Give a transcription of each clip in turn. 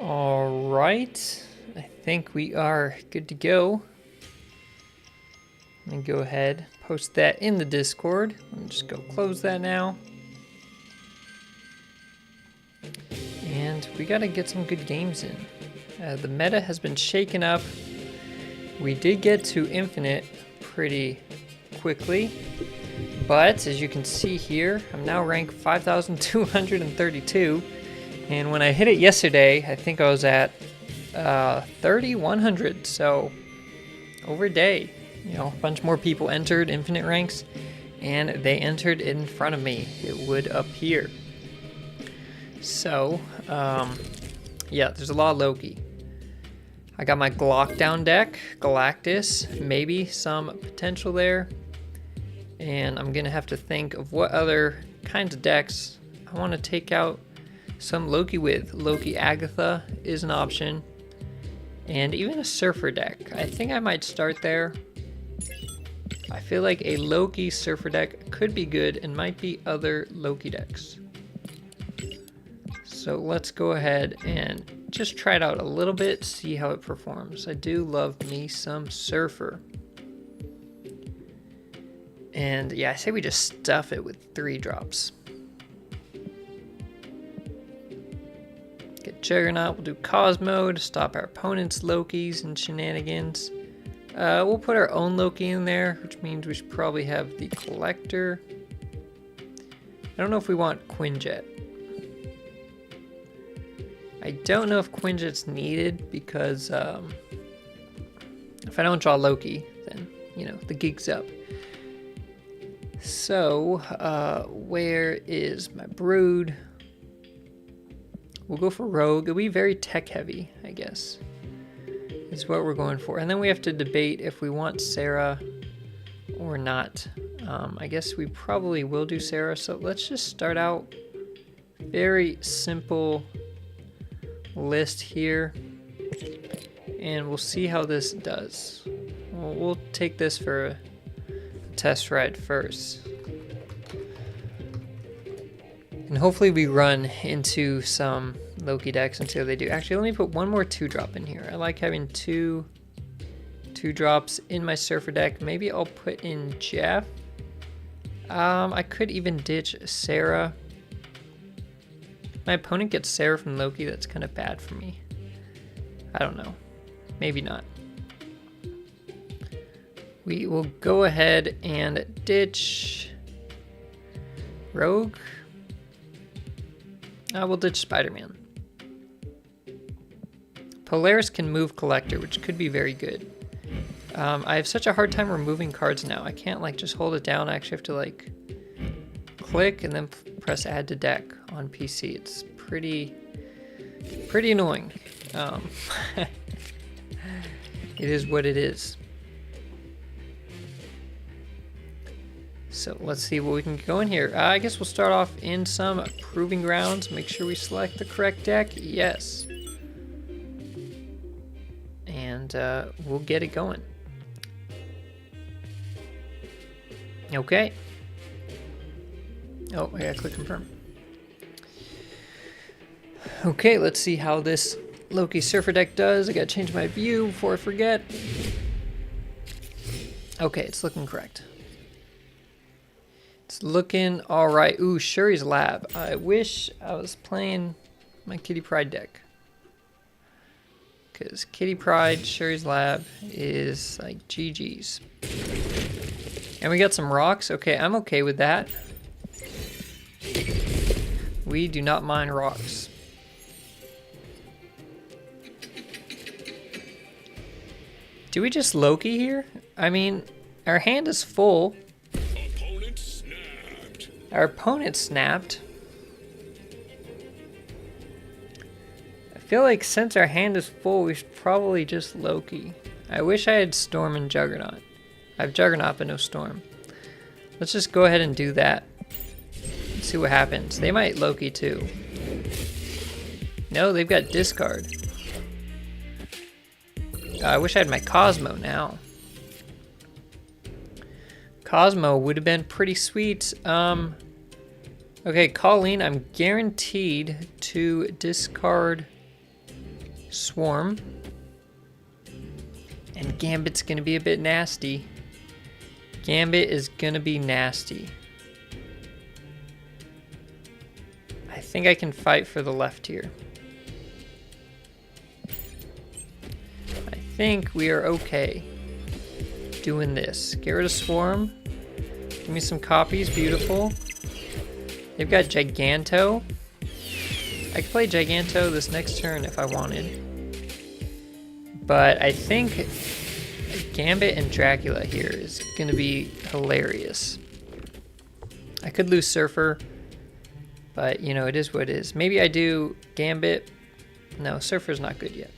All right, I think we are good to go. Let me go ahead, post that in the Discord. Let me just go close that now. And we gotta get some good games in. The meta has been shaken up. We did get to infinite pretty quickly, but as you can see here, I'm now ranked 5,232. And when I hit it yesterday, I think I was at 3,100, so over a day. You know, a bunch more people entered infinite ranks, and they entered in front of me. It would appear. So, yeah, there's a lot of Loki. I got my Glock down deck, Galactus, maybe some potential there. And I'm gonna have to think of what other kinds of decks I want to take out some Loki with. Loki Agatha is an option, and even a Surfer deck. I think I might start there. I feel like a Loki Surfer deck could be good and might be other Loki decks. So let's go ahead and just try it out a little bit, see how it performs. I do love me some Surfer. And yeah, I say we just stuff it with 3 drops. Get Juggernaut, we'll do Cosmo to stop our opponent's Lokis and shenanigans. We'll put our own Loki in there, which means we should probably have the Collector. I don't know if we want Quinjet. I don't know if Quinjet's needed because if I don't draw Loki, then, you know, the gig's up. So, where is my Brood? We'll go for Rogue. It'll be very tech heavy, I guess, is what we're going for. And then we have to debate if we want Sarah or not. I guess we probably will do Sarah. So let's just start out very simple list here, and we'll see how this does. We'll take this for a test ride first, and hopefully we run into some Loki decks and see how they do. Actually, let me put one more 2-drop in here. I like having two 2-drops in my Surfer deck. Maybe I'll put in Jeff. I could even ditch Sarah. My opponent gets Sarah from Loki, that's kind of bad for me. I don't know. Maybe not. We will go ahead and ditch Rogue. We'll ditch Spider-Man. Polaris can move Collector, which could be very good. I have such a hard time removing cards now. I can't like just hold it down. I actually have to like click and then press add to deck on PC. It's pretty annoying. It is what it is. So let's see what we can go in here. I guess we'll start off in some proving grounds. Make sure we select the correct deck. Yes. And we'll get it going. Okay. Oh, I gotta click confirm. Okay, let's see how this Loki Surfer deck does. I gotta change my view before I forget. Okay, it's looking correct. It's looking all right. Ooh, Shuri's Lab. I wish I was playing my Kitty Pryde deck, because Kitty Pryde, Shuri's Lab is like GG's. And we got some rocks. Okay, I'm okay with that. We do not mind rocks. Do we just Loki here? I mean, our hand is full. Opponent snapped. Our opponent snapped. I feel like since our hand is full, we should probably just Loki. I wish I had Storm and Juggernaut. I have Juggernaut but no Storm. Let's just go ahead and do that. Let's see what happens. They might Loki too. No, they've got discard. I wish I had my Cosmo now. Cosmo would have been pretty sweet. Okay, Colleen, I'm guaranteed to discard Swarm. And Gambit's gonna be a bit nasty. Gambit is gonna be nasty. I think I can fight for the left here. I think we are okay doing this. Get rid of Swarm. Give me some copies. Beautiful. They've got Giganto. I could play Giganto this next turn if I wanted. But I think Gambit and Dracula here is going to be hilarious. I could lose Surfer, but you know, it is what it is. Maybe I do Gambit. No, Surfer's not good yet.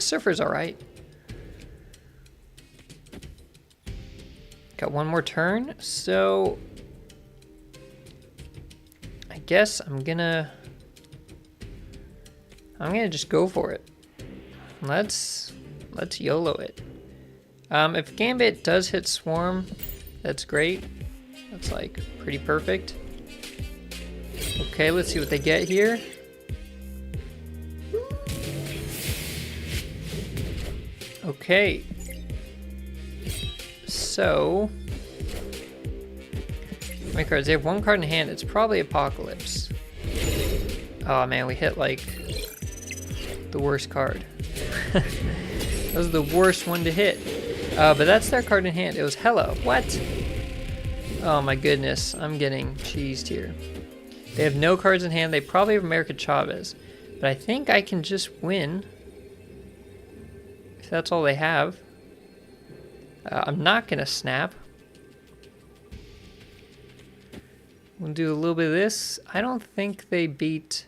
Surfer's alright. Got one more turn, so I guess I'm gonna just go for it. Let's YOLO it. If Gambit does hit Swarm, that's great. That's like pretty perfect. Okay, let's see what they get here. Okay. So, my cards. They have one card in hand. It's probably Apocalypse. Oh man, we hit like the worst card. That was the worst one to hit. But that's their card in hand. It was Hello. What? Oh my goodness. I'm getting cheesed here. They have no cards in hand. They probably have America Chavez. But I think I can just win. If that's all they have. I'm not going to snap. We'll do a little bit of this. I don't think they beat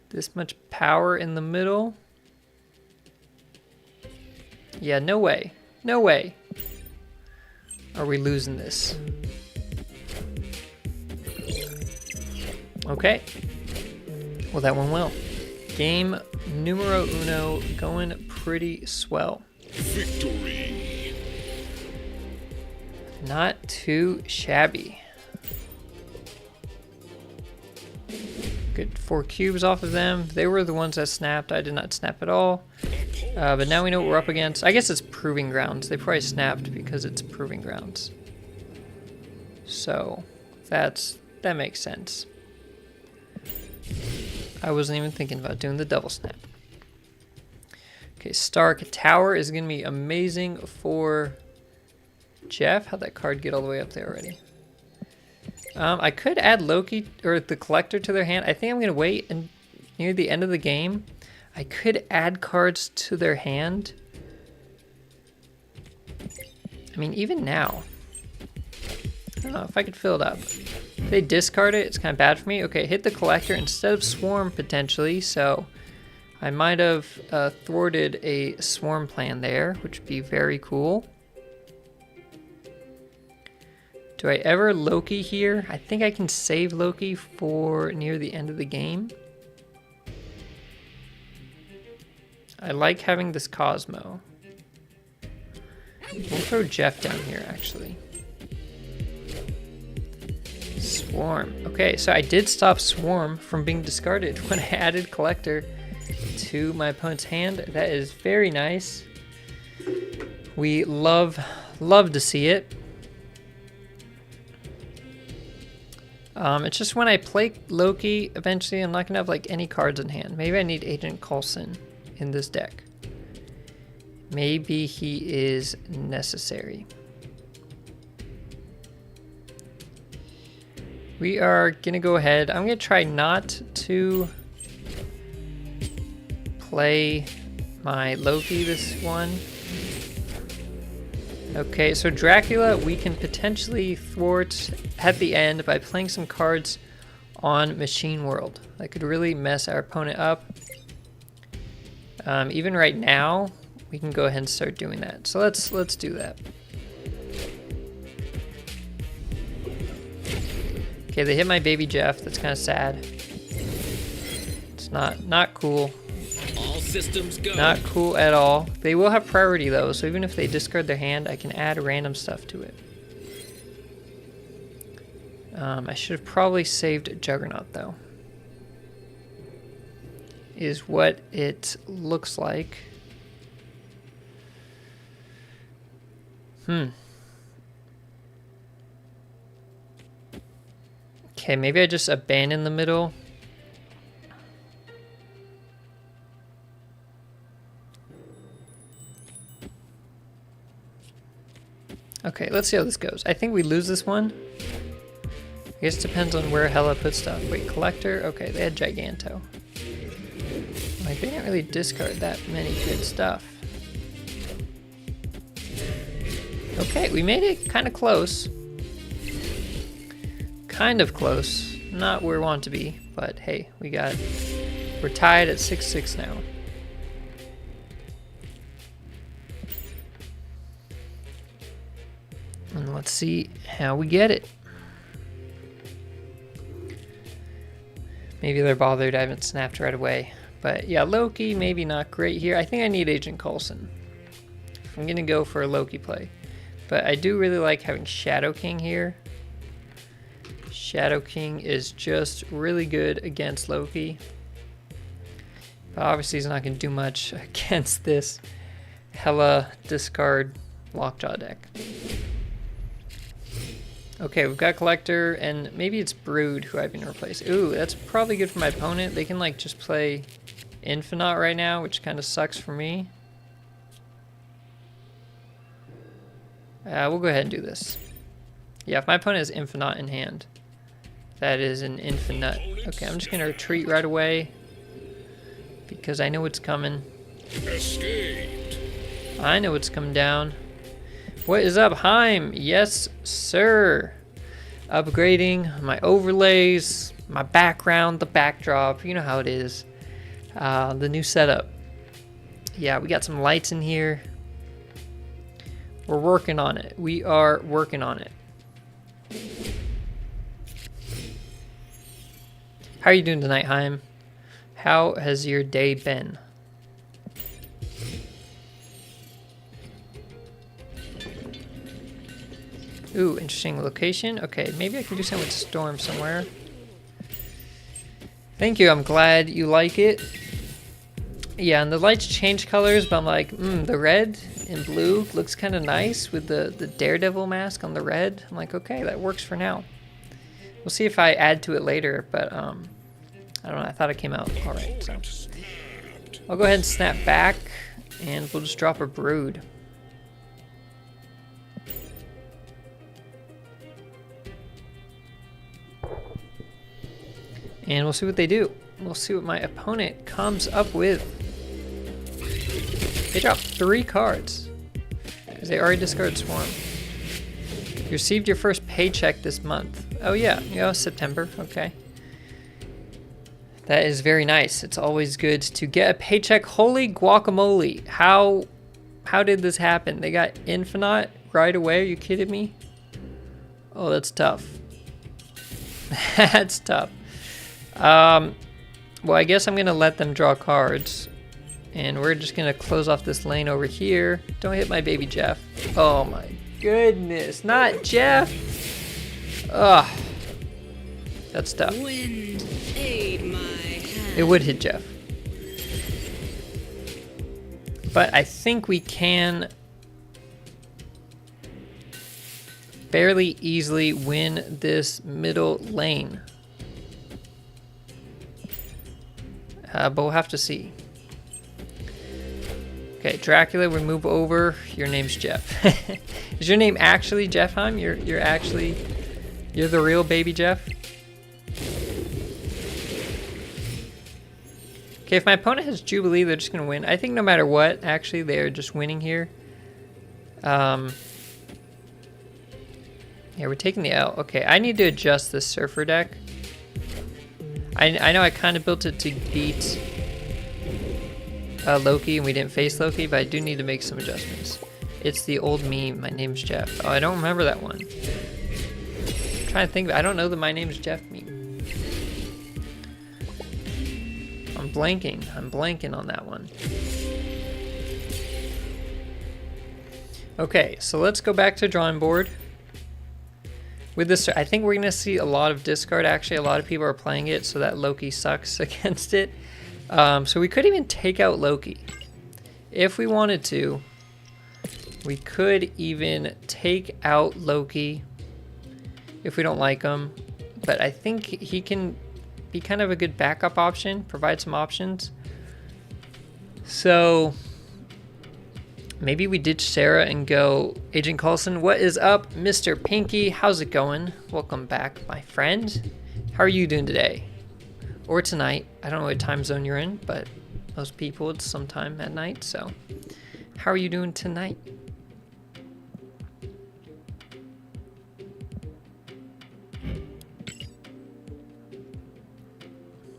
this much power in the middle. Yeah, no way. No way. Are we losing this? Okay. Well, that went well. Game numero uno going pretty swell. Victory. Not too shabby. Good 4 cubes off of them. They were the ones that snapped. I did not snap at all. But now we know what we're up against. I guess it's Proving Grounds. They probably snapped because it's Proving Grounds. So that makes sense. I wasn't even thinking about doing the double snap. Okay, Stark Tower is going to be amazing for Jeff. How'd that card get all the way up there already? I could add Loki or the Collector to their hand. I think I'm going to wait and near the end of the game. I could add cards to their hand. I mean, even now. I don't know if I could fill it up. If they discard it, it's kind of bad for me. Okay, hit the Collector instead of Swarm potentially, so I might have thwarted a Swarm plan there, which would be very cool. Do I ever Loki here? I think I can save Loki for near the end of the game. I like having this Cosmo. We'll throw Jeff down here, actually. Swarm. Okay, so I did stop Swarm from being discarded when I added Collector to my opponent's hand. That is very nice. We love to see it. It's just when I play Loki, eventually I'm not going to have like any cards in hand. Maybe I need Agent Coulson in this deck. Maybe he is necessary. We are going to go ahead. I'm going to try not to play my Loki this one. Okay, so Dracula we can potentially thwart at the end by playing some cards on Machine World. That could really mess our opponent up. Even right now, we can go ahead and start doing that. So let's do that. Okay, they hit my baby Jeff. That's kind of sad. It's not cool. All systems go. Not cool at all. They will have priority though, so even if they discard their hand, I can add random stuff to it. I should have probably saved Juggernaut though. is what it looks like. Okay, maybe I just abandon the middle. Okay, let's see how this goes. I think we lose this one. I guess it depends on where Hela put stuff. Wait, collector? Okay, they had Giganto. Like, they didn't really discard that many good stuff. Okay, we made it kind of close. Kind of close. Not where we want to be, but hey, we're tied at 6-6 now. And let's see how we get it. Maybe they're bothered I haven't snapped right away. But yeah, Loki, maybe not great here. I think I need Agent Coulson. I'm going to go for a Loki play. But I do really like having Shadow King here. Shadow King is just really good against Loki. But obviously he's not going to do much against this Hela discard Lockjaw deck. Okay, we've got Collector, and maybe it's Brood who I've been replaced. Ooh, that's probably good for my opponent. They can like just play Infinite right now, which kind of sucks for me. We'll go ahead and do this. Yeah, if my opponent has Infinite in hand, that is an Infinite. Okay, I'm just going to retreat right away because I know it's coming. Escaped. I know it's coming down. What is up, Heim? Yes, sir. Upgrading my overlays, my background, the backdrop. You know how it is. The new setup. Yeah, we got some lights in here. We're working on it. We are working on it. How are you doing tonight, Heim? How has your day been? Ooh, interesting location. Okay, maybe I can do something with Storm somewhere. Thank you, I'm glad you like it. Yeah, and the lights change colors, but I'm like, the red and blue looks kind of nice with the Daredevil mask on the red. I'm like, okay, that works for now. We'll see if I add to it later, but I don't know, I thought it came out all right. So I'll go ahead and snap back, and we'll just drop a Brood. And we'll see what they do. We'll see what my opponent comes up with. They dropped 3 cards because they already discarded Swarm. You received your first paycheck this month. Oh yeah, September, okay. That is very nice. It's always good to get a paycheck. Holy guacamole. How did this happen? They got Infinite right away? Are you kidding me? Oh, that's tough. That's tough. Well, I guess I'm going to let them draw cards. And we're just going to close off this lane over here. Don't hit my baby Jeff. Oh my goodness. Not Jeff. Ugh. That's tough. Wind, aid my hand. It would hit Jeff. But I think we can fairly easily win this middle lane. But we'll have to see. Okay, Dracula, we move over. Your name's Jeff. Is your name actually Jeff Heim? You're the real baby Jeff? Okay, if my opponent has Jubilee, they're just gonna win. I think no matter what, actually, they are just winning here. Yeah, we're taking the L. Okay, I need to adjust this Surfer deck. I know I kind of built it to beat Loki, and we didn't face Loki, but I do need to make some adjustments. It's the old meme, my name's Jeff. Oh, I don't remember that one. I'm trying to think, I don't know the my name's Jeff meme. I'm blanking on that one. Okay, so let's go back to drawing board. With this, I think we're going to see a lot of discard. Actually, a lot of people are playing it so that Loki sucks against it. So we could even take out Loki. If we wanted to, we could even take out Loki if we don't like him. But I think he can be kind of a good backup option, provide some options. So maybe we ditch Sarah and go Agent Coulson. What is up, Mr. Pinky? How's it going? Welcome back, my friend. How are you doing today? Or tonight? I don't know what time zone you're in, but most people it's sometime at night. So how are you doing tonight?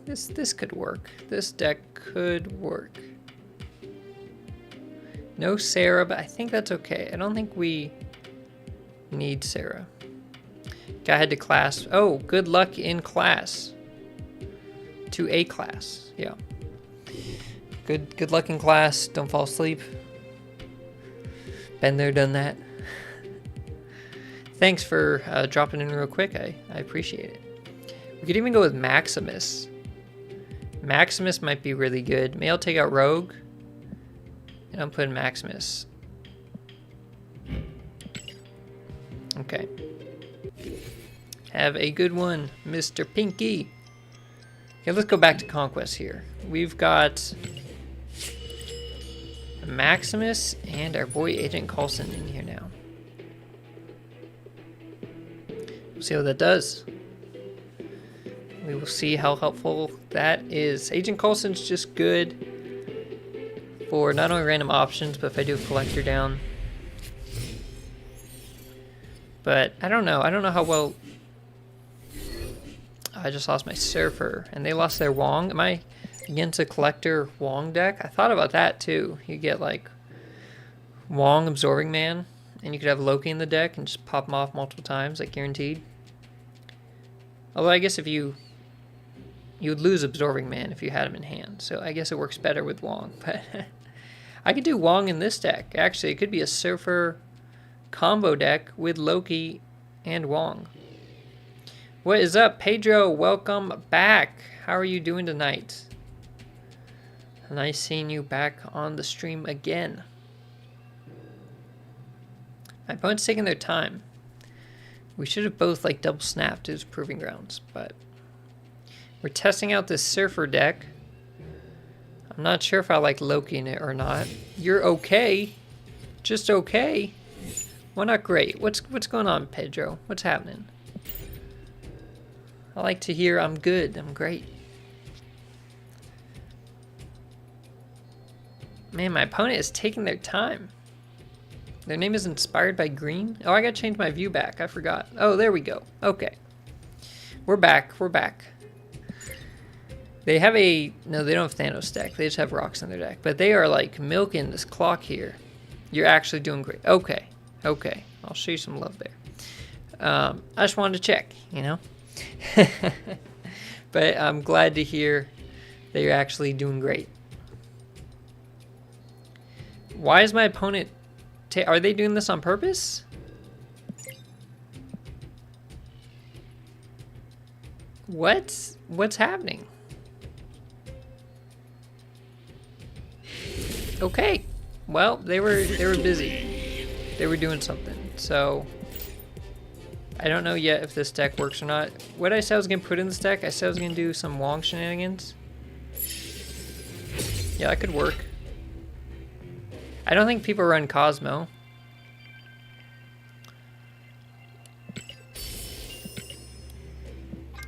This could work. This deck could work. No Sarah, but I think that's okay. I don't think we need Sarah. Guy head to class. Oh, good luck in class. To a class. Yeah. Good luck in class. Don't fall asleep. Been there, done that. Thanks for dropping in real quick. I appreciate it. We could even go with Maximus. Maximus might be really good. Maybe I'll take out Rogue. And I'm putting Maximus. Okay. Have a good one, Mr. Pinky. Okay, let's go back to Conquest here. We've got Maximus and our boy Agent Coulson in here now. We'll see what that does. We will see how helpful that is. Agent Coulson's just good for not only random options, but if I do a collector down. But I don't know. I don't know how well... I just lost my Surfer, and they lost their Wong. Am I against a collector Wong deck? I thought about that too. You get like Wong Absorbing Man, and you could have Loki in the deck and just pop him off multiple times, like guaranteed. Although I guess if you would lose Absorbing Man if you had him in hand, so I guess it works better with Wong. But I could do Wong in this deck. Actually, it could be a Surfer combo deck with Loki and Wong. What is up, Pedro? Welcome back. How are you doing tonight? Nice seeing you back on the stream again. My opponent's taking their time. We should have both like double snapped his Proving Grounds, but we're testing out this Surfer deck. I'm not sure if I like Loki in it or not. You're okay. Just okay. Why not great? What's going on, Pedro? What's happening? I like to hear I'm good. I'm great. Man, my opponent is taking their time. Their name is Inspired by Green. Oh, I gotta change my view back. I forgot. Oh, there we go. Okay. We're back. We're back. They have a... No, they don't have Thanos deck. They just have rocks in their deck. But they are like milking this clock here. You're actually doing great. Okay. Okay. I'll show you some love there. I just wanted to check, you know? But I'm glad to hear that you're actually doing great. Why is my opponent... Are they doing this on purpose? What's happening? Okay. Well, they were busy. They were doing something. So I don't know yet if this deck works or not. What I said I was gonna put in this deck, I said I was gonna do some Wong shenanigans. Yeah, that could work. I don't think people run Cosmo.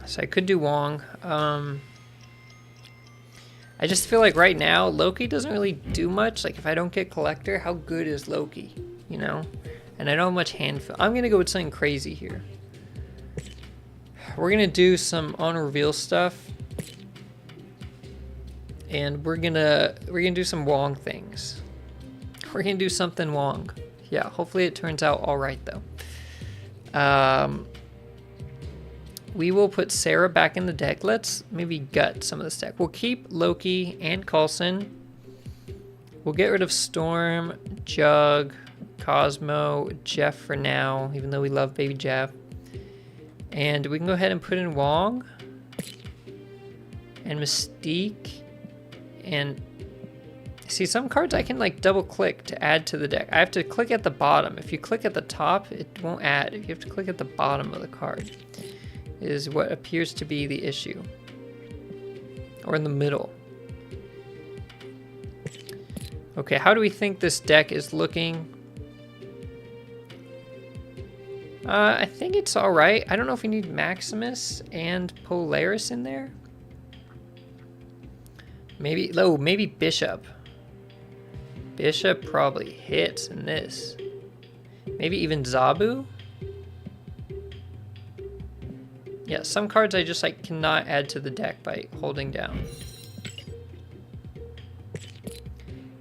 So I could do Wong. I just feel like right now, Loki doesn't really do much. Like if I don't get Collector, how good is Loki? You know? And I don't have much hand fill. I'm gonna go with something crazy here. We're gonna do some on reveal stuff. And we're gonna do some Wong things. We're gonna do something Wong. Yeah, hopefully it turns out all right though. We will put Sarah back in the deck. Let's maybe gut some of this deck. We'll keep Loki and Coulson. We'll get rid of Storm, Jug, Cosmo, Jeff for now, even though we love baby Jeff. And we can go ahead and put in Wong and Mystique And see, some cards I can like double click to add to the deck. I have to click at the bottom. If you click at the top, it won't add. You have to click at the bottom of the card, is what appears to be the issue. Or in the middle. Okay, how do we think this deck is looking? I think it's all right. I don't know if we need Maximus and Polaris in there. Maybe, oh, maybe Bishop. Bishop probably hits in this. Maybe even Zabu. Yeah, some cards I just like cannot add to the deck by holding down.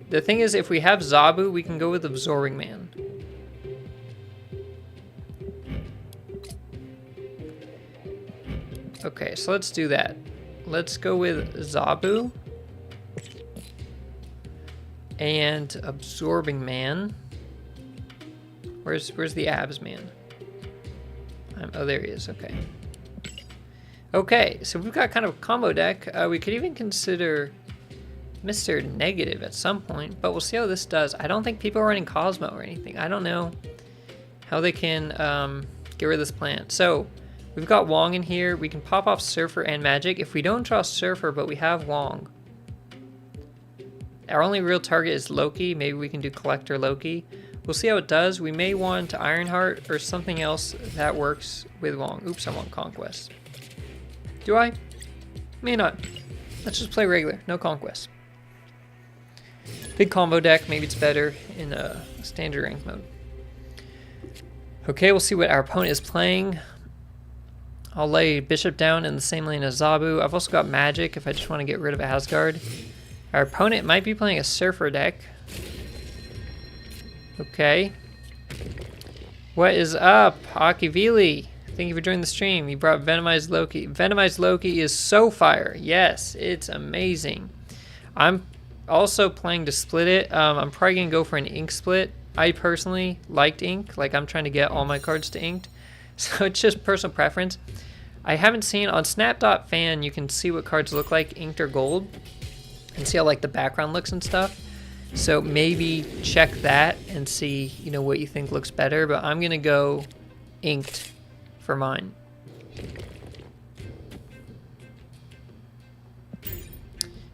The thing is, if we have Zabu, we can go with Absorbing Man. Okay, so let's do that. Let's go with Zabu and Absorbing Man. Where's the Abs Man? Oh, there he is. Okay. Okay, so we've got kind of a combo deck. We could even consider Mr. Negative at some point, but we'll see how this does. I don't think people are running Cosmo or anything. I don't know how they can get rid of this plant. So we've got Wong in here. We can pop off Surfer and Magic. If we don't draw Surfer, but we have Wong, our only real target is Loki. Maybe we can do Collector Loki. We'll see how it does. We may want Ironheart or something else that works with Wong. Oops, I want Conquest. Do I? May not. Let's just play regular. No Conquest. Big combo deck. Maybe it's better in a standard rank mode. Okay, we'll see what our opponent is playing. I'll lay Bishop down in the same lane as Zabu. I've also got Magic if I just want to get rid of Asgard. Our opponent might be playing a Surfer deck. Okay. What is up, Akivili? Thank you for joining the stream. You brought Venomized Loki. Venomized Loki is so fire. Yes, it's amazing. I'm also planning to split it. I'm probably going to go for an ink split. I personally liked ink. Like, I'm trying to get all my cards to inked. So it's just personal preference. I haven't seen on Snap.fan, you can see what cards look like inked or gold. And see how like the background looks and stuff. So maybe check that and see, you know, what you think looks better. But I'm going to go inked for mine.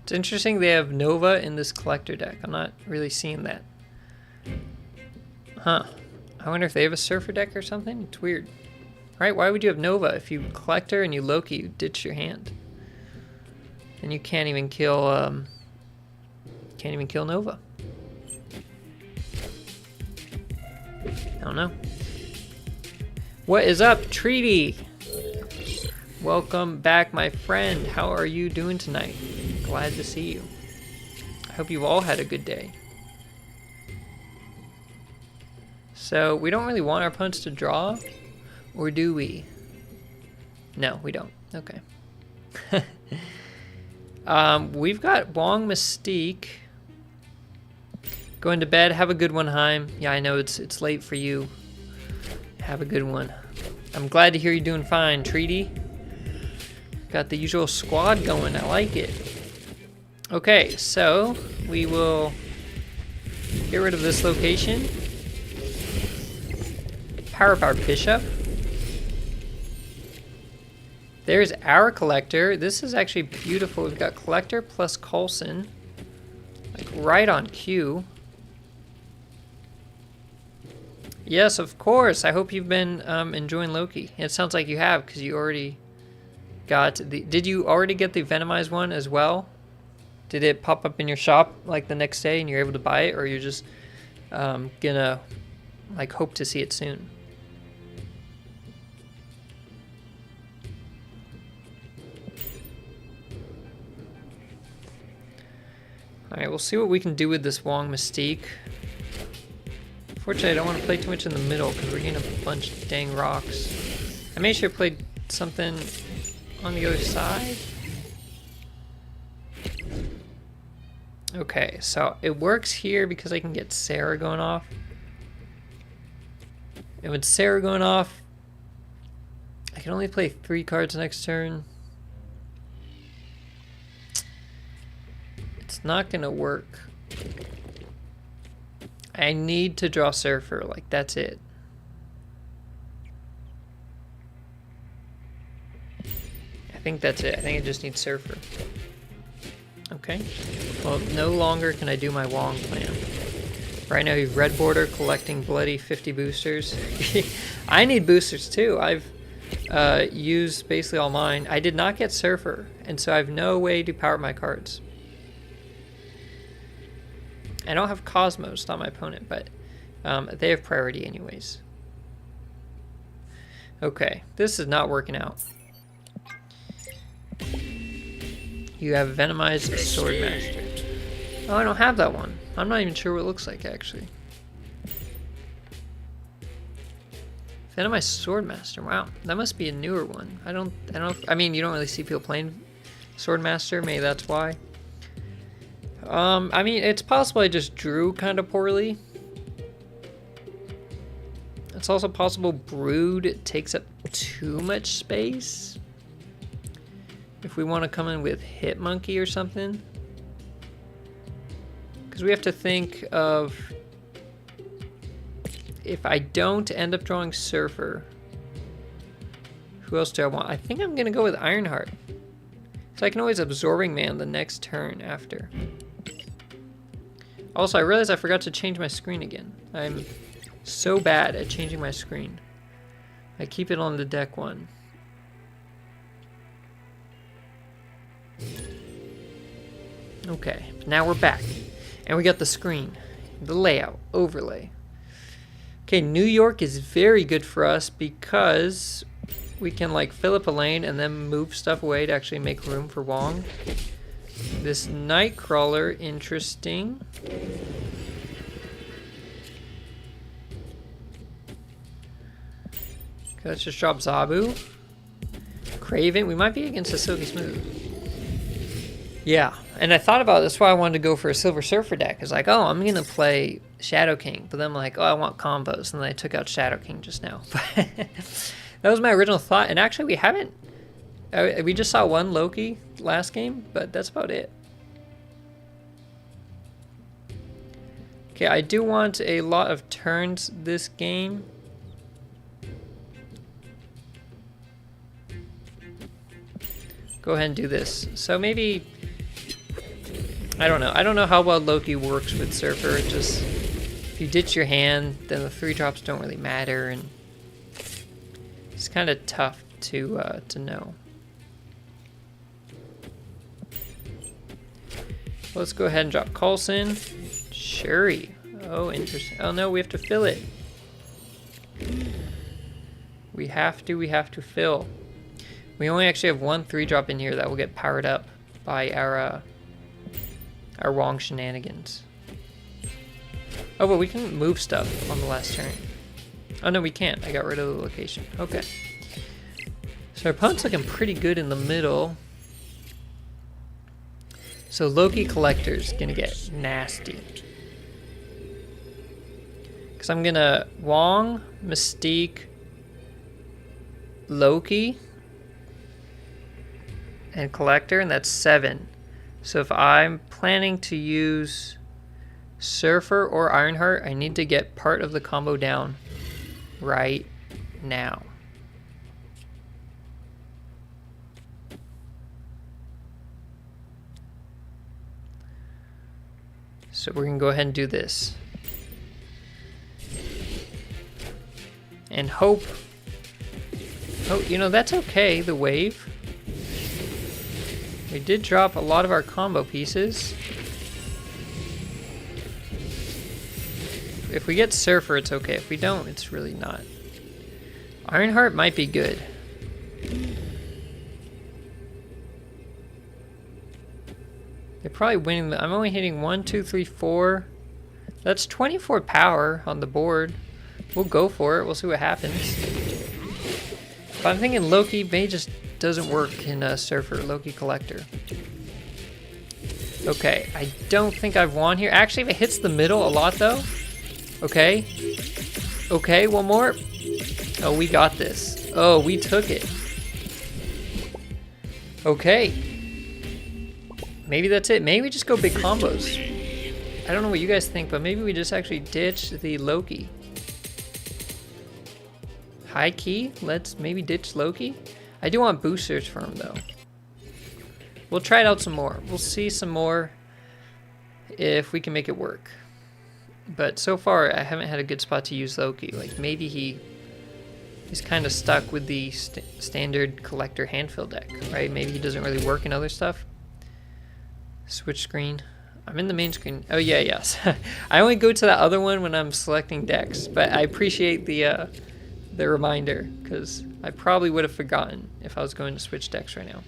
It's interesting they have Nova in this collector deck. I'm not really seeing that. Huh. I wonder if they have a Surfer deck or something. It's weird. Right? Why would you have Nova if you collector and you Loki, you ditch your hand? And you can't even kill Nova. I don't know. What is up, Treaty? Welcome back, my friend. How are you doing tonight? Glad to see you. I hope you've all had a good day. So, we don't really want our opponents to draw, or do we? No, we don't. Okay. We've got Wong Mystique. Going to bed. Have a good one, Heim. Yeah, I know it's late for you. Have a good one. I'm glad to hear you're doing fine, Treaty. Got the usual squad going. I like it. Okay, so we will get rid of this location. Power up our Bishop. There's our Collector. This is actually beautiful. We've got Collector plus Coulson. Like right on cue. Yes, of course. I hope you've been enjoying Loki. It sounds like you have, because you already got the... Did you already get the Venomized one as well? Did it pop up in your shop like the next day and you're able to buy it? Or you're just gonna like hope to see it soon? Alright, we'll see what we can do with this Wong Mystique. Unfortunately, I don't want to play too much in the middle because we're getting a bunch of dang rocks. I may should have played something on the other side. Okay, so it works here because I can get Sarah going off. And with Sarah going off, I can only play 3 cards next turn. It's It's not gonna work. I need to draw Surfer, like that's it. I think that's it. I think I just need Surfer. Okay. Well, no longer can I do my Wong plan. Right now, you've red border collecting bloody 50 boosters. I need boosters too. I've used basically all mine. I did not get Surfer, and so I have no way to power my cards. I don't have Cosmos on my opponent, but they have priority anyways. Okay, this is not working out. You have Venomized Swordmaster. Oh, I don't have that one. I'm not even sure what it looks like, actually. Venomized Swordmaster. Wow, that must be a newer one. I mean, you don't really see people playing Swordmaster. Maybe that's why. I mean, it's possible I just drew kind of poorly. It's also possible Brood takes up too much space. If we want to come in with Hitmonkey or something. Because we have to think of... If I don't end up drawing Surfer, who else do I want? I think I'm going to go with Ironheart. So I can always Absorbing Man the next turn after. Also, I realized I forgot to change my screen again. I'm so bad at changing my screen. I keep it on the deck one. Okay, now we're back. And we got the screen, the layout, overlay. Okay, New York is very good for us because we can like fill up a lane and then move stuff away to actually make room for Wong. This Nightcrawler, interesting. Okay, let's just drop Zabu. Craven, we might be against a Silky Smooth. Yeah, and I thought about it. That's why I wanted to go for a Silver Surfer deck. It's like, oh, I'm going to play Shadow King. But then I'm like, oh, I want combos. And then I took out Shadow King just now. That was my original thought. And actually, we haven't... we just saw one Loki last game, but that's about it. Okay, I do want a lot of turns this game. Go ahead and do this. So maybe... I don't know. I don't know how well Loki works with Surfer. It just... If you ditch your hand, then the 3-drops don't really matter, and... It's kind of tough to know. Let's go ahead and drop Coulson. Shuri. Oh, interesting. Oh no, we have to fill it. We have to fill. We only actually have one 3-drop in here that will get powered up by our Wong shenanigans. Oh, but we can move stuff on the last turn. Oh no, we can't. I got rid of the location. Okay. So our opponent's looking pretty good in the middle. So Loki Collector's gonna get nasty. Because I'm gonna Wong, Mystique, Loki, and Collector, and that's 7. So if I'm planning to use Surfer or Ironheart, I need to get part of the combo down right now. So we're gonna go ahead and do this. And hope... Oh, you know, that's okay, the wave. We did drop a lot of our combo pieces. If we get Surfer, it's okay. If we don't, it's really not. Ironheart might be good. They're probably winning. I'm only hitting 1, 2, 3, 4. That's 24 power on the board. We'll go for it. We'll see what happens. But I'm thinking Loki may just doesn't work in Surfer. Loki Collector. Okay, I don't think I've won here. Actually, if it hits the middle a lot though. Okay. Okay, one more. Oh, we got this. Oh, we took it. Okay. maybe that's it. Maybe we just go big combos. I don't know what you guys think, but maybe we just actually ditch the Loki. High key, let's maybe ditch Loki. I do want boosters for him though. We'll try it out some more. We'll see some more if we can make it work. But so far, I haven't had a good spot to use Loki. Like maybe he's kind of stuck with the standard collector handfill deck, right? Maybe he doesn't really work in other stuff. Switch screen. I'm in the main screen. Oh yeah, yes. I only go to that other one when I'm selecting decks, but I appreciate the reminder because I probably would have forgotten if I was going to switch decks right now.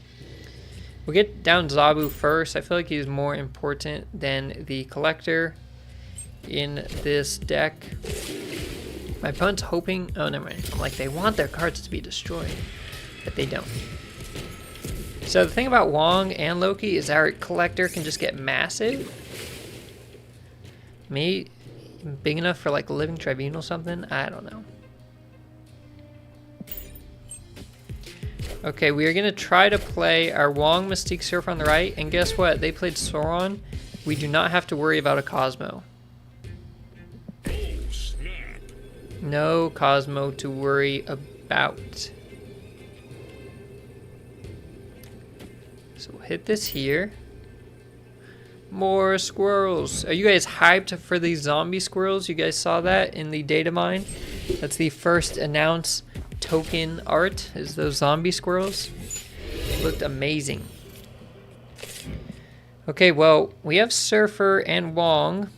We'll get down Zabu first. I feel like he's more important than the collector in this deck. My opponent's hoping... Oh, never mind. I'm like, they want their cards to be destroyed, but they don't. So the thing about Wong and Loki is our collector can just get massive. Maybe big enough for like a Living Tribunal or something? I don't know. Okay, we are going to try to play our Wong Mystique Surf on the right, and guess what? They played Sauron. We do not have to worry about a Cosmo. No Cosmo to worry about. So we'll hit this here. More squirrels. Are you guys hyped for these zombie squirrels? You guys saw that in the data mine? That's the first announced token art, is those zombie squirrels. Looked amazing. Okay, well, we have Surfer and Wong.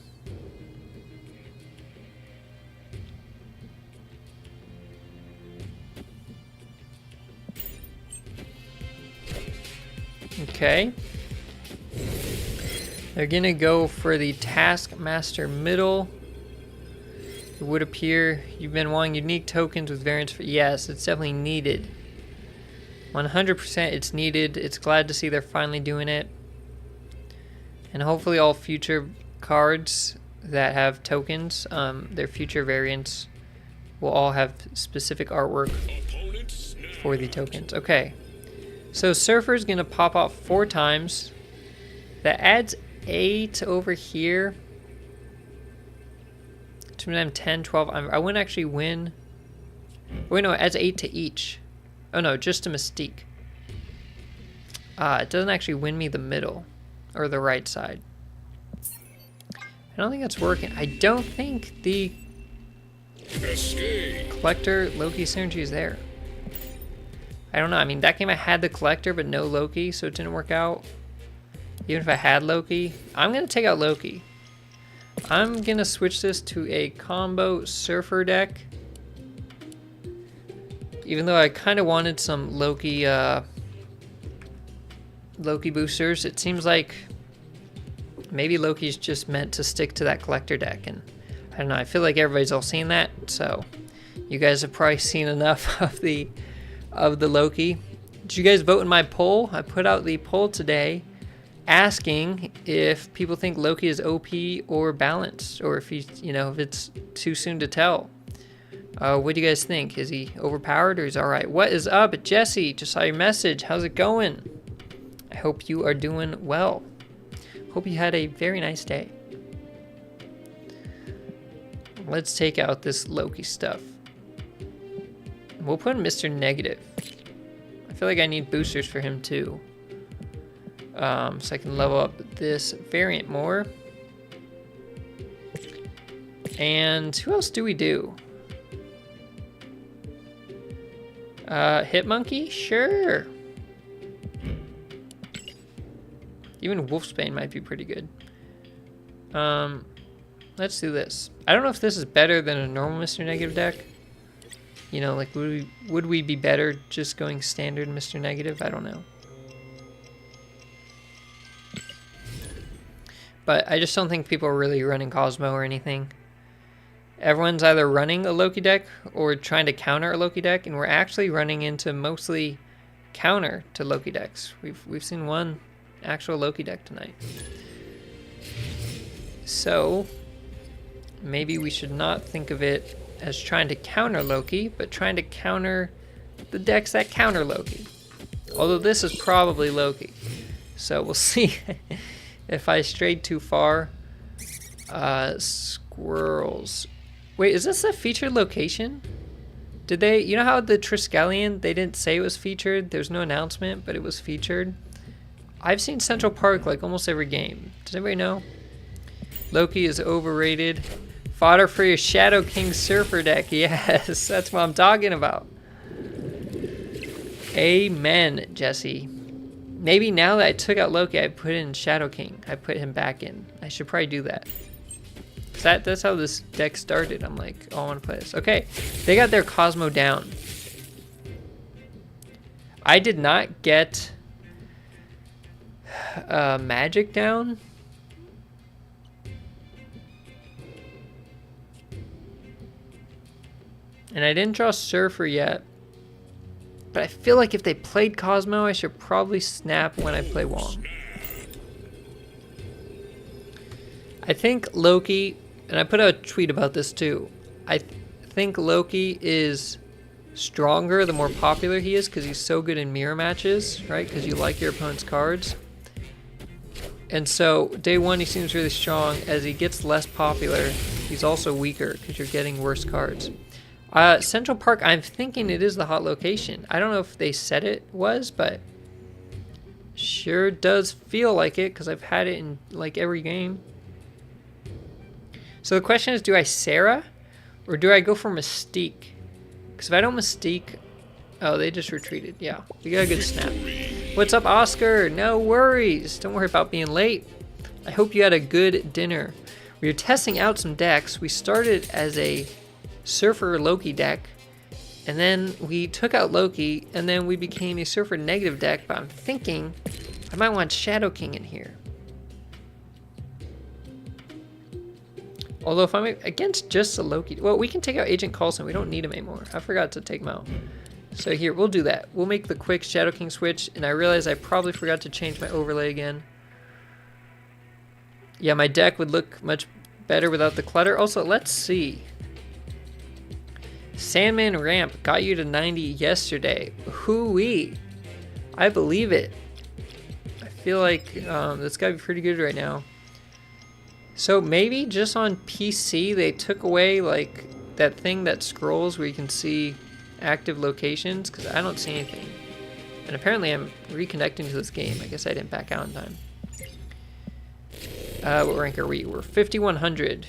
Okay. They're gonna go for the Taskmaster middle. It would appear you've been wanting unique tokens with variants for... Yes, it's definitely needed. 100% it's needed. It's glad to see they're finally doing it. And hopefully all future cards that have tokens, their future variants, will all have specific artwork for the tokens. Okay. So Surfer's going to pop out 4 times. That adds 8 over here. To them 10, 12. I wouldn't actually win. Wait, no, it adds 8 to each. Oh no, just to Mystique. It doesn't actually win me the middle or the right side. I don't think that's working. I don't think the collector Loki synergy is there. I don't know. I mean, that game I had the collector but no Loki, so it didn't work out. Even if I had Loki, I'm gonna take out Loki. I'm gonna switch this to a combo Surfer deck. Even though I kind of wanted some Loki boosters, it seems like maybe Loki's just meant to stick to that collector deck, and I don't know. I feel like everybody's all seen that, so you guys have probably seen enough of the Loki. Did you guys vote in my poll? I put out the poll today, asking if people think Loki is OP or balanced, or if he's, you know, if it's too soon to tell. What do you guys think? Is he overpowered or is he alright? What is up, Jesse? Just saw your message. How's it going? I hope you are doing well. Hope you had a very nice day. Let's take out this Loki stuff. We'll put in Mr. Negative. I feel like I need boosters for him too. So I can level up this variant more. And who else do we do? Hit Monkey? Sure. Even Wolfsbane might be pretty good. Let's do this. I don't know if this is better than a normal Mr. Negative deck. You know, like, would we be better just going standard Mr. Negative? I don't know. But I just don't think people are really running Cosmo or anything. Everyone's either running a Loki deck or trying to counter a Loki deck, and we're actually running into mostly counter to Loki decks. We've seen one actual Loki deck tonight. So maybe we should not think of it as trying to counter Loki, but trying to counter the decks that counter Loki. Although this is probably Loki. So we'll see if I strayed too far. Squirrels. Wait, is this a featured location? Did they, you know how the Triskelion, they didn't say it was featured? There's no announcement, but it was featured. I've seen Central Park like almost every game. Does anybody know? Loki is overrated. Fodder for your Shadow King Surfer deck. Yes, that's what I'm talking about. Amen, Jesse. Maybe now that I took out Loki, I put in Shadow King. I put him back in. I should probably do that. That's how this deck started. I'm like, oh, I want to play this. Okay, they got their Cosmo down. I did not get Magic down. And I didn't draw Surfer yet. But I feel like if they played Cosmo, I should probably snap when I play Wong. I think Loki, and I put out a tweet about this too, I think Loki is stronger the more popular he is because he's so good in mirror matches, right? Because you like your opponent's cards. And so day one he seems really strong. As he gets less popular, he's also weaker because you're getting worse cards. Central Park, I'm thinking it is the hot location. I don't know if they said it was, but sure does feel like it because I've had it in like every game. So the question is, do I Sarah or do I go for Mystique? Because if I don't Mystique... Oh, they just retreated. Yeah, we got a good snap. What's up, Oscar? No worries. Don't worry about being late. I hope you had a good dinner. We were testing out some decks. We started as a Surfer Loki deck, and then we took out Loki, and then we became a Surfer negative deck, but I'm thinking I might want Shadow King in here. Although if I'm against just the Loki... Well, we can take out Agent Coulson. We don't need him anymore. I forgot to take him out. So here, we'll do that. We'll make the quick Shadow King switch, and I realize I probably forgot to change my overlay again. Yeah, my deck would look much better without the clutter. Also, let's see. Sandman Ramp got you to 90 yesterday. Hoo-wee. I believe it. I feel like that's got to be pretty good right now. So maybe just on PC they took away like that thing that scrolls where you can see active locations, because I don't see anything. And apparently I'm reconnecting to this game. I guess I didn't back out in time. What rank are we? We're 5100.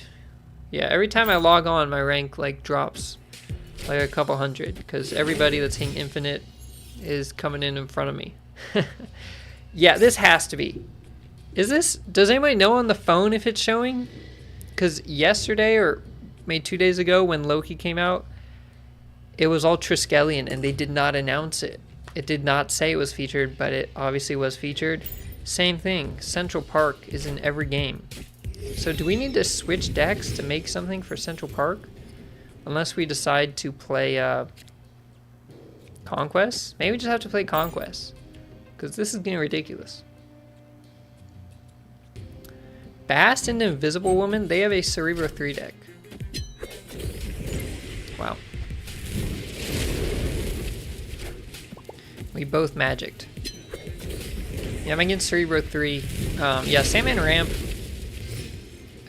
Yeah, every time I log on my rank like drops like a couple hundred because everybody that's hitting infinite is coming in front of me. Yeah, this has to be. Is this, does anybody know on the phone if it's showing? Because yesterday or maybe 2 days ago when Loki came out, it was all Triskelion and they did not announce it. It did not say it was featured, but it obviously was featured. Same thing, Central Park is in every game. So do we need to switch decks to make something for Central Park? Unless we decide to play Conquest? Maybe we just have to play Conquest. Because this is getting ridiculous. Bast and Invisible Woman, they have a Cerebro 3 deck. Wow. We both magicked. Yeah, I'm against Cerebro 3. Yeah, Sandman Ramp.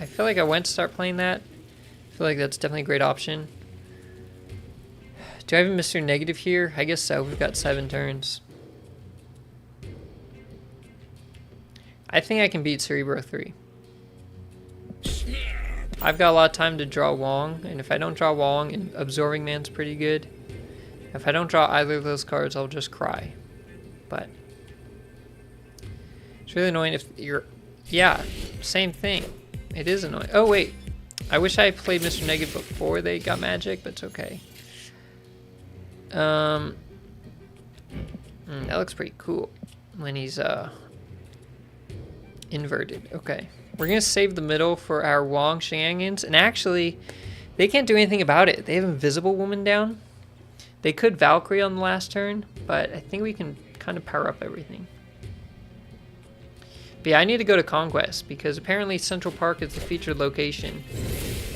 I feel like I went to start playing that. I feel like that's definitely a great option. Do I have a Mr. Negative here? I guess so. We've got 7 turns. I think I can beat Cerebro 3. I've got a lot of time to draw Wong, and if I don't draw Wong, and Absorbing Man's pretty good. If I don't draw either of those cards, I'll just cry. But it's really annoying if you're... Yeah, same thing. It is annoying. Oh, wait. I wish I played Mr. Negative before they got magic, but it's okay. That looks pretty cool when he's inverted. Okay. We're going to save the middle for our Wong shenanigans. And actually, they can't do anything about it. They have Invisible Woman down. They could Valkyrie on the last turn, but I think we can kind of power up everything. But yeah, I need to go to Conquest because apparently Central Park is the featured location.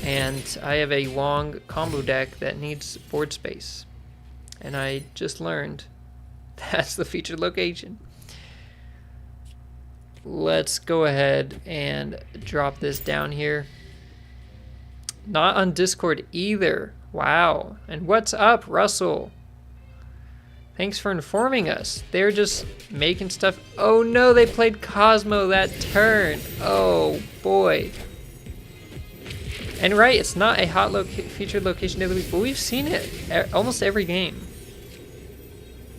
And I have a Wong combo deck that needs board space. And I just learned that's the featured location. let's go ahead and drop this down here. Not on Discord either. Wow. And what's up, Russell? Thanks for informing us. They're just making stuff. Oh no, they played Cosmo that turn. Oh boy. And right, it's not a hot featured location of the week, but we've seen it almost every game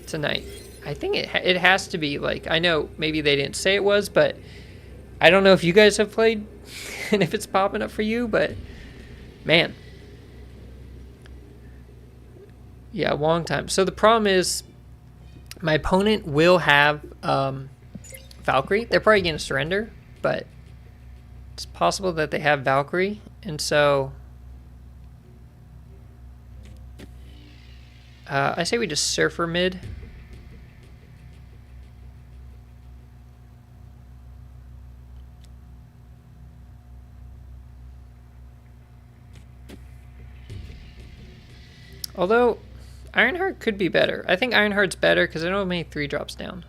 tonight. I think it has to be, like, I know maybe they didn't say it was, but I don't know if you guys have played and if it's popping up for you, but man. Yeah, long time. So the problem is my opponent will have Valkyrie. They're probably going to surrender, but it's possible that they have Valkyrie. And so I say we just Surfer mid. Although Ironheart could be better. I think Ironheart's better because I don't have many 3-drops down.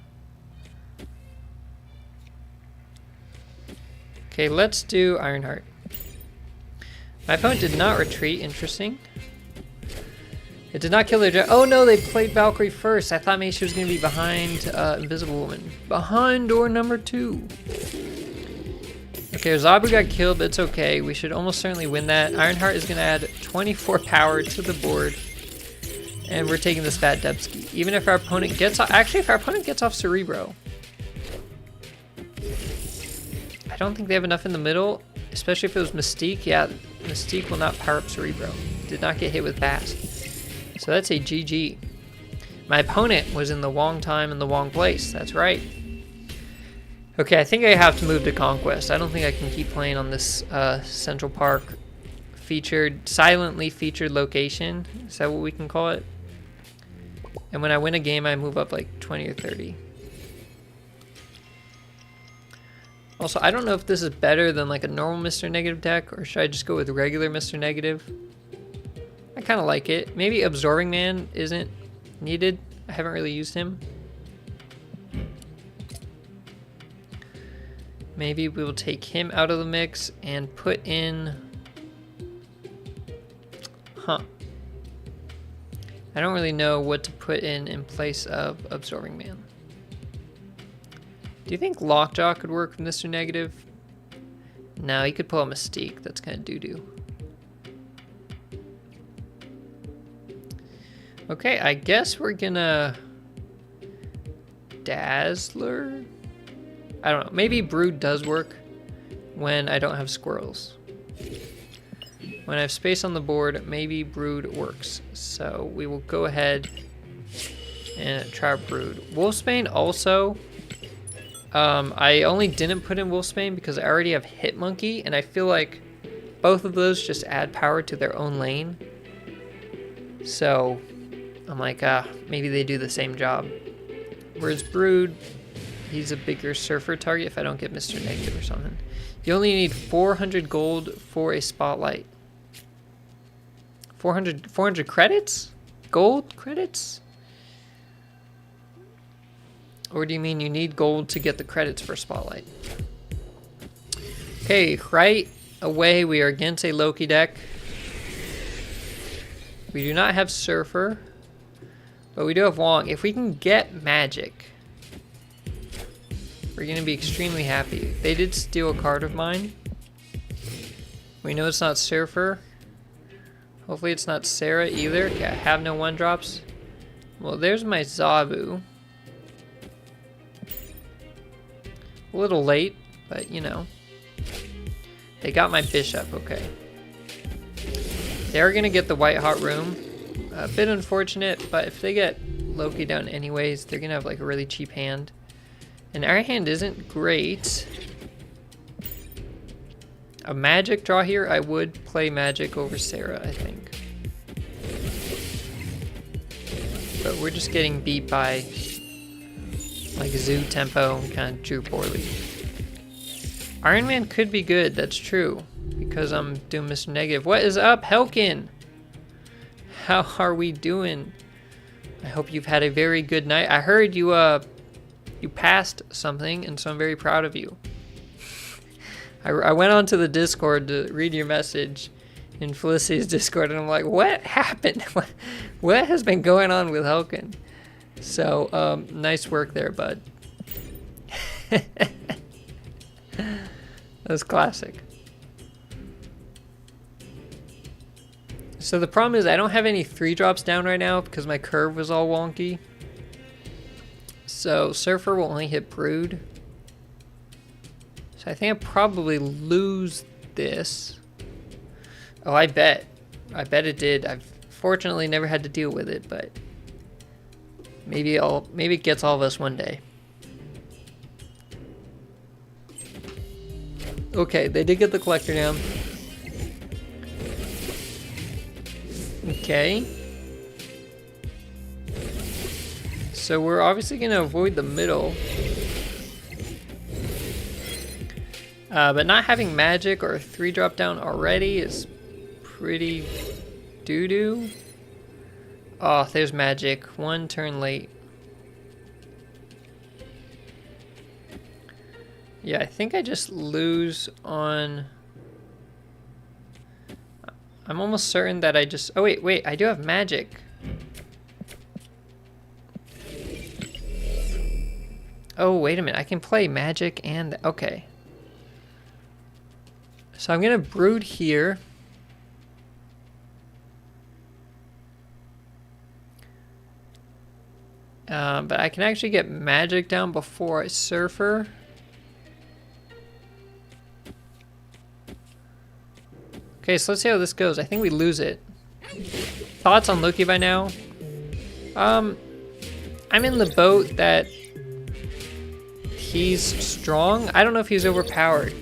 Okay, let's do Ironheart. My opponent did not retreat. Interesting. It did not kill their... Oh no, they played Valkyrie first. I thought maybe she was going to be behind Invisible Woman. Behind door number 2. Okay, Zabu got killed, but it's okay. We should almost certainly win that. Ironheart is going to add 24 power to the board. And we're taking this Fat Debski. Even if our opponent gets off... Actually, if our opponent gets off Cerebro. I don't think they have enough in the middle. Especially if it was Mystique. Yeah, Mystique will not power up Cerebro. Did not get hit with Bast. So that's a GG. My opponent was in the wrong time in the wrong place. That's right. Okay, I think I have to move to Conquest. I don't think I can keep playing on this Central Park silently featured location. Is that what we can call it? And when I win a game, I move up like 20 or 30. Also, I don't know if this is better than like a normal Mr. Negative deck, or should I just go with regular Mr. Negative? I kind of like it. Maybe Absorbing Man isn't needed. I haven't really used him. Maybe we will take him out of the mix and put in... Huh. I don't really know what to put in place of Absorbing Man. Do you think Lockjaw could work with Mr. Negative? No, he could pull a Mystique. That's kind of doo-doo. Okay, I guess we're gonna... Dazzler? I don't know. Maybe Brood does work when I don't have squirrels. When I have space on the board, maybe Brood works. So we will go ahead and try Brood. Wolfsbane also... I only didn't put in Wolfsbane because I already have Hitmonkey, and I feel like both of those just add power to their own lane. So I'm like, maybe they do the same job. Whereas Brood, he's a bigger Surfer target if I don't get Mr. Negative or something. You only need 400 gold for a Spotlight. 400 credits? Gold credits? Or do you mean you need gold to get the credits for Spotlight? Okay, right away we are against a Loki deck. We do not have Surfer, but we do have Wong. If we can get Magic, we're going to be extremely happy. They did steal a card of mine. We know it's not Surfer. Hopefully it's not Sarah either. Okay, I have no 1-drops. Well, there's my Zabu. A little late, but you know. They got my Bishop, okay. They're gonna get the White Hot Room. A bit unfortunate, but if they get Loki down anyways, they're gonna have like a really cheap hand. And our hand isn't great. A Magic draw here, I would play Magic over Sarah, I think. But we're just getting beat by like Zoo Tempo and kind of drew poorly. Iron Man could be good, that's true. Because I'm doing Mr. Negative. What is up, Helkin? How are we doing? I hope you've had a very good night. I heard you You passed something, and so I'm very proud of you. I went onto the Discord to read your message in Felicity's Discord, and I'm like, what happened? What has been going on with Helkin? So, nice work there, bud. That was classic. So the problem is I don't have any 3-drops down right now because my curve was all wonky. So Surfer will only hit Brood. So I think I'll probably lose this. Oh, I bet. I bet it did. I've fortunately never had to deal with it, but maybe it gets all of us one day. Okay, they did get the collector down. Okay. So we're obviously going to avoid the middle. But not having magic or 3-drop down already is pretty doo-doo. Oh, there's magic. 1 turn late. Yeah, I think I just lose on... I'm almost certain that I just... Oh, wait, I do have magic. Oh, wait a minute. I can play magic and... Okay. So I'm going to Brood here. But I can actually get magic down before I Surfer. Okay, so let's see how this goes. I think we lose it. Thoughts on Loki by now? I'm in the boat that he's strong. I don't know if he's overpowered.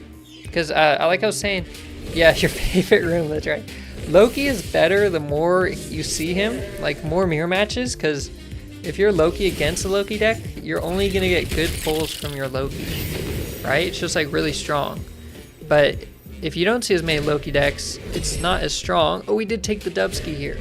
Because like I was saying, yeah, your favorite room, that's right. Loki is better the more you see him, like more mirror matches, because if you're Loki against a Loki deck, you're only going to get good pulls from your Loki, right? It's just like really strong. But if you don't see as many Loki decks, it's not as strong. Oh, we did take the Dubsky here.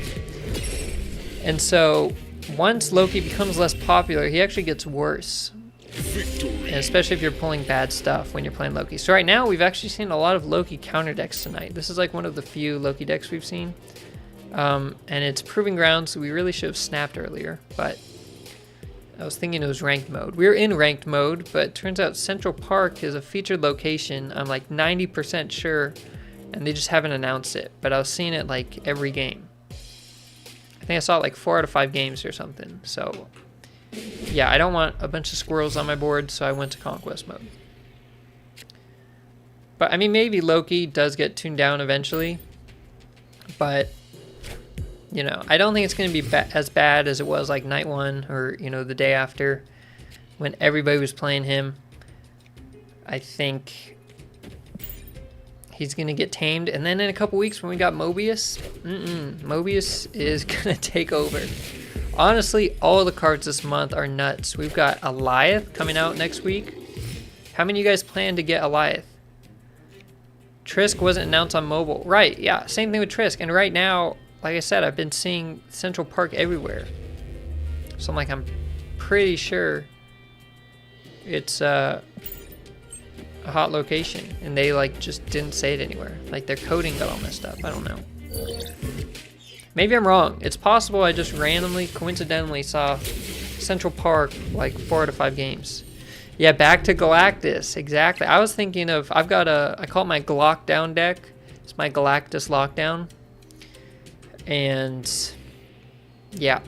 And so once Loki becomes less popular, he actually gets worse. And especially if you're pulling bad stuff when you're playing Loki. So right now, we've actually seen a lot of Loki counter decks tonight. This is like one of the few Loki decks we've seen. And it's Proving Ground, so we really should have snapped earlier. But I was thinking it was ranked mode. We're in ranked mode, but it turns out Central Park is a featured location. I'm like 90% sure, and they just haven't announced it. But I was seeing it like every game. I think I saw it like 4 out of 5 games or something. So yeah, I don't want a bunch of squirrels on my board, so I went to Conquest mode. But I mean, maybe Loki does get tuned down eventually, but you know, I don't think it's going to be as bad as it was like night 1 or, you know, the day after when everybody was playing him. I think he's going to get tamed. And then in a couple weeks when we got Mobius, Mobius is going to take over. Honestly, all the cards this month are nuts. We've got Alioth coming out next week. How many of you guys plan to get Alioth? Trisk wasn't announced on mobile. Right, yeah, same thing with Trisk. And right now, like I said, I've been seeing Central Park everywhere. So I'm pretty sure it's a hot location. And they like just didn't say it anywhere. Like their coding got all messed up. I don't know. Maybe I'm wrong. It's possible I just randomly, coincidentally saw Central Park like 4 out of 5 games. Yeah, back to Galactus. Exactly. I was thinking of, I call it my Glockdown deck. It's my Galactus Lockdown. And yeah,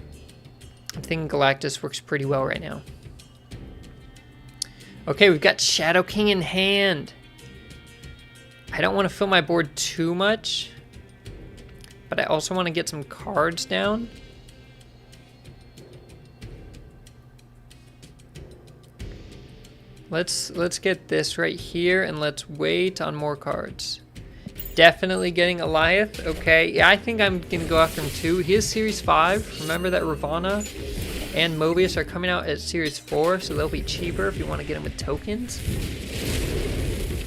I'm thinking Galactus works pretty well right now. Okay, we've got Shadow King in hand. I don't want to fill my board too much, but I also want to get some cards down. Let's get this right here, and let's wait on more cards. Definitely getting Alioth. Okay, yeah, I think I'm gonna go after him too. He is Series 5. Remember that Ravana and Mobius are coming out at Series 4, so they'll be cheaper if you want to get them with tokens.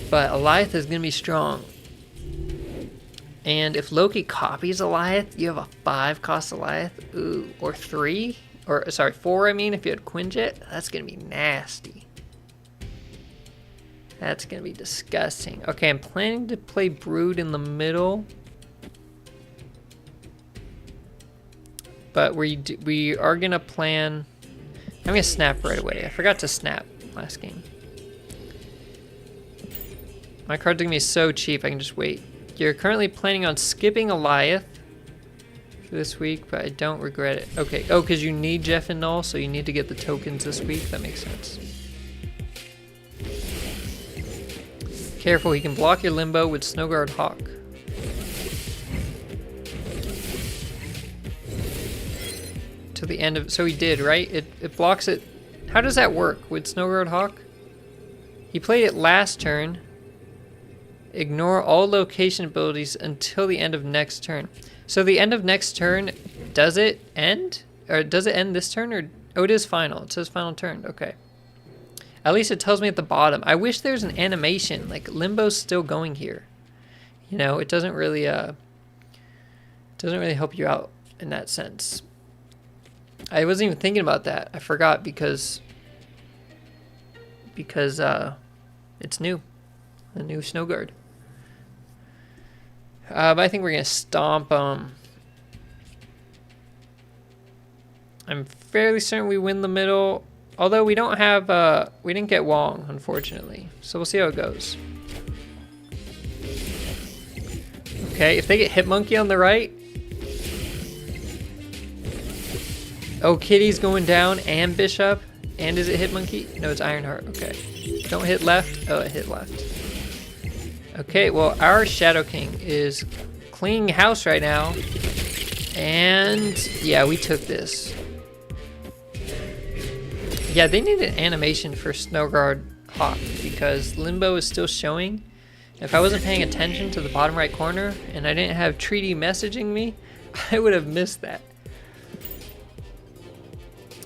But Alioth is gonna be strong. And if Loki copies Alioth, you have a 5 cost Alioth. Ooh, or 3. Or, sorry, 4, I mean, if you had Quinjet. That's going to be nasty. That's going to be disgusting. Okay, I'm planning to play Brood in the middle. But we are going to plan... I'm going to snap right away. I forgot to snap last game. My cards are going to be so cheap, I can just wait. You're currently planning on skipping Goliath for this week, but I don't regret it. Okay, oh, because you need Jeff and Null, so you need to get the tokens this week. That makes sense. Careful, he can block your Limbo with Snowguard Hawk. To the end of... So he did, right? It blocks it. How does that work with Snowguard Hawk? He played it last turn. Ignore all location abilities until the end of next turn. So the end of next turn, does it end? Or does it end this turn? Or oh, it is final. It says final turn. Okay. At least it tells me at the bottom. I wish there's an animation. Like, Limbo's still going here. You know, it doesn't really help you out in that sense. I wasn't even thinking about that. I forgot because it's new. The new Snowguard. But I think we're going to stomp I'm fairly certain we win the middle. Although we don't have, we didn't get Wong, unfortunately. So we'll see how it goes. Okay, if they get Hitmonkey on the right. Oh, Kitty's going down and Bishop. And is it Hitmonkey? No, it's Ironheart. Okay. Don't hit left. Oh, it hit left. Okay, well, our Shadow King is cleaning house right now. And yeah, we took this. Yeah, they need an animation for Snowguard Hawk because Limbo is still showing. If I wasn't paying attention to the bottom right corner and I didn't have Treaty messaging me, I would have missed that.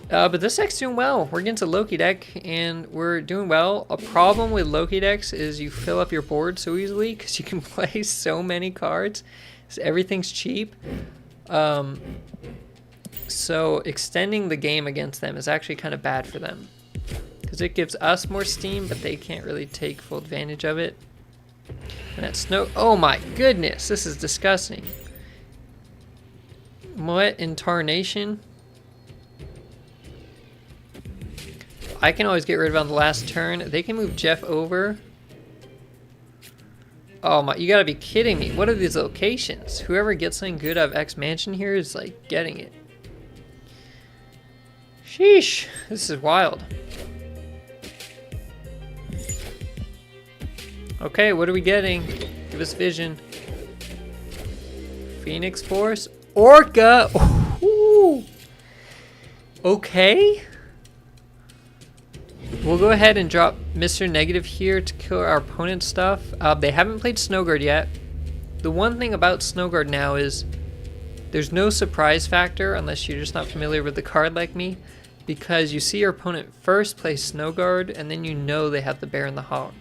But this deck's doing well. We're against a Loki deck, and we're doing well. A problem with Loki decks is you fill up your board so easily because you can play so many cards. So everything's cheap. So extending the game against them is actually kind of bad for them. Because it gives us more steam, but they can't really take full advantage of it. And that snow... Oh my goodness, this is disgusting. What in tarnation? I can always get rid of it on the last turn. They can move Jeff over. Oh my, you gotta be kidding me. What are these locations? Whoever gets something good out of X Mansion here is like getting it. Sheesh, this is wild. Okay, what are we getting? Give us vision. Phoenix Force. Orca! Ooh. Okay. We'll go ahead and drop Mr. Negative here to kill our opponent's stuff. They haven't played Snowguard yet. The one thing about Snowguard now is there's no surprise factor unless you're just not familiar with the card like me, because you see your opponent first play Snowguard and then you know they have the Bear and the Hawk.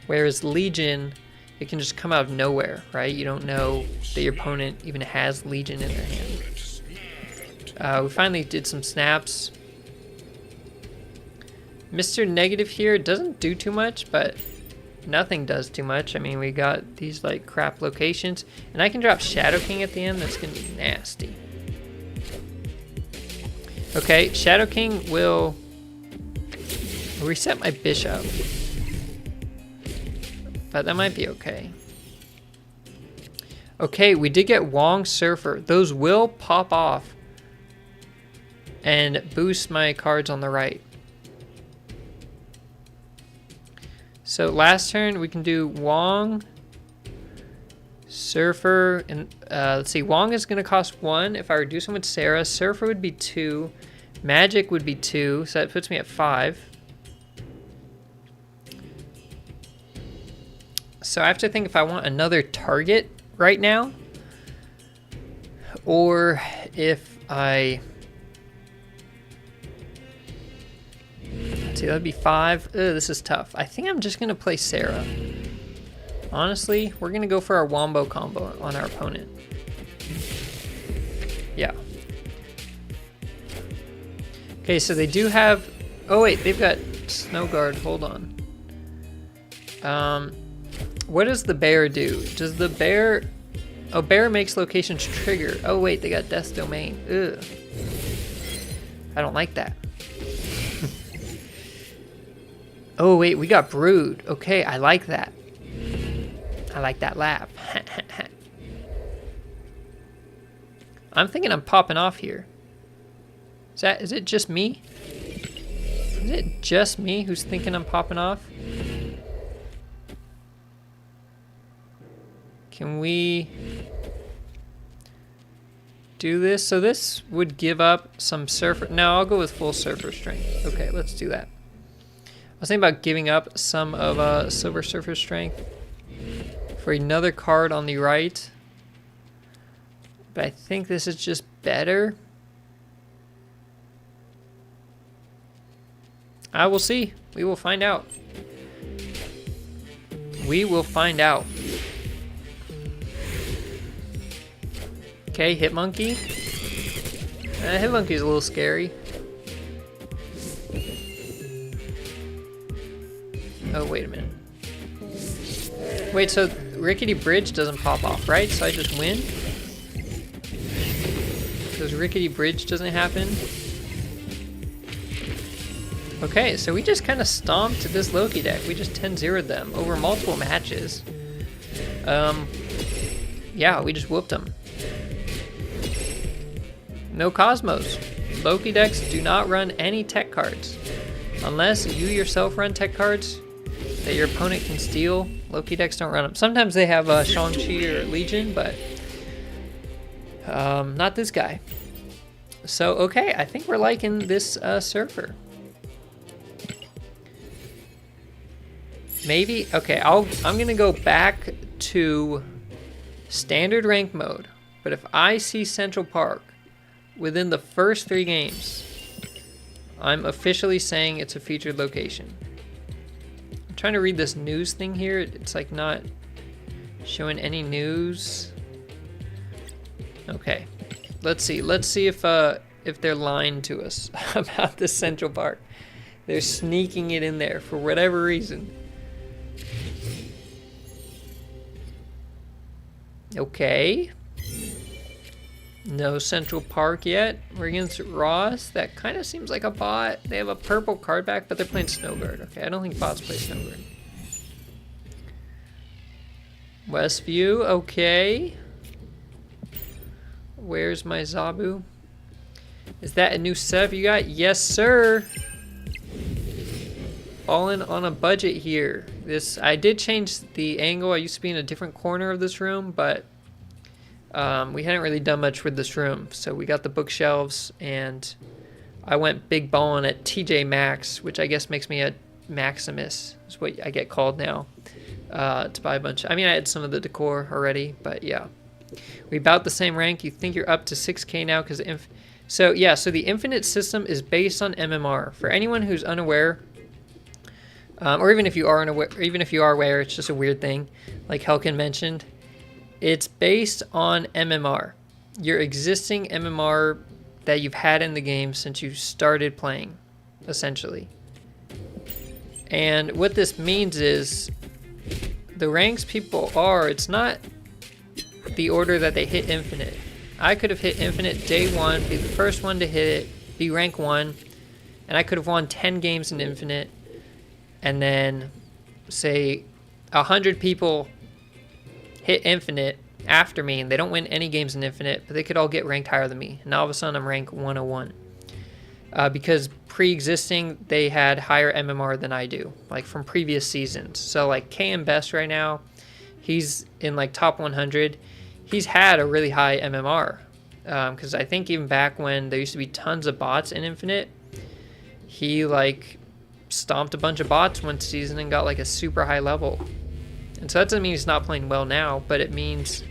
Whereas Legion, it can just come out of nowhere, right? You don't know that your opponent even has Legion in their hand. We finally did some snaps. Mr. Negative here doesn't do too much, but nothing does too much. I mean, we got these like crap locations, and I can drop Shadow King at the end. That's gonna be nasty. Okay, Shadow King will reset my Bishop, but that might be okay. Okay, we did get Wong Surfer. Those will pop off and boost my cards on the right. So last turn we can do Wong, Surfer, and let's see, Wong is going to cost 1. If I reduce him with Sarah, Surfer would be 2, Magic would be 2, so that puts me at 5. So I have to think if I want another target right now, or if I... See, that'd be 5. Ugh, this is tough. I think I'm just gonna play Sarah. Honestly, we're gonna go for our Wombo combo on our opponent. Yeah. Okay, so they do have... Oh wait, they've got Snow Guard. Hold on. What does the bear do? Does the bear... Oh, bear makes locations trigger. Oh wait, they got Death Domain. Ugh. I don't like that. Oh wait, we got Brood. Okay, I like that. I like that laugh. I'm thinking I'm popping off here. Is it just me? Is it just me who's thinking I'm popping off? Can we do this? So this would give up some surfer. No, I'll go with full surfer strength. Okay, let's do that. I was thinking about giving up some of silver surfer strength for another card on the right. But I think this is just better. I will see. We will find out. We will find out. Okay, Hitmonkey. Hitmonkey's a little scary. Oh, wait a minute. Wait, so Rickety Bridge doesn't pop off, right? So I just win? Because Rickety Bridge doesn't happen? Okay, so we just kind of stomped this Loki deck. We just 10-0'd them over multiple matches. Yeah, we just whooped them. No Cosmos. Loki decks do not run any tech cards. Unless you yourself run tech cards that your opponent can steal, Loki decks don't run them. Sometimes they have Shang-Chi or Legion, but not this guy. So, okay, I think we're liking this Surfer. Maybe, okay, I'm gonna go back to standard rank mode, but if I see Central Park within the first 3 games, I'm officially saying it's a featured location. I'm trying to read this news thing here. It's like not showing any news. Okay, let's see if they're lying to us about the Central Park. They're sneaking it in there for whatever reason. Okay. No Central Park yet. We're against Ross. That kind of seems like a bot. They have a purple card back, but they're playing Snowguard. Okay, I don't think bots play Snowguard. Westview, okay. Where's my Zabu? Is that a new setup you got? Yes, sir. All in on a budget here. I did change the angle. I used to be in a different corner of this room, but we hadn't really done much with this room. So we got the bookshelves, and I went big ballin' at TJ Maxx, which I guess makes me a Maximus, is what I get called now, to buy a bunch. I mean, I had some of the decor already, but yeah. We about the same rank. You think you're up to 6K now because so yeah, so the Infinite system is based on MMR. For anyone who's unaware, or even if you are unaware, or even if you are aware, it's just a weird thing, like Helkin mentioned. It's based on MMR, your existing MMR that you've had in the game since you started playing, essentially. And what this means is the ranks people are, it's not the order that they hit Infinite. I could have hit Infinite day 1, be the first one to hit it, be rank 1, and I could have won 10 games in Infinite, and then say 100 people hit Infinite after me, and they don't win any games in Infinite, but they could all get ranked higher than me. And all of a sudden I'm rank 101. Because pre-existing, they had higher MMR than I do, like from previous seasons. So like KM Best right now, he's in like top 100. He's had a really high MMR. Because I think even back when there used to be tons of bots in Infinite, he like stomped a bunch of bots one season and got like a super high level. And so that doesn't mean he's not playing well now, but it means,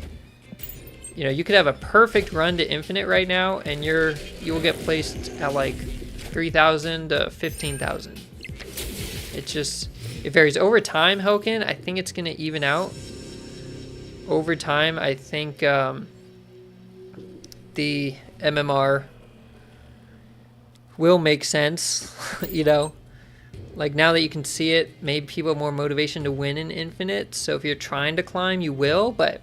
you know, you could have a perfect run to Infinite right now, and you will get placed at like 3,000 to 15,000. It varies over time. Helkin, I think it's gonna even out over time. I think the MMR will make sense, you know. Like, now that you can see it, maybe people have more motivation to win in Infinite. So if you're trying to climb, you will. But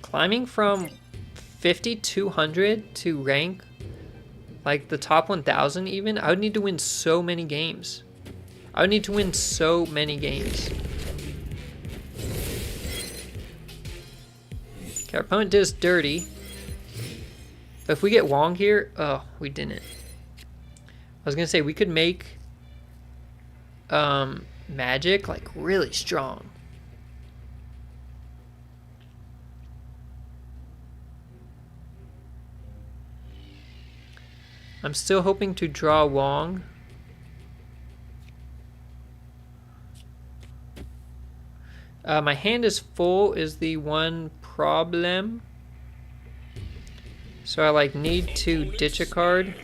climbing from 5,200 to rank, like, the top 1,000 even, I would need to win so many games. I would need to win so many games. Okay, our opponent did us dirty. But if we get Wong here, oh, we didn't. I was going to say, we could make magic like really strong. I'm still hoping to draw Wong. My hand is full is the one problem. So I like need to ditch a card.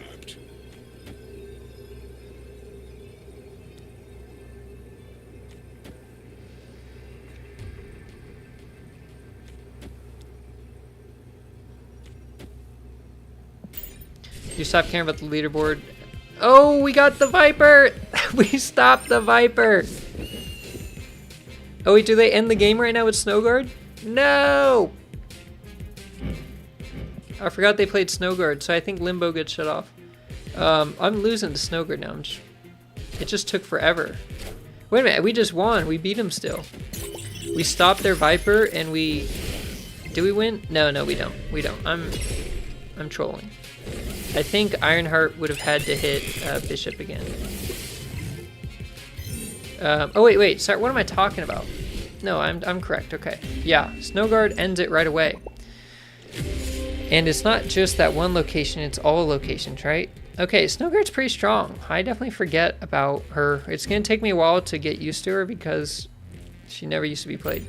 You stop caring about the leaderboard. Oh, we got the Viper! We stopped the Viper! Oh wait, do they end the game right now with Snowguard? No! I forgot they played Snowguard, so I think Limbo gets shut off. I'm losing to Snowguard now. It just took forever. Wait a minute, we just won. We beat them still. We stopped their Viper and we... Do we win? No, we don't. We don't. I'm trolling. I think Ironheart would have had to hit Bishop again. Oh wait, sorry, what am I talking about? No, I'm correct, okay. Yeah, Snowguard ends it right away. And it's not just that one location, it's all locations, right? Okay, Snowguard's pretty strong. I definitely forget about her. It's gonna take me a while to get used to her because she never used to be played.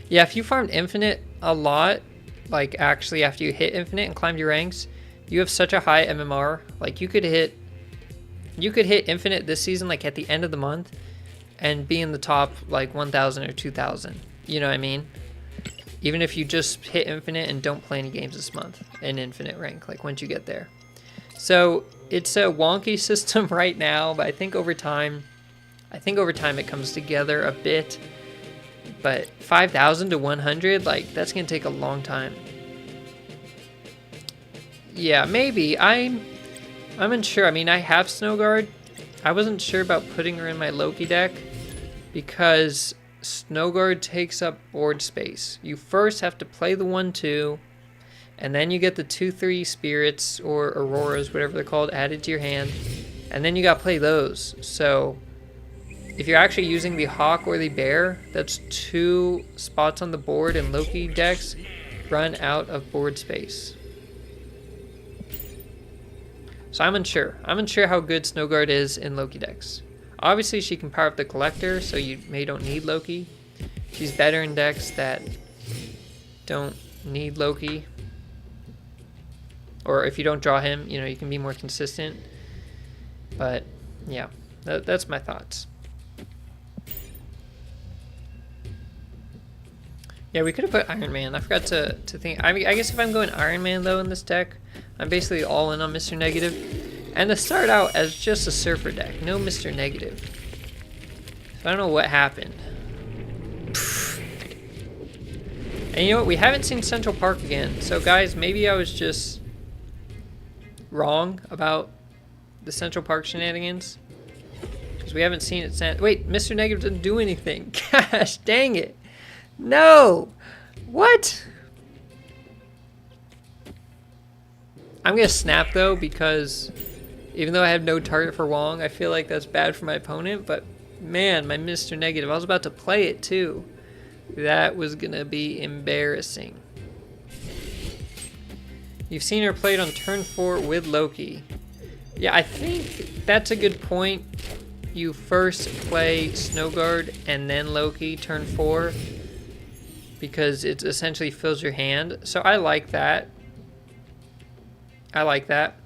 Yeah, if you farmed Infinite a lot, like actually after you hit Infinite and climbed your ranks, you have such a high MMR. Like you could hit Infinite this season like at the end of the month and be in the top like 1,000 or 2,000. You know what I mean? Even if you just hit Infinite and don't play any games this month in Infinite rank, like once you get there. So it's a wonky system right now, but I think over time it comes together a bit. But 5,000 to 100, like that's gonna take a long time. Yeah, maybe. I'm unsure. I mean, I have Snowguard. I wasn't sure about putting her in my Loki deck because Snowguard takes up board space. You first have to play the 1/2, and then you get the 2/3 spirits or auroras, whatever they're called, added to your hand, and then you gotta play those. So if you're actually using the Hawk or the Bear, that's 2 spots on the board, and Loki decks run out of board space. So I'm unsure. I'm unsure how good Snowguard is in Loki decks. Obviously, she can power up the Collector, so you don't need Loki. She's better in decks that don't need Loki. Or if you don't draw him, you know, you can be more consistent. But, yeah, that's my thoughts. Yeah, we could have put Iron Man. I forgot to think. I mean, I guess if I'm going Iron Man, though, in this deck, I'm basically all in on Mr. Negative. And to start out as just a Surfer deck, no Mr. Negative. So I don't know what happened. And you know what? We haven't seen Central Park again. So, guys, maybe I was just wrong about the Central Park shenanigans. Because we haven't seen it. Wait, Mr. Negative didn't do anything. Gosh, dang it. No! What? I'm gonna snap though, because even though I have no target for Wong, I feel like that's bad for my opponent, but man, my Mr. Negative, I was about to play it too. That was gonna be embarrassing. You've seen her played on turn 4 with Loki. Yeah, I think that's a good point. You first play Snowguard and then Loki turn 4. Because it essentially fills your hand. So I like that. I like that.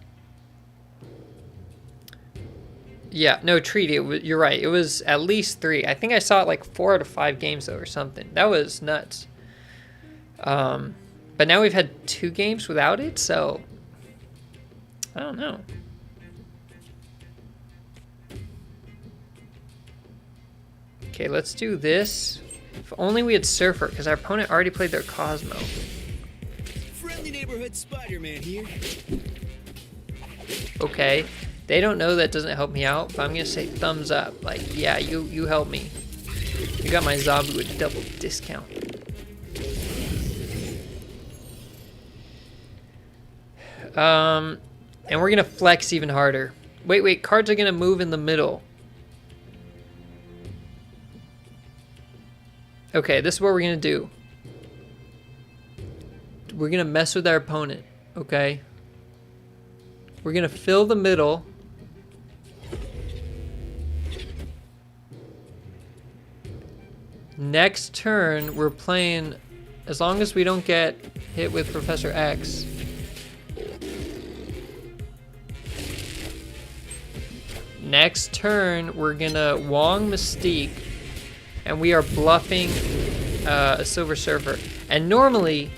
Yeah, no, Treaty, you're right. It was at least 3. I think I saw it like 4 out of 5 games, though, or something. That was nuts. But now we've had 2 games without it, so... I don't know. Okay, let's do this. If only we had Surfer, because our opponent already played their Cosmo. Friendly neighborhood Spider-Man here. Okay, they don't know that doesn't help me out, but I'm gonna say thumbs up. Like, yeah, you help me. You got my zombie with double discount. And we're gonna flex even harder. Wait, cards are gonna move in the middle. Okay, this is what we're gonna do. We're gonna mess with our opponent, okay? We're gonna fill the middle. Next turn, we're playing, as long as we don't get hit with Professor X. Next turn, we're gonna Wong Mystique, and we are bluffing a Silver Surfer. And normally,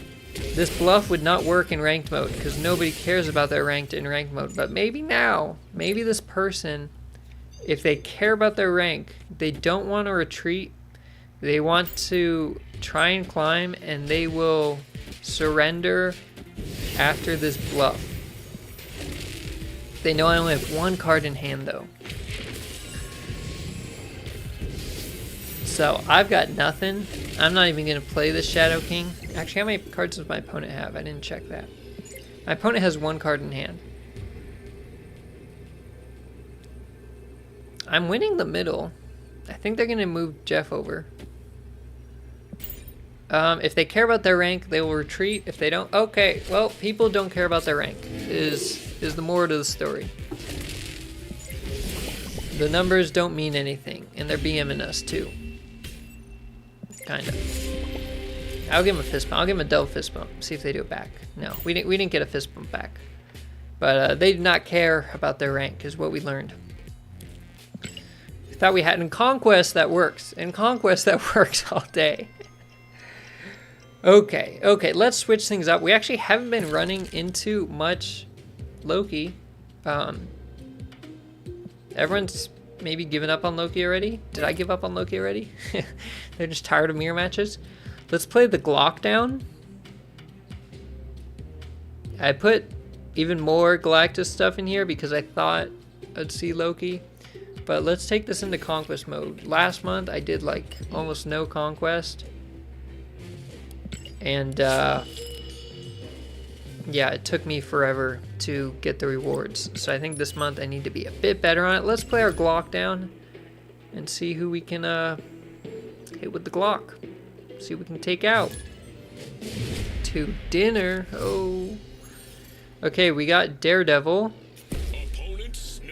this bluff would not work in ranked mode because nobody cares about their ranked in ranked mode. But maybe now, maybe this person, if they care about their rank, they don't want to retreat. They want to try and climb, and they will surrender after this bluff. They know I only have one card in hand though. So I've got nothing. I'm not even going to play this Shadow King. Actually, how many cards does my opponent have? I didn't check that. My opponent has one card in hand. I'm winning the middle. I think they're going to move Jeff over. If they care about their rank, they will retreat. If they don't, okay. Well, people don't care about their rank is the moral of the story. The numbers don't mean anything, and they're BMing us too. Kind of. I'll give them a fist bump. I'll give them a double fist bump. See if they do it back. No, we didn't get a fist bump back. But they did not care about their rank, is what we learned. We thought we had in Conquest that works. In Conquest that works all day. Okay, let's switch things up. We actually haven't been running into much Loki. Everyone's maybe given up on Loki already. Did I give up on Loki already? They're just tired of mirror matches. Let's play the Glock down. I put even more Galactus stuff in here because I thought I'd see Loki. But let's take this into Conquest mode. Last month I did like almost no Conquest. And yeah, it took me forever to get the rewards. So I think this month I need to be a bit better on it. Let's play our Glock down and see who we can hit with the Glock. See what we can take out. To dinner. Oh. Okay, we got Daredevil.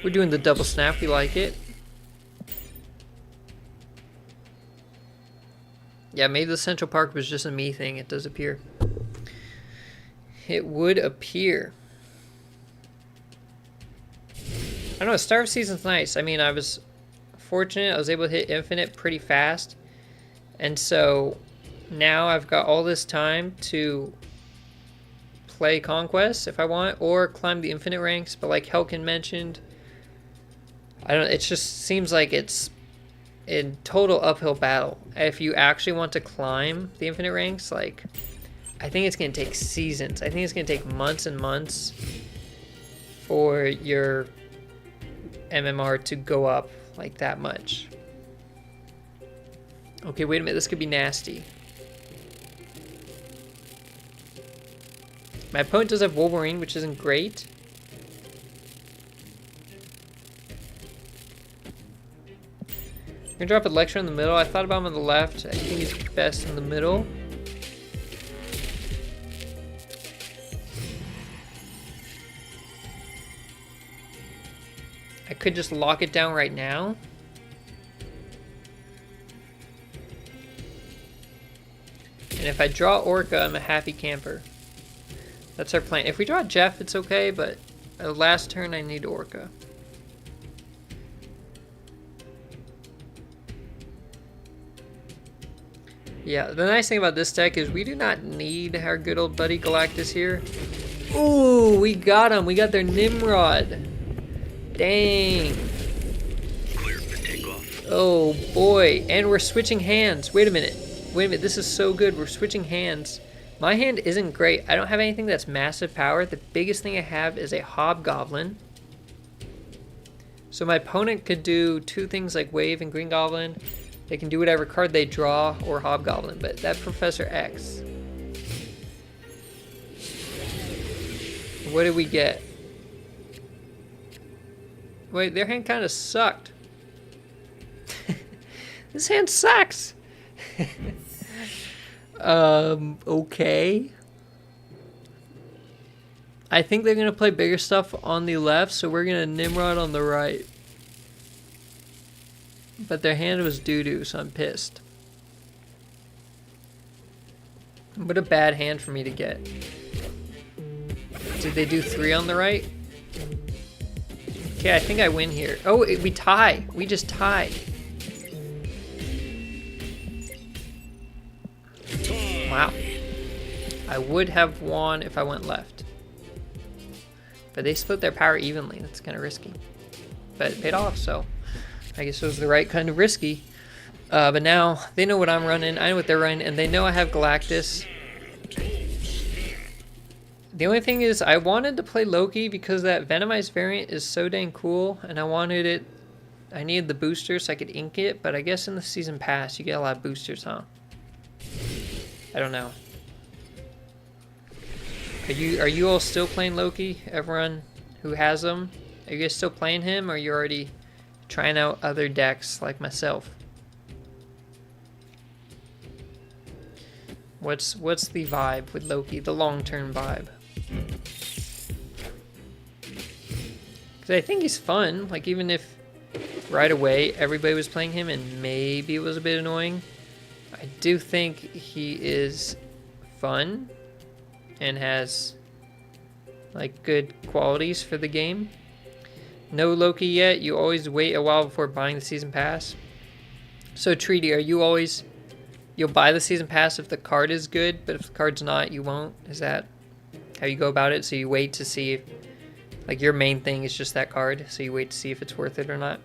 We're doing the double snap. We like it. Yeah, maybe the Central Park was just a me thing. It does appear. It would appear. I don't know, Star of Season's nice. I mean, I was fortunate. I was able to hit Infinite pretty fast. And so now I've got all this time to play Conquest if I want, or climb the Infinite ranks. But like Helkin mentioned, I don't. It just seems like it's in total uphill battle. If you actually want to climb the Infinite ranks, like, I think it's going to take seasons. I think it's going to take months and months for your MMR to go up like that much. Okay, wait a minute. This could be nasty. My opponent does have Wolverine, which isn't great. I'm going to drop Electro in the middle. I thought about him on the left. I think he's best in the middle. I could just lock it down right now. And if I draw Orca, I'm a happy camper. That's our plan. If we draw Jeff, it's okay, but last turn I need Orca. Yeah, the nice thing about this deck is we do not need our good old buddy Galactus here. Ooh, we got them. We got their Nimrod. Dang. Oh boy. And we're switching hands. Wait a minute. Wait a minute. This is so good. We're switching hands. My hand isn't great. I don't have anything that's massive power. The biggest thing I have is a Hobgoblin. So my opponent could do two things like Wave and Green Goblin. They can do whatever card they draw or Hobgoblin. But that Professor X. What did we get? Wait, their hand kind of sucked. This hand sucks. Okay. I think they're going to play bigger stuff on the left, so we're going to Nimrod on the right. But their hand was doo-doo, so I'm pissed. What a bad hand for me to get. Did they do 3 on the right? Okay, I think I win here. Oh, we tie. We just tied. Wow. I would have won if I went left. But they split their power evenly. That's kind of risky. But it paid off, so I guess it was the right kind of risky. But now they know what I'm running. I know what they're running, and they know I have Galactus. The only thing is I wanted to play Loki because that Venomized variant is so dang cool, and I wanted it. I needed the booster so I could ink it, but I guess in the season pass you get a lot of boosters, huh? I don't know. Are you all still playing Loki? Everyone who has them? Are you guys still playing him, or are you already trying out other decks like myself? What's the vibe with Loki? The long-term vibe? Because I think he's fun. Like, even if right away everybody was playing him and maybe it was a bit annoying, I do think he is fun and has like good qualities for the game. No Loki yet. You always wait a while before buying the season pass. So Treaty, are you always, you'll buy the season pass if the card is good, but if the card's not, you won't? Is that how you go about it? So you wait to see if, like, your main thing is just that card, so you wait to see if it's worth it or not?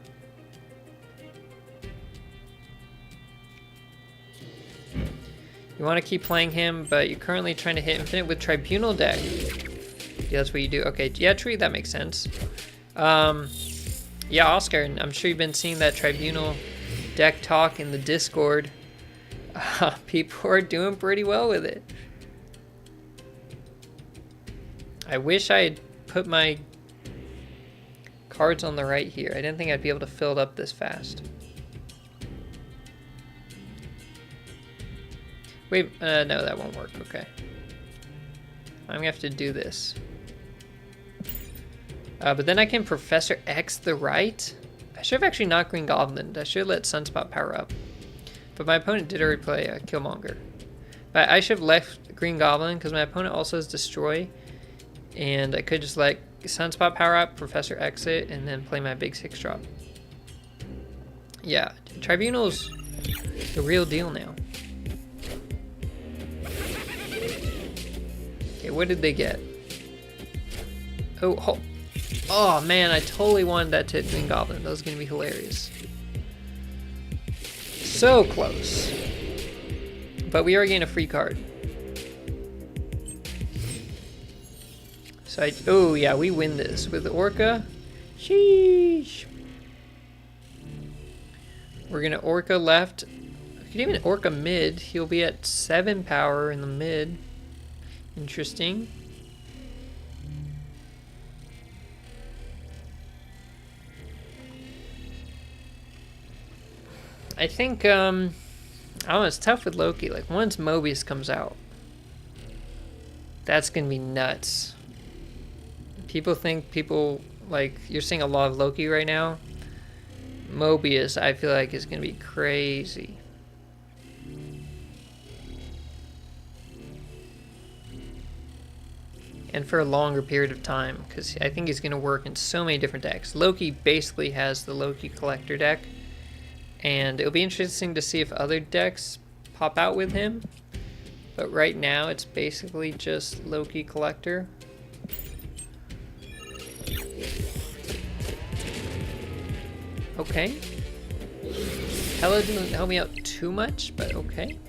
You want to keep playing him, but you're currently trying to hit Infinite with Tribunal deck. Yeah, that's what you do. Okay, yeah, Tree, that makes sense. Yeah, Oscar, I'm sure you've been seeing that Tribunal deck talk in the Discord. People are doing pretty well with it. I wish I had put my cards on the right here. I didn't think I'd be able to fill it up this fast. Wait, no, that won't work. Okay. I'm gonna have to do this. But then I can Professor X the right. I should have actually not Green Goblin. I should have let Sunspot power up. But my opponent did already play Killmonger. But I should have left Green Goblin because my opponent also has Destroy. And I could just let Sunspot power up, Professor exit, and then play my big 6-drop. Yeah, Tribunal's the real deal now. Okay, what did they get? Oh man, I totally wanted that to hit Green Goblin. That was going to be hilarious. So close. But we are getting a free card. So oh yeah, we win this with Orca. Sheesh. We're gonna Orca left. We could even Orca mid. He'll be at 7 power in the mid. Interesting. I think I don't know, it's tough with Loki. Like once Mobius comes out, that's gonna be nuts. People like, you're seeing a lot of Loki right now. Mobius, I feel like, is gonna be crazy. And for a longer period of time, because I think he's gonna work in so many different decks. Loki basically has the Loki Collector deck, and it'll be interesting to see if other decks pop out with him. But right now, it's basically just Loki Collector. Okay. Hella didn't help me out too much, but okay.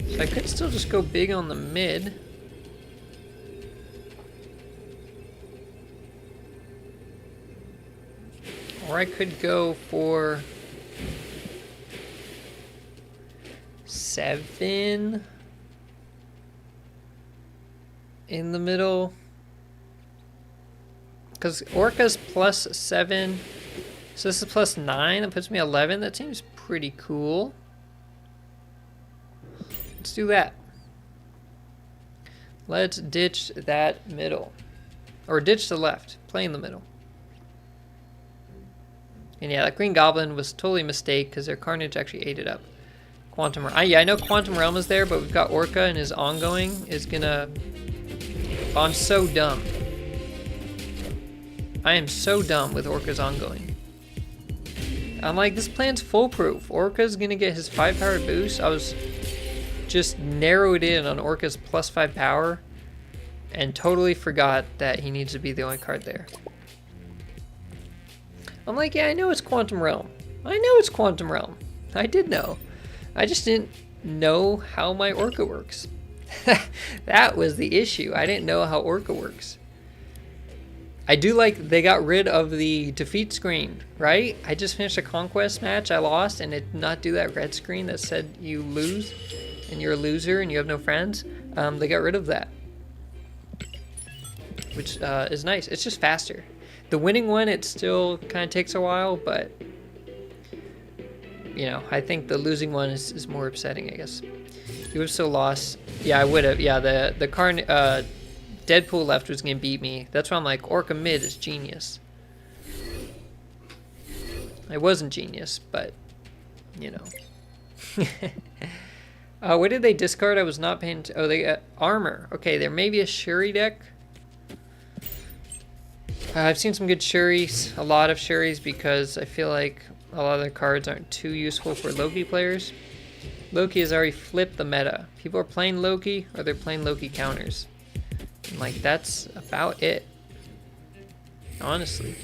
So I could still just go big on the mid. Or I could go for 7 in the middle. Because Orca's plus 7. So this is plus 9. That puts me 11. That seems pretty cool. Let's do that. Let's ditch that middle. Or ditch the left. Play in the middle. And yeah, that Green Goblin was totally a mistake because their Carnage actually ate it up. Quantum Realm. Yeah, I know Quantum Realm is there, but we've got Orca and his ongoing is gonna... Oh, I'm so dumb. I am so dumb with Orca's ongoing. I'm like, this plan's foolproof. Orca's gonna get his 5-power boost. I was just narrowed in on Orca's plus 5 power and totally forgot that he needs to be the only card there. I'm like, yeah, I know it's Quantum Realm. I know it's Quantum Realm. I did know. I just didn't know how my Orca works. That was the issue. I didn't know how Orca works. I do like they got rid of the defeat screen, right? I just finished a conquest match. I lost, and it did not do that red screen that said you lose and you're a loser and you have no friends. They got rid of that, which is nice. It's just faster. The winning one, it still kind of takes a while, but you know, I think the losing one is more upsetting, I guess. You would have still lost. Yeah, I would have. Yeah, the Deadpool left was gonna beat me. That's why I'm like, Orca mid is genius. I wasn't genius, but you know. What did they discard? I was not paying. Oh, they got armor. Okay, there may be a Shuri deck. I've seen some good Shuris, a lot of Shuris, because I feel like a lot of their cards aren't too useful for Loki players. Loki has already flipped the meta. People are playing Loki, or they're playing Loki counters. And like, that's about it. Honestly.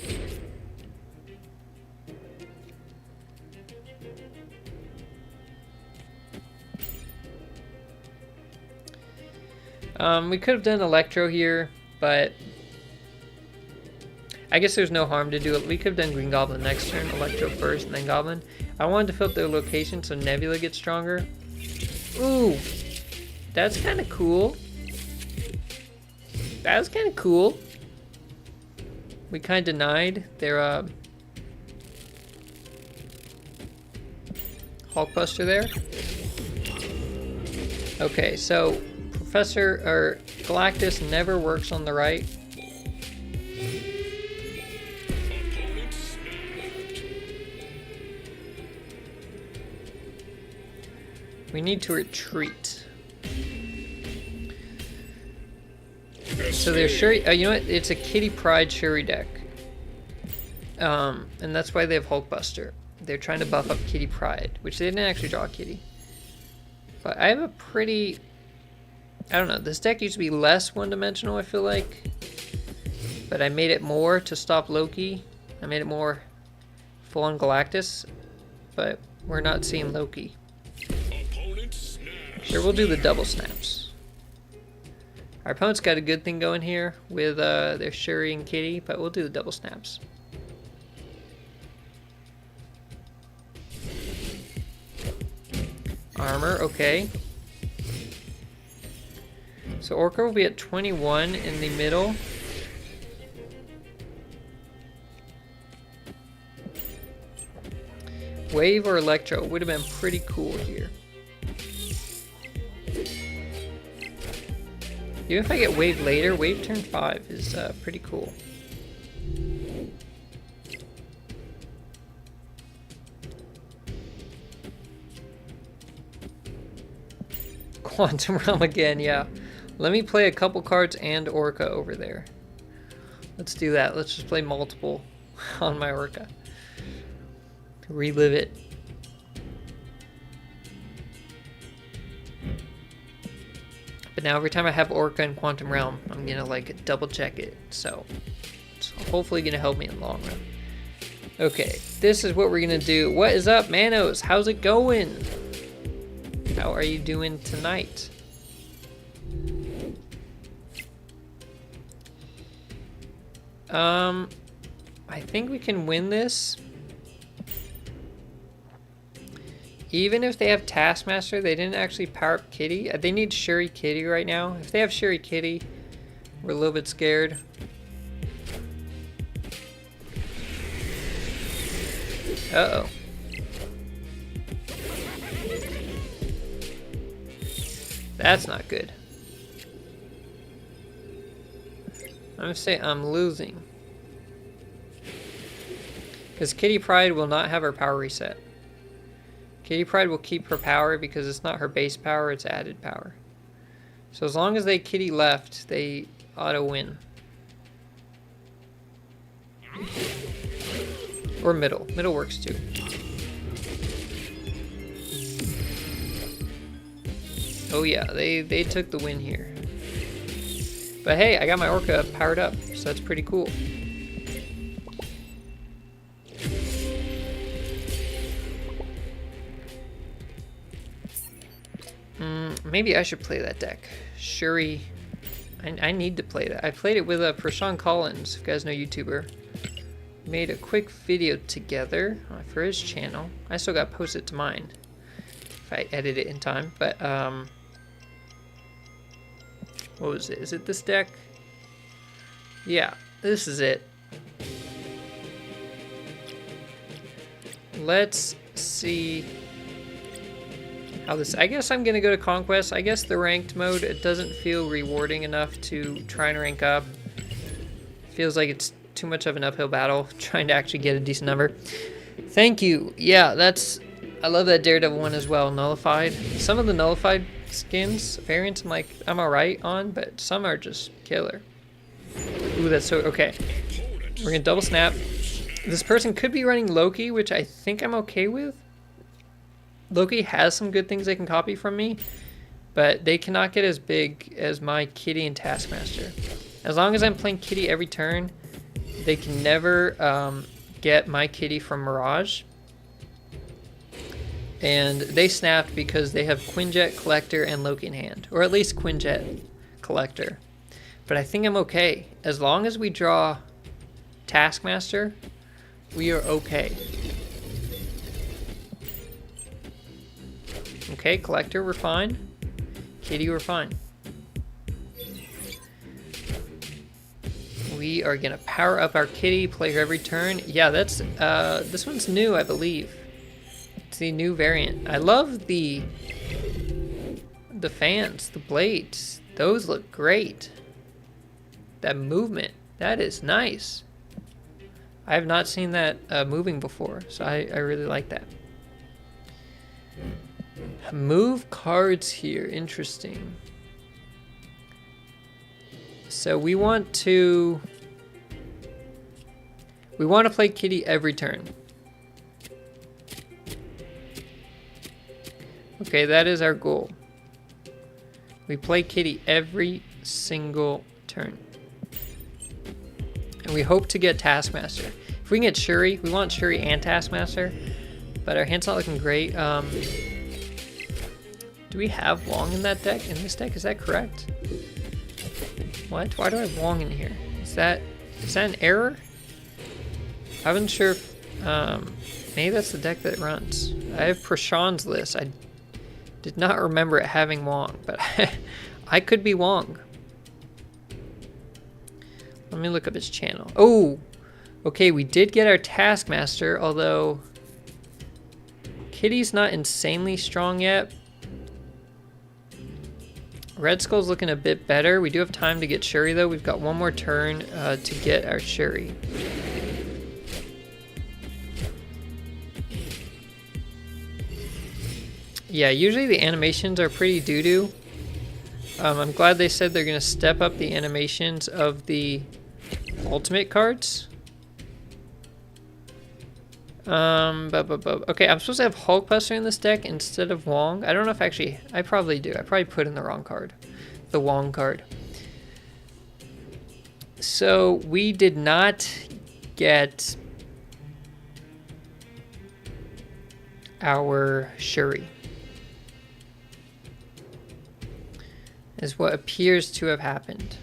We could have done Electro here, but I guess there's no harm to do it. We could have done Green Goblin next turn, Electro first, and then Goblin. I wanted to fill up their location so Nebula gets stronger. Ooh, that's kind of cool. That was kind of cool. We kind of denied their Hulkbuster there. Okay, so Professor or Galactus never works on the right. We need to retreat. So there's Shuri. You know what? It's a Kitty Pryde Shuri deck. And that's why they have Hulkbuster. They're trying to buff up Kitty Pryde, which they didn't actually draw Kitty. But I have a pretty... I don't know. This deck used to be less one-dimensional, I feel like. But I made it more to stop Loki. I made it more full-on Galactus. But we're not seeing Loki. Sure, we'll do the double snaps. Our opponent's got a good thing going here with their Shuri and Kitty, but we'll do the double snaps. Armor, okay. So Orca will be at 21 in the middle. Wave or Electro would have been pretty cool here. Even if I get Wave later, Wave turn 5 is pretty cool. Quantum Realm again, yeah. Let me play a couple cards and Orca over there. Let's do that. Let's just play multiple on my Orca. Relive it. But now every time I have Orca and Quantum Realm, I'm gonna like double check it. So hopefully going to help me in the long run. Okay, this is what we're going to do. What is up, Manos? How's it going? How are you doing tonight? I think we can win this. Even if they have Taskmaster, they didn't actually power up Kitty. They need Shuri Kitty right now. If they have Shuri Kitty, we're a little bit scared. Uh-oh. That's not good. I'm gonna say I'm losing. Because Kitty Pryde will not have her power reset. Kitty Pryde will keep her power because it's not her base power, it's added power. So as long as they Kitty left, they auto win. Or middle. Middle works too. Oh yeah, they took the win here. But hey, I got my Orca powered up, so that's pretty cool. Maybe I should play that deck. Shuri. I need to play that. I played it with Prashant Collins, if you guys know YouTuber. Made a quick video together for his channel. I still got posted to mine if I edit it in time. But what was it? Is it this deck? Yeah, this is it. Let's see how this. I guess I'm gonna go to Conquest. I guess the ranked mode, it doesn't feel rewarding enough to try and rank up. Feels like it's too much of an uphill battle trying to actually get a decent number. Thank you. Yeah, that's. I love that Daredevil one as well. Nullified. Some of the nullified skins variants, I'm alright on, but some are just killer. Ooh, that's so okay. We're gonna double snap. This person could be running Loki, which I think I'm okay with. Loki has some good things they can copy from me, but they cannot get as big as my Kitty and Taskmaster. As long as I'm playing Kitty every turn, they can never get my Kitty from Mirage. And they snapped because they have Quinjet, Collector, and Loki in hand. Or at least Quinjet, Collector. But I think I'm okay. As long as we draw Taskmaster, we are okay. Okay, Collector, we're fine. Kitty, we're fine. We are gonna power up our Kitty, play her every turn. Yeah, that's this one's new, I believe. It's the new variant. I love the fans, the blades. Those look great. That movement, that is nice. I have not seen that moving before, so I really like that. Move cards here, interesting. So we want to play Kitty every turn. Okay, that is our goal. We play Kitty every single turn. And we hope to get Taskmaster. If we can get Shuri, we want Shuri and Taskmaster, but our hand's not looking great. Do we have Wong in that deck? In this deck, is that correct? What? Why do I have Wong in here? Is that an error? I wasn't sure if, maybe that's the deck that it runs. I have Prashant's list. I did not remember it having Wong, but I could be Wong. Let me look up his channel. Oh, okay, we did get our Taskmaster, although Kitty's not insanely strong yet. Red Skull's looking a bit better. We do have time to get Shuri, though. We've got one more turn to get our Shuri. Yeah, usually the animations are pretty doo-doo. I'm glad they said they're going to step up the animations of the ultimate cards. Okay, I'm supposed to have Hulkbuster in this deck instead of Wong. I don't know if actually, I probably do. I probably put in the wrong card. The Wong card. So we did not get our Shuri, is what appears to have happened.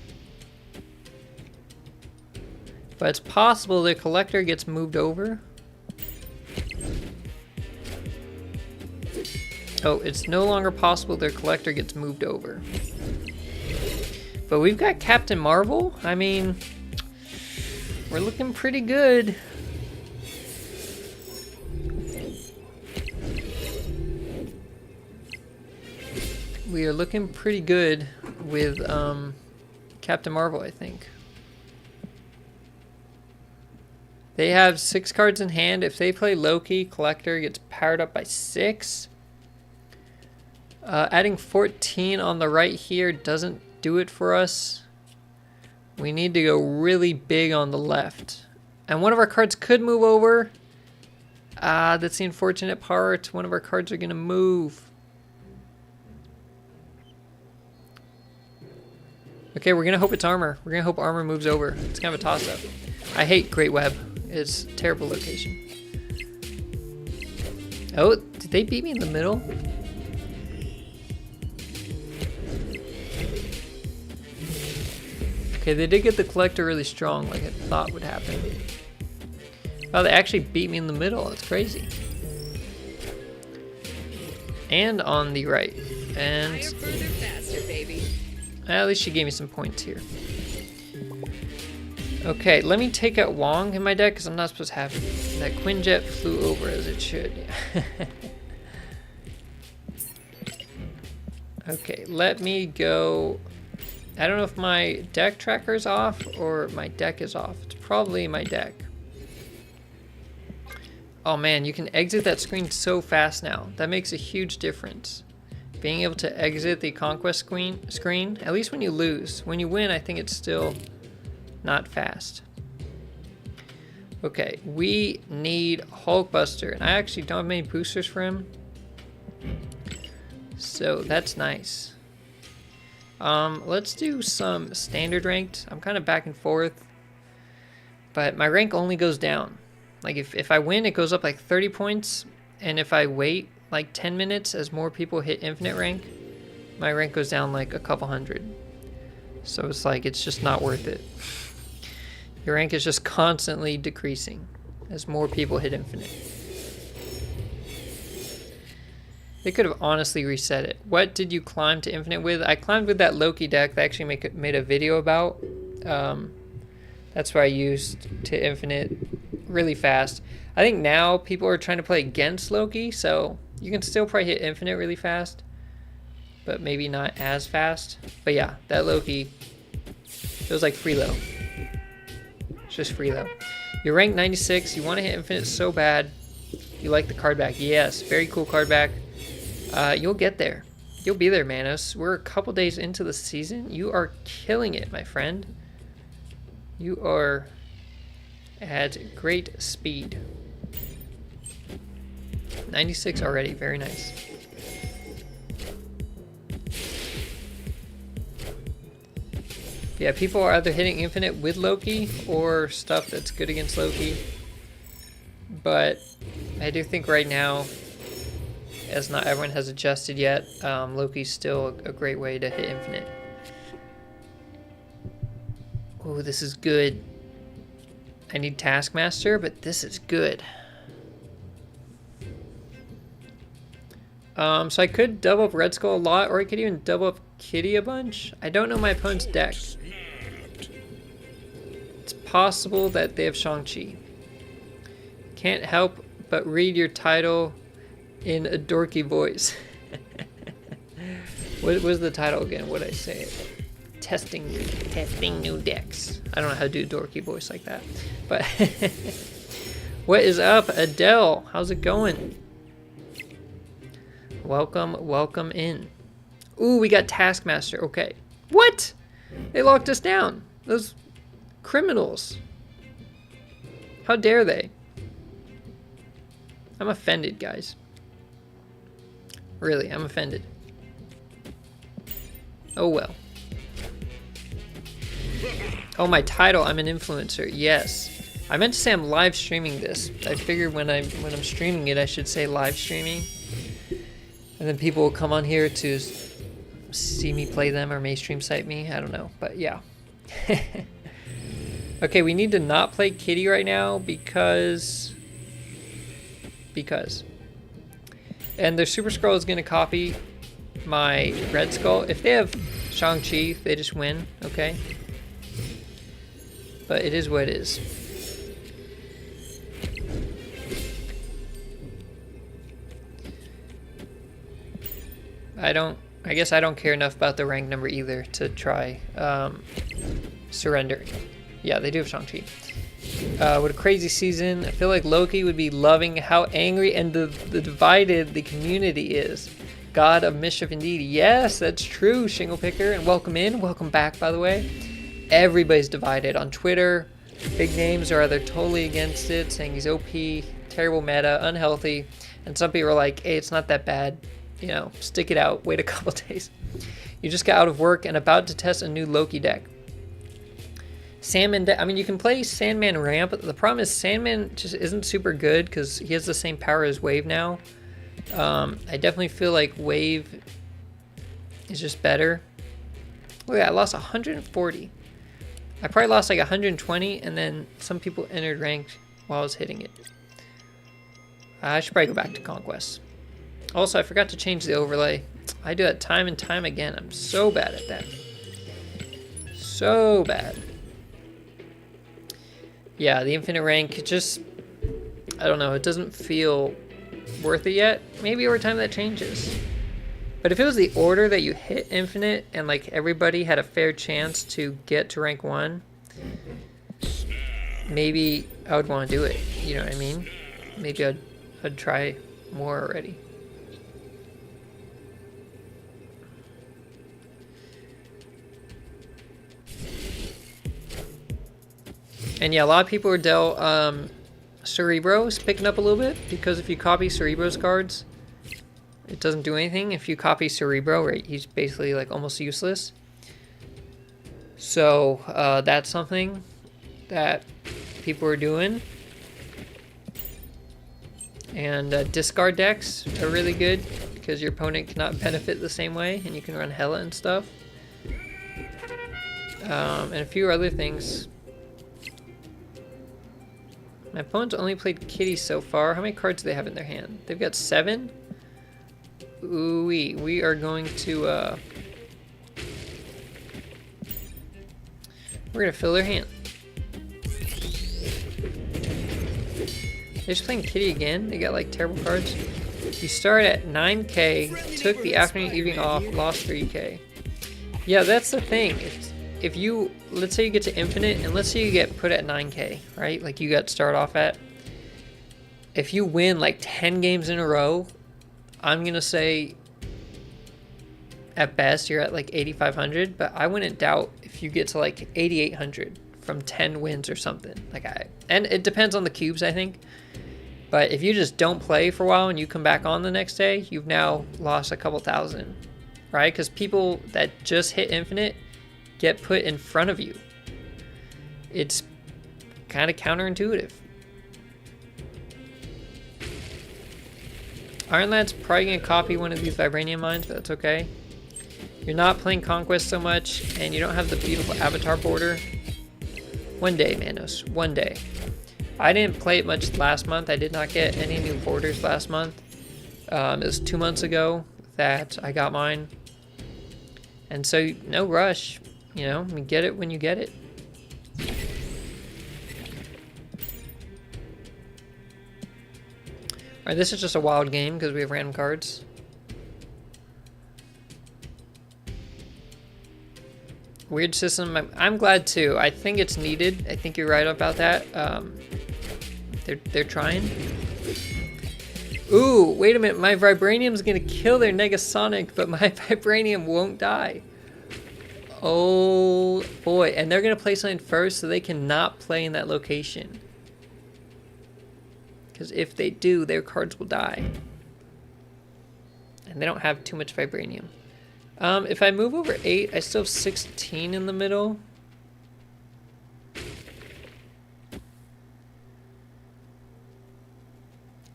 But it's possible the collector gets moved over. Oh, it's no longer possible their collector gets moved over. But we've got Captain Marvel. I mean, we're looking pretty good. We are looking pretty good with Captain Marvel, I think. They have 6 cards in hand. If they play Loki, collector gets powered up by 6. Adding 14 on the right here doesn't do it for us. We need to go really big on the left. And one of our cards could move over. That's the unfortunate part. One of our cards are going to move. Okay, we're going to hope it's armor. We're going to hope armor moves over. It's kind of a toss-up. I hate Great Web. It's a terrible location. Oh, did they beat me in the middle? Okay, they did get the collector really strong, like I thought would happen. Wow, they actually beat me in the middle. That's crazy. And on the right. And Higher, further, faster, baby. at least she gave me some points here. Okay, let me take out Wong in my deck because I'm not supposed to have it. That Quinjet flew over as it should. Okay, let me go. I don't know if my deck tracker is off or my deck is off. It's probably my deck. Oh man, you can exit that screen so fast now. That makes a huge difference. Being able to exit the conquest screen, at least when you lose. When you win, I think it's still not fast. Okay, we need Hulkbuster, and I actually don't have many boosters for him. So that's nice. Let's do some standard ranked. I'm kind of back and forth, but my rank only goes down. Like if I win, it goes up like 30 points, and if I wait like 10 minutes as more people hit infinite rank, my rank goes down like a couple hundred. So it's like, it's just not worth it. Your rank is just constantly decreasing as more people hit infinite. They could have honestly reset it. What did you climb to infinite with? I climbed with that Loki deck that I actually made a video about. That's what I used to infinite really fast. I think now people are trying to play against Loki, so you can still probably hit infinite really fast, but maybe not as fast. But yeah, that Loki, it was like free low. It's just free low. You're ranked 96. You want to hit infinite so bad. You like the card back. Yes, very cool card back. You'll get there. You'll be there, Manos. We're a couple days into the season. You are killing it, my friend. You are at great speed. 96 already. Very nice. Yeah, people are either hitting infinite with Loki or stuff that's good against Loki. But I do think right now, as not everyone has adjusted yet, Loki's still a great way to hit infinite. Oh, this is good. I need Taskmaster, but this is good. So I could double up Red Skull a lot, or I could even double up Kitty a bunch. I don't know my opponent's deck. It's possible that they have Shang-Chi. Can't help but read your title in a dorky voice. What was the title again? What did I say? Testing new decks. I don't know how to do a dorky voice like that. But what is up, Adele? How's it going? Welcome in. Ooh, we got Taskmaster. Okay. What? They locked us down. Those criminals. How dare they? I'm offended, guys. Really, I'm offended. Oh well. Oh, my title, I'm an influencer. Yes. I meant to say I'm live streaming this. I figured when I'm streaming it, I should say live streaming. And then people will come on here to see me play them or may stream site me. I don't know, but yeah. Okay, we need to not play Kitty right now because. And their Super Scroll is going to copy my Red Skull. If they have Shang-Chi, they just win, okay? But it is what it is. I guess I don't care enough about the rank number either to try surrendering. Yeah, they do have Shang-Chi. What a crazy season. I feel like Loki would be loving how angry and the divided the community is. God of mischief indeed. Yes, that's true, Shingle Picker. And welcome in. Welcome back, by the way. Everybody's divided on Twitter. Big names are either totally against it, saying he's OP, terrible meta, unhealthy. And some people are like, hey, it's not that bad. You know, stick it out. Wait a couple days. You just got out of work and about to test a new Loki deck. Sandman deck. I mean, you can play Sandman ramp, but the problem is Sandman just isn't super good because he has the same power as Wave now. I definitely feel like Wave is just better. Oh yeah, I lost 140. I probably lost like 120, and then some people entered ranked while I was hitting it. I should probably go back to Conquest. Also, I forgot to change the overlay. I do that time and time again. I'm so bad at that. So bad. Yeah, the infinite rank, it just, I don't know, it doesn't feel worth it yet. Maybe over time that changes. But if it was the order that you hit infinite and like everybody had a fair chance to get to rank 1, maybe I would want to do it. You know what I mean? Maybe I'd try more already. And yeah, a lot of people are Cerebro's picking up a little bit because if you copy Cerebro's cards, it doesn't do anything. If you copy Cerebro, right, he's basically like almost useless. So that's something that people are doing. And discard decks are really good because your opponent cannot benefit the same way, and you can run Hela and stuff. And a few other things. My opponent's only played Kitty so far. How many cards do they have in their hand? They've got 7. Ooh-wee. We are going to, we're going to fill their hand. They're just playing Kitty again. They got, like, terrible cards. You start at 9k, took the afternoon evening off, lost 3k. Yeah, that's the thing. If you, let's say you get to infinite, and let's say you get put at 9k, right? Like you got start off at. If you win like 10 games in a row, I'm going to say at best you're at like 8,500, but I wouldn't doubt if you get to like 8,800 from 10 wins or something. And it depends on the cubes, I think. But if you just don't play for a while and you come back on the next day, you've now lost a couple thousand, right? Because people that just hit infinite get put in front of you. It's kind of counterintuitive. Iron Lad's probably going to copy one of these Vibranium mines, but that's okay. You're not playing Conquest so much, and you don't have the beautiful avatar border. One day, Manos. One day. I didn't play it much last month. I did not get any new borders last month. It was 2 months ago that I got mine. And so, no rush. You know, you get it when you get it. Alright, this is just a wild game because we have random cards. Weird system. I'm glad too. I think it's needed. I think you're right about that. They're trying. Ooh, wait a minute. My Vibranium's gonna kill their Negasonic, but my Vibranium won't die. Oh boy, and they're gonna play something first so they cannot play in that location. Because if they do, their cards will die. And they don't have too much Vibranium. If I move over 8, I still have 16 in the middle.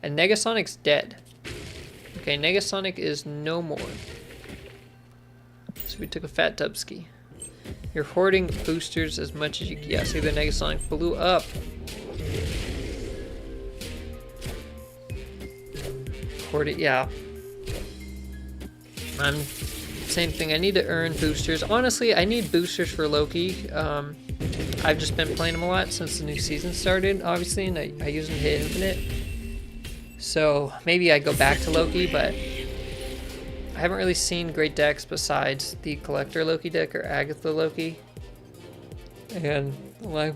And Negasonic's dead. Okay, Negasonic is no more. So we took a fat Dubsky. You're hoarding boosters as much as you can. Yeah, see the Negasonic blew up. Hoard it, yeah. Same thing, I need to earn boosters. Honestly, I need boosters for Loki. I've just been playing him a lot since the new season started, obviously, and I use him to hit infinite. So maybe I go back to Loki, but I haven't really seen great decks besides the Collector Loki deck or Agatha Loki. And I'm like,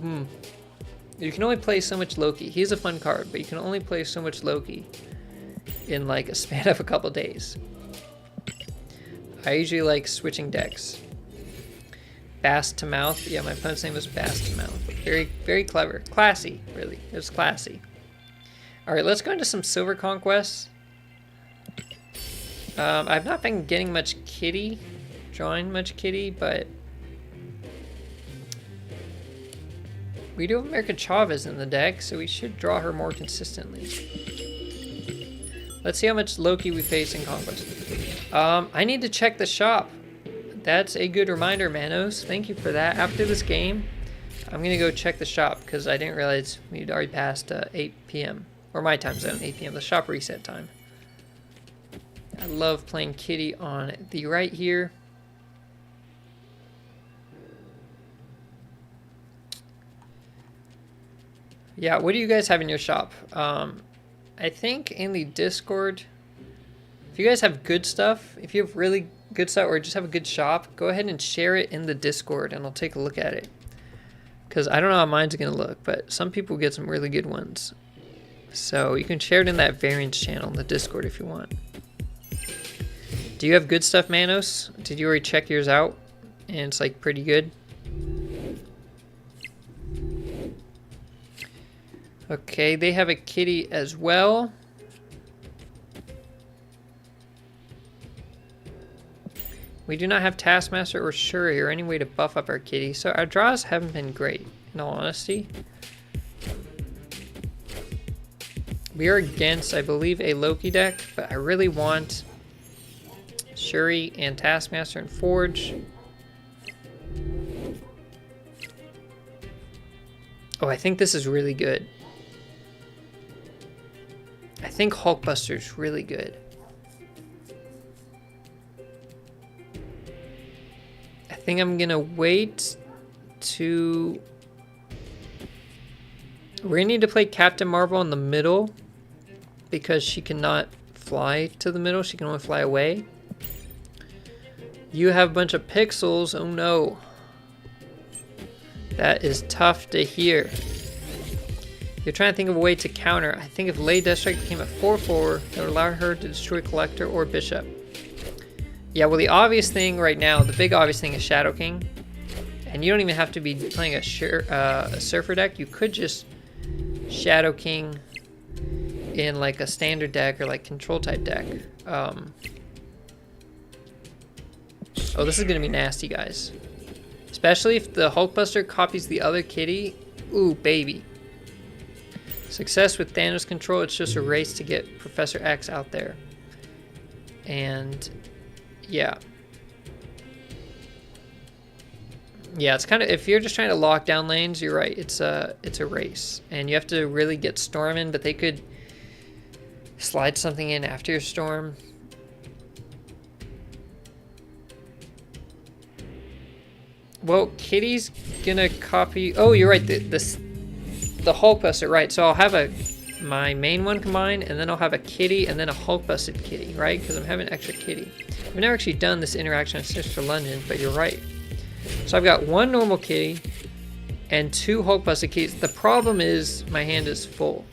you can only play so much Loki. He's a fun card, but you can only play so much Loki in like a span of a couple days. I usually like switching decks. Bass to Mouth. Yeah, my opponent's name was Bass to Mouth. Very, very clever. Classy, really. It was classy. Alright, let's go into some Silver Conquests. I've not been getting much kitty, drawing much kitty, but we do have America Chavez in the deck, so we should draw her more consistently. Let's see how much Loki we face in Conquest. I need to check the shop. That's a good reminder, Manos. Thank you for that. After this game, I'm going to go check the shop because I didn't realize we'd already passed 8 p.m. Or my time zone, 8 p.m. The shop reset time. I love playing kitty on the right here. Yeah, what do you guys have in your shop? I think in the Discord, if you guys have good stuff, if you have really good stuff or just have a good shop, go ahead and share it in the Discord and I'll take a look at it. Because I don't know how mine's going to look, but some people get some really good ones. So you can share it in that variance channel in the Discord if you want. Do you have good stuff, Manos? Did you already check yours out? And it's like pretty good? Okay, they have a kitty as well. We do not have Taskmaster or Shuri or any way to buff up our kitty, so our draws haven't been great, in all honesty. We are against, I believe, a Loki deck, but I really want Shuri and Taskmaster and Forge. Oh, I think this is really good. I think Hulkbuster's really good. I think I'm gonna wait to... We're gonna need to play Captain Marvel in the middle because she cannot fly to the middle. She can only fly away. You have a bunch of pixels. Oh no. That is tough to hear. You're trying to think of a way to counter. I think if Lay Death Strike became a 4/4, that would allow her to destroy Collector or Bishop. Yeah, well the obvious thing right now, the big obvious thing is Shadow King. And you don't even have to be playing a Surfer deck. You could just Shadow King in like a standard deck or like control type deck. Oh, this is going to be nasty, guys. Especially if the Hulkbuster copies the other kitty. Ooh, baby. Success with Thanos control. It's just a race to get Professor X out there. And yeah. Yeah, it's kind of, if you're just trying to lock down lanes, you're right. It's a race. And you have to really get Storm in, but they could slide something in after your Storm. Well, Kitty's gonna copy... Oh, you're right. The Hulkbuster, right. So I'll have my main one combined, and then I'll have a Kitty, and then a Hulk-busted Kitty, right? Because I'm having an extra Kitty. I've never actually done this interaction on Sister London, but you're right. So I've got one normal Kitty, and two Hulk-busted Kitties. The problem is my hand is full.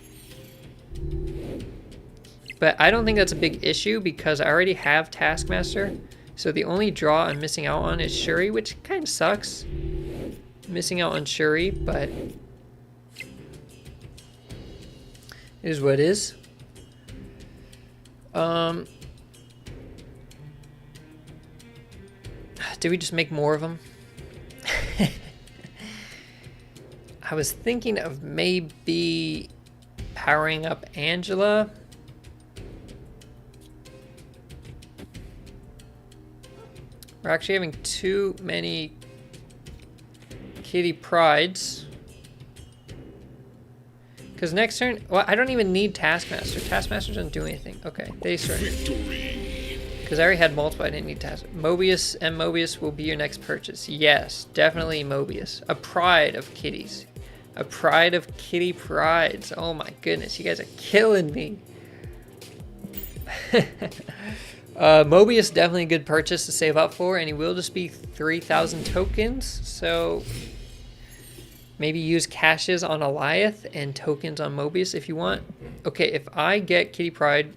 But I don't think that's a big issue, because I already have Taskmaster. So the only draw I'm missing out on is Shuri, which kind of sucks. Missing out on Shuri, but it is what it is. Did we just make more of them? I was thinking of maybe powering up Angela We're actually having too many kitty prides. Because next turn, well, I don't even need Taskmaster. Taskmaster doesn't do anything. Okay, they surrender. Because I already had multiple, I didn't need Taskmaster. Mobius and Mobius will be your next purchase. Yes, definitely Mobius. A pride of kitties. A pride of kitty prides. Oh my goodness, you guys are killing me. Mobius definitely a good purchase to save up for, and he will just be 3,000 tokens. So maybe use caches on Eliath and tokens on Mobius if you want. Okay, if I get Kitty Pride,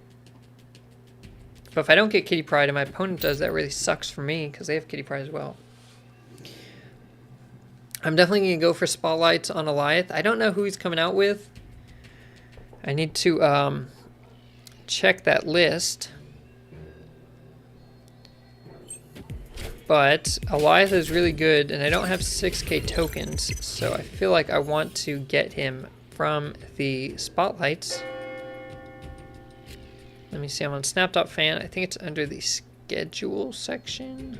but if I don't get Kitty Pride and my opponent does, that really sucks for me because they have Kitty Pride as well. I'm definitely going to go for Spotlights on Eliath. I don't know who he's coming out with. I need to check that list. But Eliath is really good, and I don't have 6k tokens, so I feel like I want to get him from the Spotlights. Let me see, I'm on Snap.fan. I think it's under the schedule section.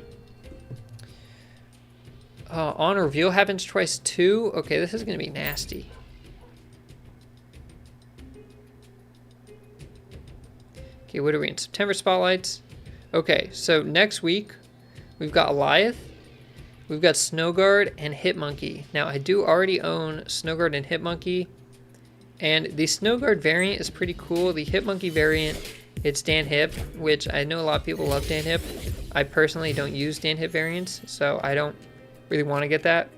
On reveal happens twice too. Okay, this is going to be nasty. Okay, what are we in? September Spotlights. Okay, so next week we've got Eliath, we've got Snowguard, and Hitmonkey. Now, I do already own Snowguard and Hitmonkey, and the Snowguard variant is pretty cool. The Hitmonkey variant, it's Dan Hip, which I know a lot of people love Dan Hip. I personally don't use Dan Hip variants, so I don't really want to get that.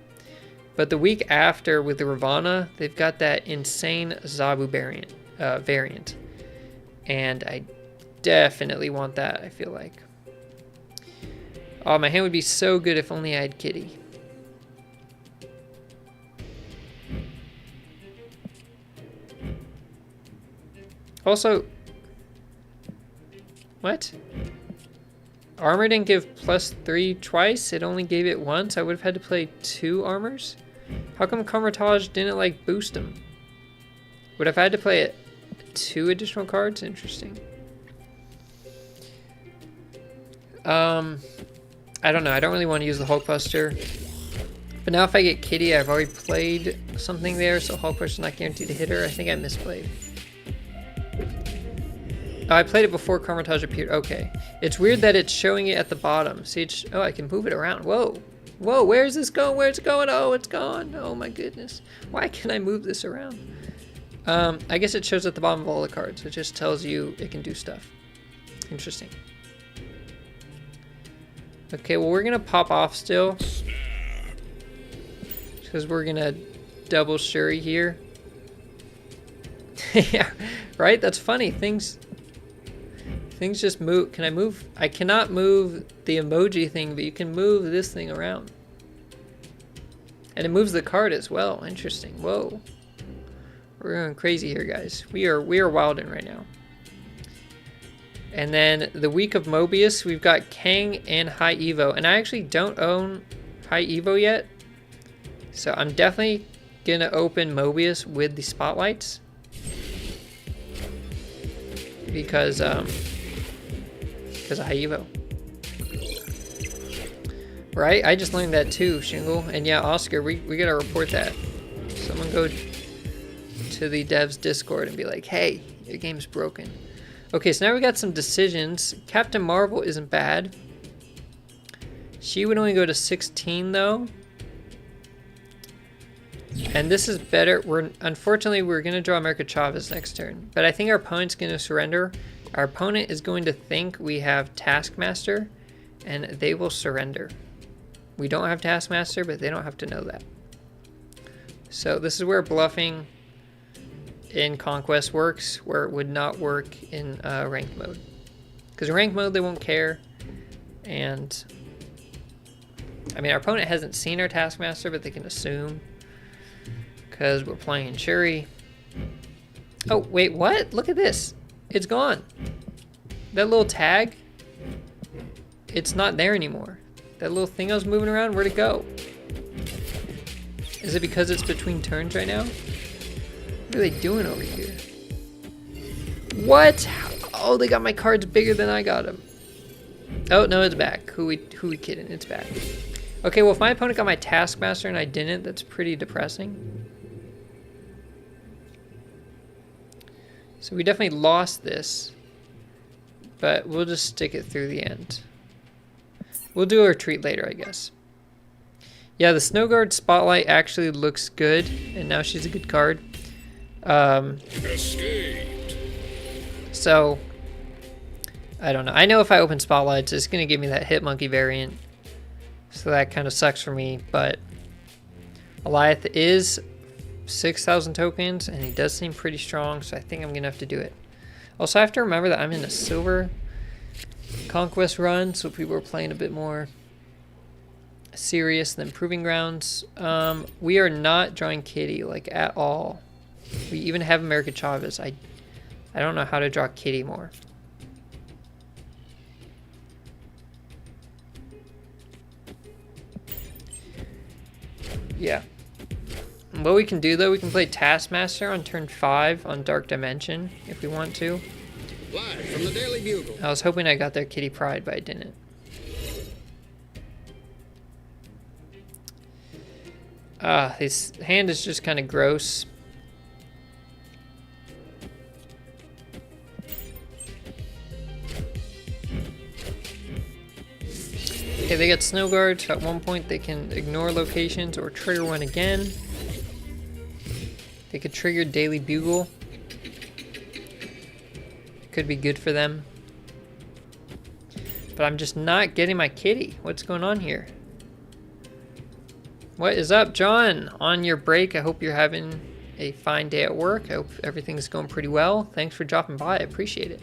But the week after with the Ravana, they've got that insane Zabu variant. And I definitely want that, I feel like. Oh, my hand would be so good if only I had Kitty. Also, what? Armor didn't give +3 twice, it only gave it once. I would have had to play 2 armors. How come Camouflage didn't like boost them? Would have had to play 2 additional cards? Interesting. I don't know. I don't really want to use the Hulkbuster. But now if I get Kitty, I've already played something there, so Hulkbuster's not guaranteed to hit her. I think I misplayed. Oh, I played it before Carmitage appeared. Okay. It's weird that it's showing it at the bottom. See, oh, I can move it around. Whoa. Whoa, where's this going? Where's it going? Oh, it's gone. Oh my goodness. Why can I move this around? I guess it shows at the bottom of all the cards. It just tells you it can do stuff. Interesting. Okay, well, we're going to pop off still. Because we're going to double Shuri here. Yeah, right? That's funny. Things just move. Can I move? I cannot move the emoji thing, but you can move this thing around. And it moves the card as well. Interesting. Whoa. We're going crazy here, guys. We are wilding right now. And then the week of Mobius, we've got Kang and High Evo. And I actually don't own High Evo yet. So I'm definitely going to open Mobius with the Spotlights. Because of High Evo. Right? I just learned that too, Shingle. And yeah, Oscar, we got to report that. Someone go to the devs Discord and be like, hey, your game's broken. Okay, so now we got some decisions. Captain Marvel isn't bad. She would only go to 16 though. And this is better. Unfortunately, we're going to draw America Chavez next turn. But I think our opponent's going to surrender. Our opponent is going to think we have Taskmaster. And they will surrender. We don't have Taskmaster, but they don't have to know that. So this is where bluffing in Conquest works, where it would not work in ranked mode. Because in ranked mode, they won't care. And I mean, our opponent hasn't seen our Taskmaster, but they can assume. Because we're playing Shuri. Oh, wait, what? Look at this. It's gone. That little tag, it's not there anymore. That little thing I was moving around, where'd it go? Is it because it's between turns right now? What are they doing over here? What? Oh, they got my cards bigger than I got them. Oh, no, it's back. Who we kidding? It's back. Okay, well, if my opponent got my Taskmaster and I didn't, that's pretty depressing. So we definitely lost this. But we'll just stick it through the end. We'll do a retreat later, I guess. Yeah, the Snow Guard Spotlight actually looks good. And now she's a good card. Escaped. So, I don't know. I know if I open Spotlights, it's going to give me that Hit Monkey variant. So that kind of sucks for me. But Goliath is 6,000 tokens, and he does seem pretty strong. So I think I'm going to have to do it. Also, I have to remember that I'm in a silver conquest run. So people are playing a bit more serious than Proving Grounds. We are not drawing Kitty, like, at all. We even have America Chavez. I don't know how to draw Kitty more. Yeah. And what we can do, though, we can play Taskmaster on turn 5 on Dark Dimension if we want to. Live from the Daily Bugle. I was hoping I got their Kitty Pride, but I didn't. His hand is just kind of gross. Okay, they got Snow Guard, so at one point they can ignore locations or trigger one again. They could trigger Daily Bugle. Could be good for them. But I'm just not getting my Kitty. What's going on here? What is up, John? On your break, I hope you're having a fine day at work. I hope everything's going pretty well. Thanks for dropping by. I appreciate it.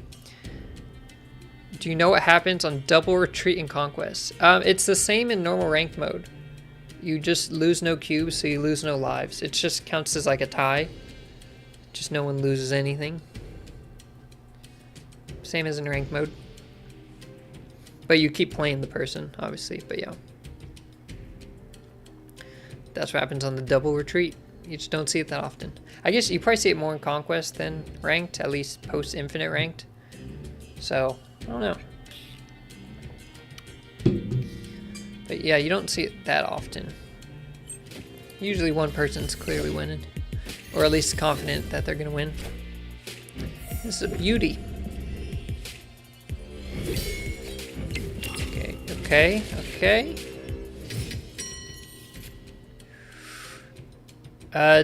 Do you know what happens on double retreat in Conquest? It's the same in normal ranked mode. You just lose no cubes, so you lose no lives. It just counts as like a tie. Just no one loses anything. Same as in ranked mode. But you keep playing the person, obviously, but yeah. That's what happens on the double retreat. You just don't see it that often. I guess you probably see it more in Conquest than ranked, at least post-infinite ranked. So, I don't know. But yeah, you don't see it that often. Usually one person's clearly winning. Or at least confident that they're going to win. This is a beauty. Okay.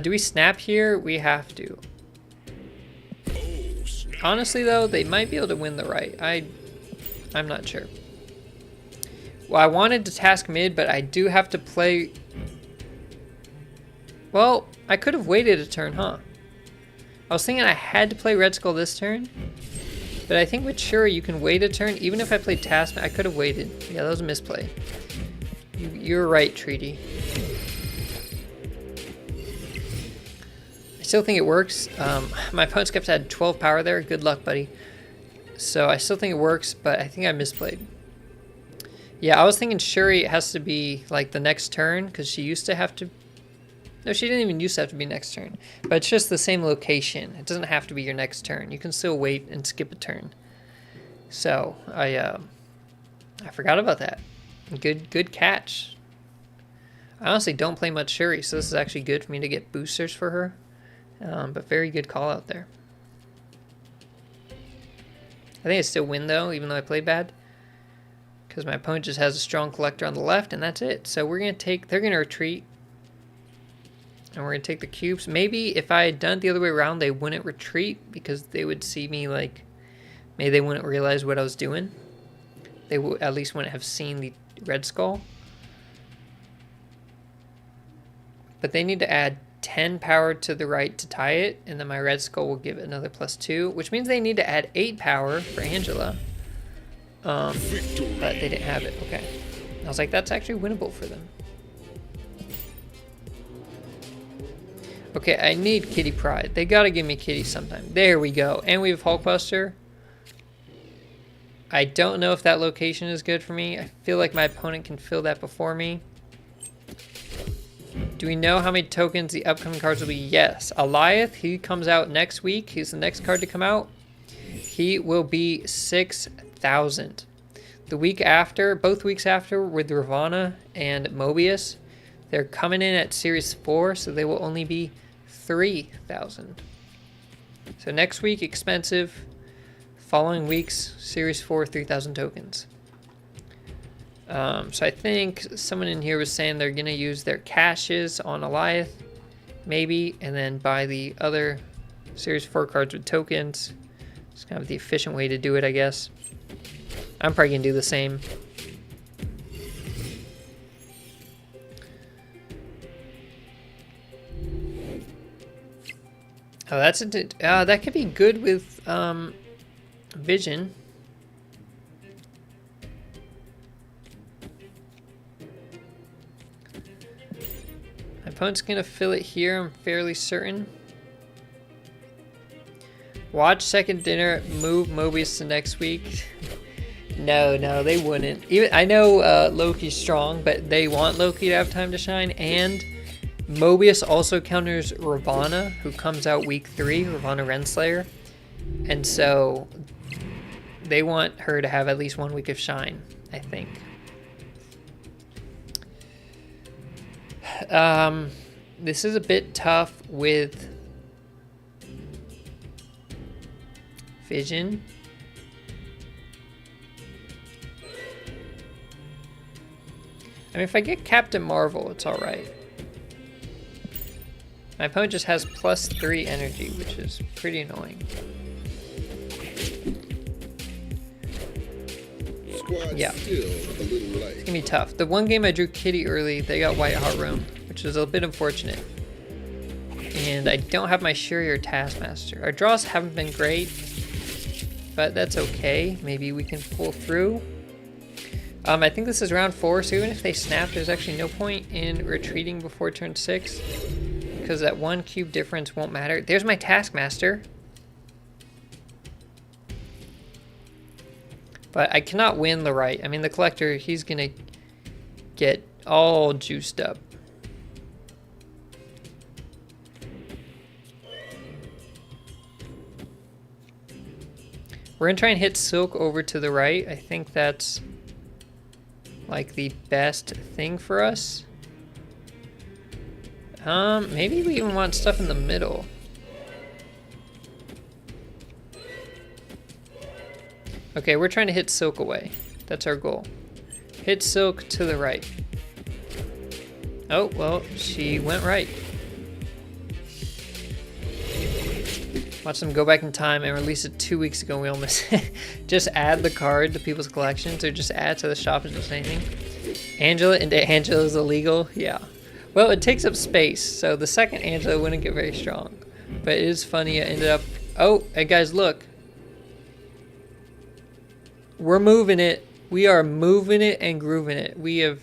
Do we snap here? We have to. Honestly, though, they might be able to win the right. I'm not sure. Well, I wanted to task mid, but I do have to play... Well, I could have waited a turn, huh? I was thinking I had to play Red Skull this turn. But I think with Shuri, you can wait a turn. Even if I played task, I could have waited. Yeah, that was a misplay. You're right, Treaty. I still think it works. My opponent's kept had 12 power there. Good luck, buddy. So I still think it works, but I think I misplayed. Yeah, I was thinking Shuri has to be like the next turn because she used to have to. No, she didn't even used to have to be next turn. But it's just the same location. It doesn't have to be your next turn. You can still wait and skip a turn. So I forgot about that. Good catch. I honestly don't play much Shuri, so this is actually good for me to get boosters for her. But very good call out there. I think I still win though, even though I played bad. Because my opponent just has a strong collector on the left, and that's it. So we're going to take... They're going to retreat. And we're going to take the cubes. Maybe if I had done it the other way around, they wouldn't retreat. Because they would see me like... Maybe they wouldn't realize what I was doing. They would at least wouldn't have seen the Red Skull. But they need to add 10 power to the right to tie it. And then my Red Skull will give it another +2. Which means they need to add 8 power for Angela. But they didn't have it. Okay. I was like, that's actually winnable for them. Okay, I need Kitty Pride. They gotta give me Kitty sometime. There we go. And we have Hulkbuster. I don't know if that location is good for me. I feel like my opponent can fill that before me. Do we know how many tokens the upcoming cards will be? Yes. Goliath, he comes out next week. He's the next card to come out. He will be 6,000. The week after, both weeks after, with Ravana and Mobius, they're coming in at Series 4, so they will only be 3,000. So next week, expensive. Following weeks, Series 4, 3,000 tokens. So I think someone in here was saying they're going to use their caches on Alioth, maybe, and then buy the other Series 4 cards with tokens. It's kind of the efficient way to do it, I guess. I'm probably going to do the same. Oh, that's that could be good with Vision. My opponent's gonna fill it here, I'm fairly certain. Watch Second Dinner move Mobius to next week. No, they wouldn't. Even I know Loki's strong, but they want Loki to have time to shine, and Mobius also counters Ravana, who comes out week 3, Ravana Renslayer. And so they want her to have at least 1 week of shine, I think. This is a bit tough with Vision. I mean, if I get Captain Marvel, it's alright. My opponent just has +3 energy, which is pretty annoying. Yeah. It's gonna be tough. The one game I drew Kitty early, they got White Hot Room, which is a bit unfortunate. And I don't have my Shuri or Taskmaster. Our draws haven't been great, but that's okay. Maybe we can pull through. I think this is round 4, so even if they snap, there's actually no point in retreating before turn 6. Because that 1 cube difference won't matter. There's my Taskmaster. But I cannot win the right. I mean, the Collector, he's going to get all juiced up. We're going to try and hit Silk over to the right. I think that's like the best thing for us. Maybe we even want stuff in the middle. Okay, we're trying to hit Silk away. That's our goal. Hit Silk to the right. Oh, well, she went right. Watch them go back in time and release it 2 weeks ago. We almost just add the card to people's collections or just add to the shop and just anything. Angela is illegal. Yeah. Well, it takes up space, so the second Angela wouldn't get very strong. But it is funny, it ended up... Oh, hey guys, look. We're moving it. We are moving it and grooving it. We have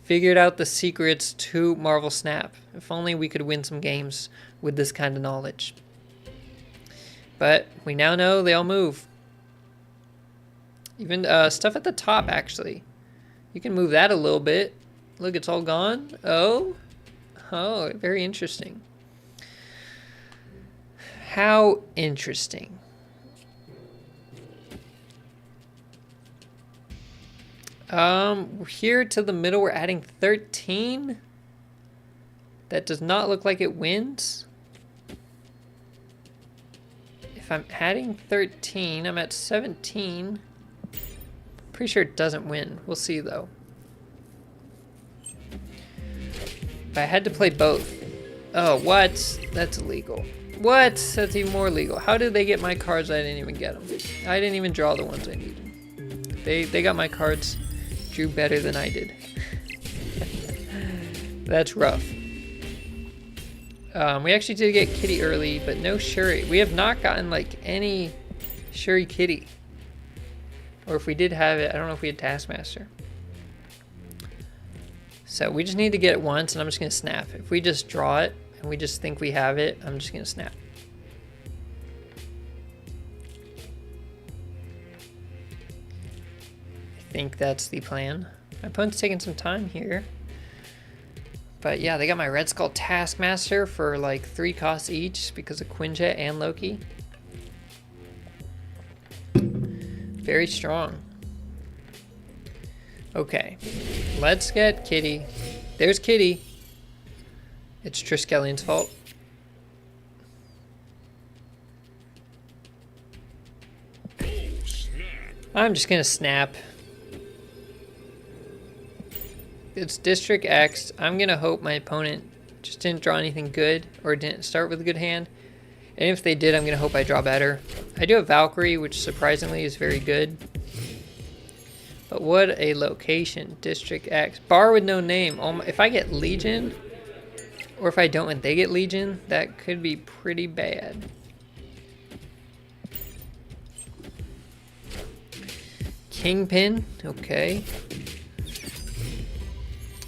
figured out the secrets to Marvel Snap. If only we could win some games with this kind of knowledge. But we now know they all move. Even stuff at the top, actually. You can move that a little bit. Look, it's all gone. Oh, very interesting. How interesting. Here to the middle, we're adding 13. That does not look like it wins. If I'm adding 13, I'm at 17. Pretty sure it doesn't win. We'll see, though. If I had to play both. Oh, what? That's illegal. What? That's even more illegal. How did they get my cards? I didn't even get them. I didn't even draw the ones I needed. They got my cards. Drew better than I did. That's rough. We actually did get Kitty early, but no Shuri. We have not gotten like any Shuri Kitty. Or if we did have it, I don't know if we had Taskmaster. So we just need to get it once, and I'm just going to snap. If we just draw it, and we just think we have it, I'm just going to snap. I think that's the plan. My opponent's taking some time here. But yeah, they got my Red Skull Taskmaster for like 3 costs each because of Quinjet and Loki. Very strong. Okay, let's get Kitty. There's Kitty. It's Triskellion's fault. Oh, snap. I'm just gonna snap. It's District X. I'm gonna hope my opponent just didn't draw anything good or didn't start with a good hand. And if they did, I'm gonna hope I draw better. I do have Valkyrie, which surprisingly is very good. But what a location, District X. Bar with no name. Oh my, if I get Legion, or if I don't and they get Legion, that could be pretty bad. Kingpin, okay.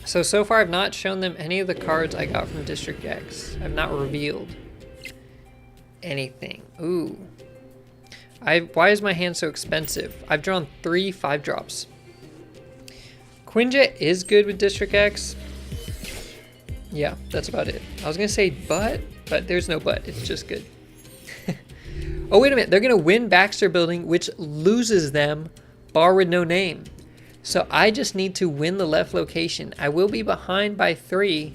So far I've not shown them any of the cards I got from District X. I've not revealed anything. Ooh. Why is my hand so expensive? I've drawn 3 5-drops. Quinjet is good with District X. Yeah, that's about it. I was gonna say but there's no but. It's just good. Oh, wait a minute. They're gonna win Baxter Building, which loses them bar with no name. So I just need to win the left location. I will be behind by 3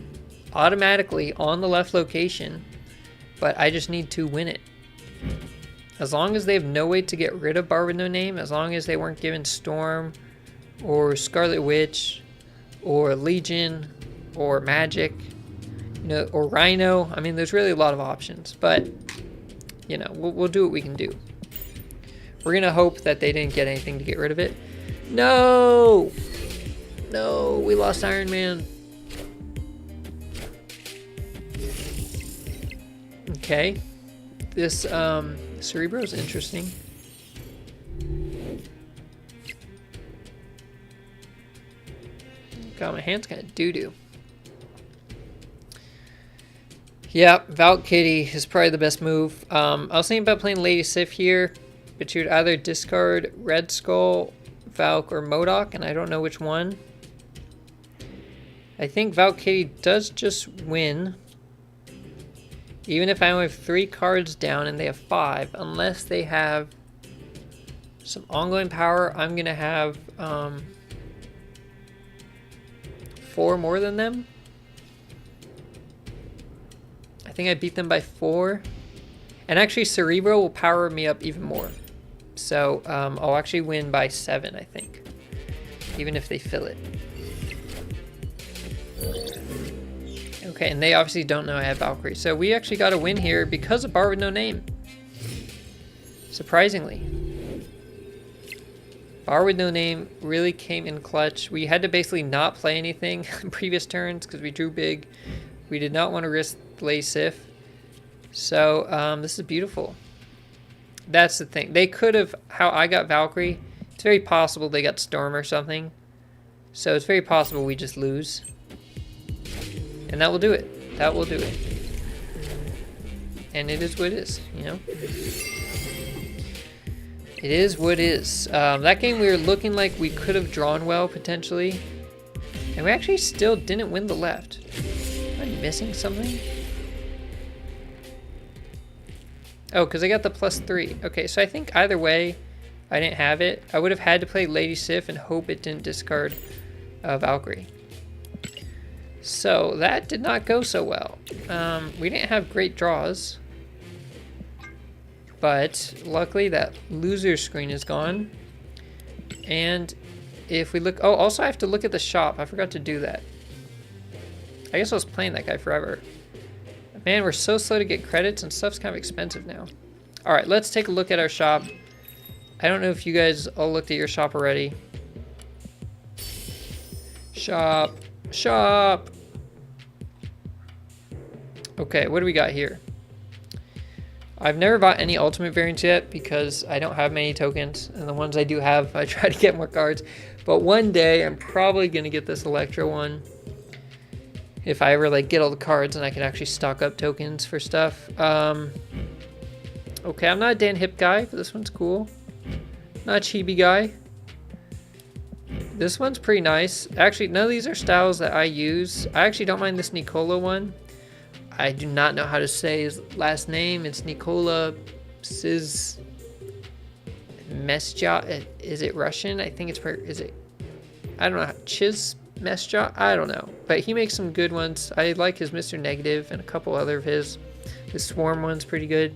automatically on the left location, but I just need to win it. As long as they have no way to get rid of bar with no name, as long as they weren't given Storm or Scarlet Witch or Legion or Magic, you know, or Rhino. I mean, there's really a lot of options, but you know, we'll do what we can do. We're gonna hope that they didn't get anything to get rid of it. No! No, we lost Iron Man. Okay. This Cerebro is interesting. God, my hand's kind of doo-doo. Yep, Valk Kitty is probably the best move. I was thinking about playing Lady Sif here, but you'd either discard Red Skull, Valk, or MODOK, and I don't know which one. I think Valk Kitty does just win, even if I only have 3 cards down and they have 5, unless they have some ongoing power. I'm gonna have 4 more than them. I think I beat them by 4. And actually Cerebro will power me up even more. So I'll actually win by 7, I think. Even if they fill it. Okay, and they obviously don't know I have Valkyrie. So we actually got a win here because of Bar with no name. Surprisingly. Bar with no name really came in clutch. We had to basically not play anything in previous turns because we drew big. We did not want to risk Lady Sif. So this is beautiful. That's the thing. They could have, how I got Valkyrie, it's very possible they got Storm or something. So it's very possible we just lose. And that will do it. That will do it. And it is what it is, you know? It is what it is. That game we were looking like we could have drawn well, potentially. And we actually still didn't win the left. Am I missing something? Oh, because I got the +3. Okay, so I think either way, I didn't have it. I would have had to play Lady Sif and hope it didn't discard Valkyrie. So that did not go so well. We didn't have great draws. But luckily that loser screen is gone. And if we look... Oh, also I have to look at the shop. I forgot to do that. I guess I was playing that guy forever. Man, we're so slow to get credits and stuff's kind of expensive now. Alright, let's take a look at our shop. I don't know if you guys all looked at your shop already. Shop. Shop. Okay, what do we got here? I've never bought any ultimate variants yet because I don't have many tokens, and the ones I do have, I try to get more cards. But one day, I'm probably going to get this Electra one. If I ever like get all the cards and I can actually stock up tokens for stuff. Okay, I'm not a Dan Hip guy, but this one's cool. Not a Chibi guy. This one's pretty nice. Actually, none of these are styles that I use. I actually don't mind this Nicola one. I do not know how to say his last name. It's Nicola Mesja. Is it Russian? I think it's is it? I don't know, Chiz Mess Jaw? I don't know. But he makes some good ones. I like his Mr. Negative and a couple other of his. His Swarm one's pretty good.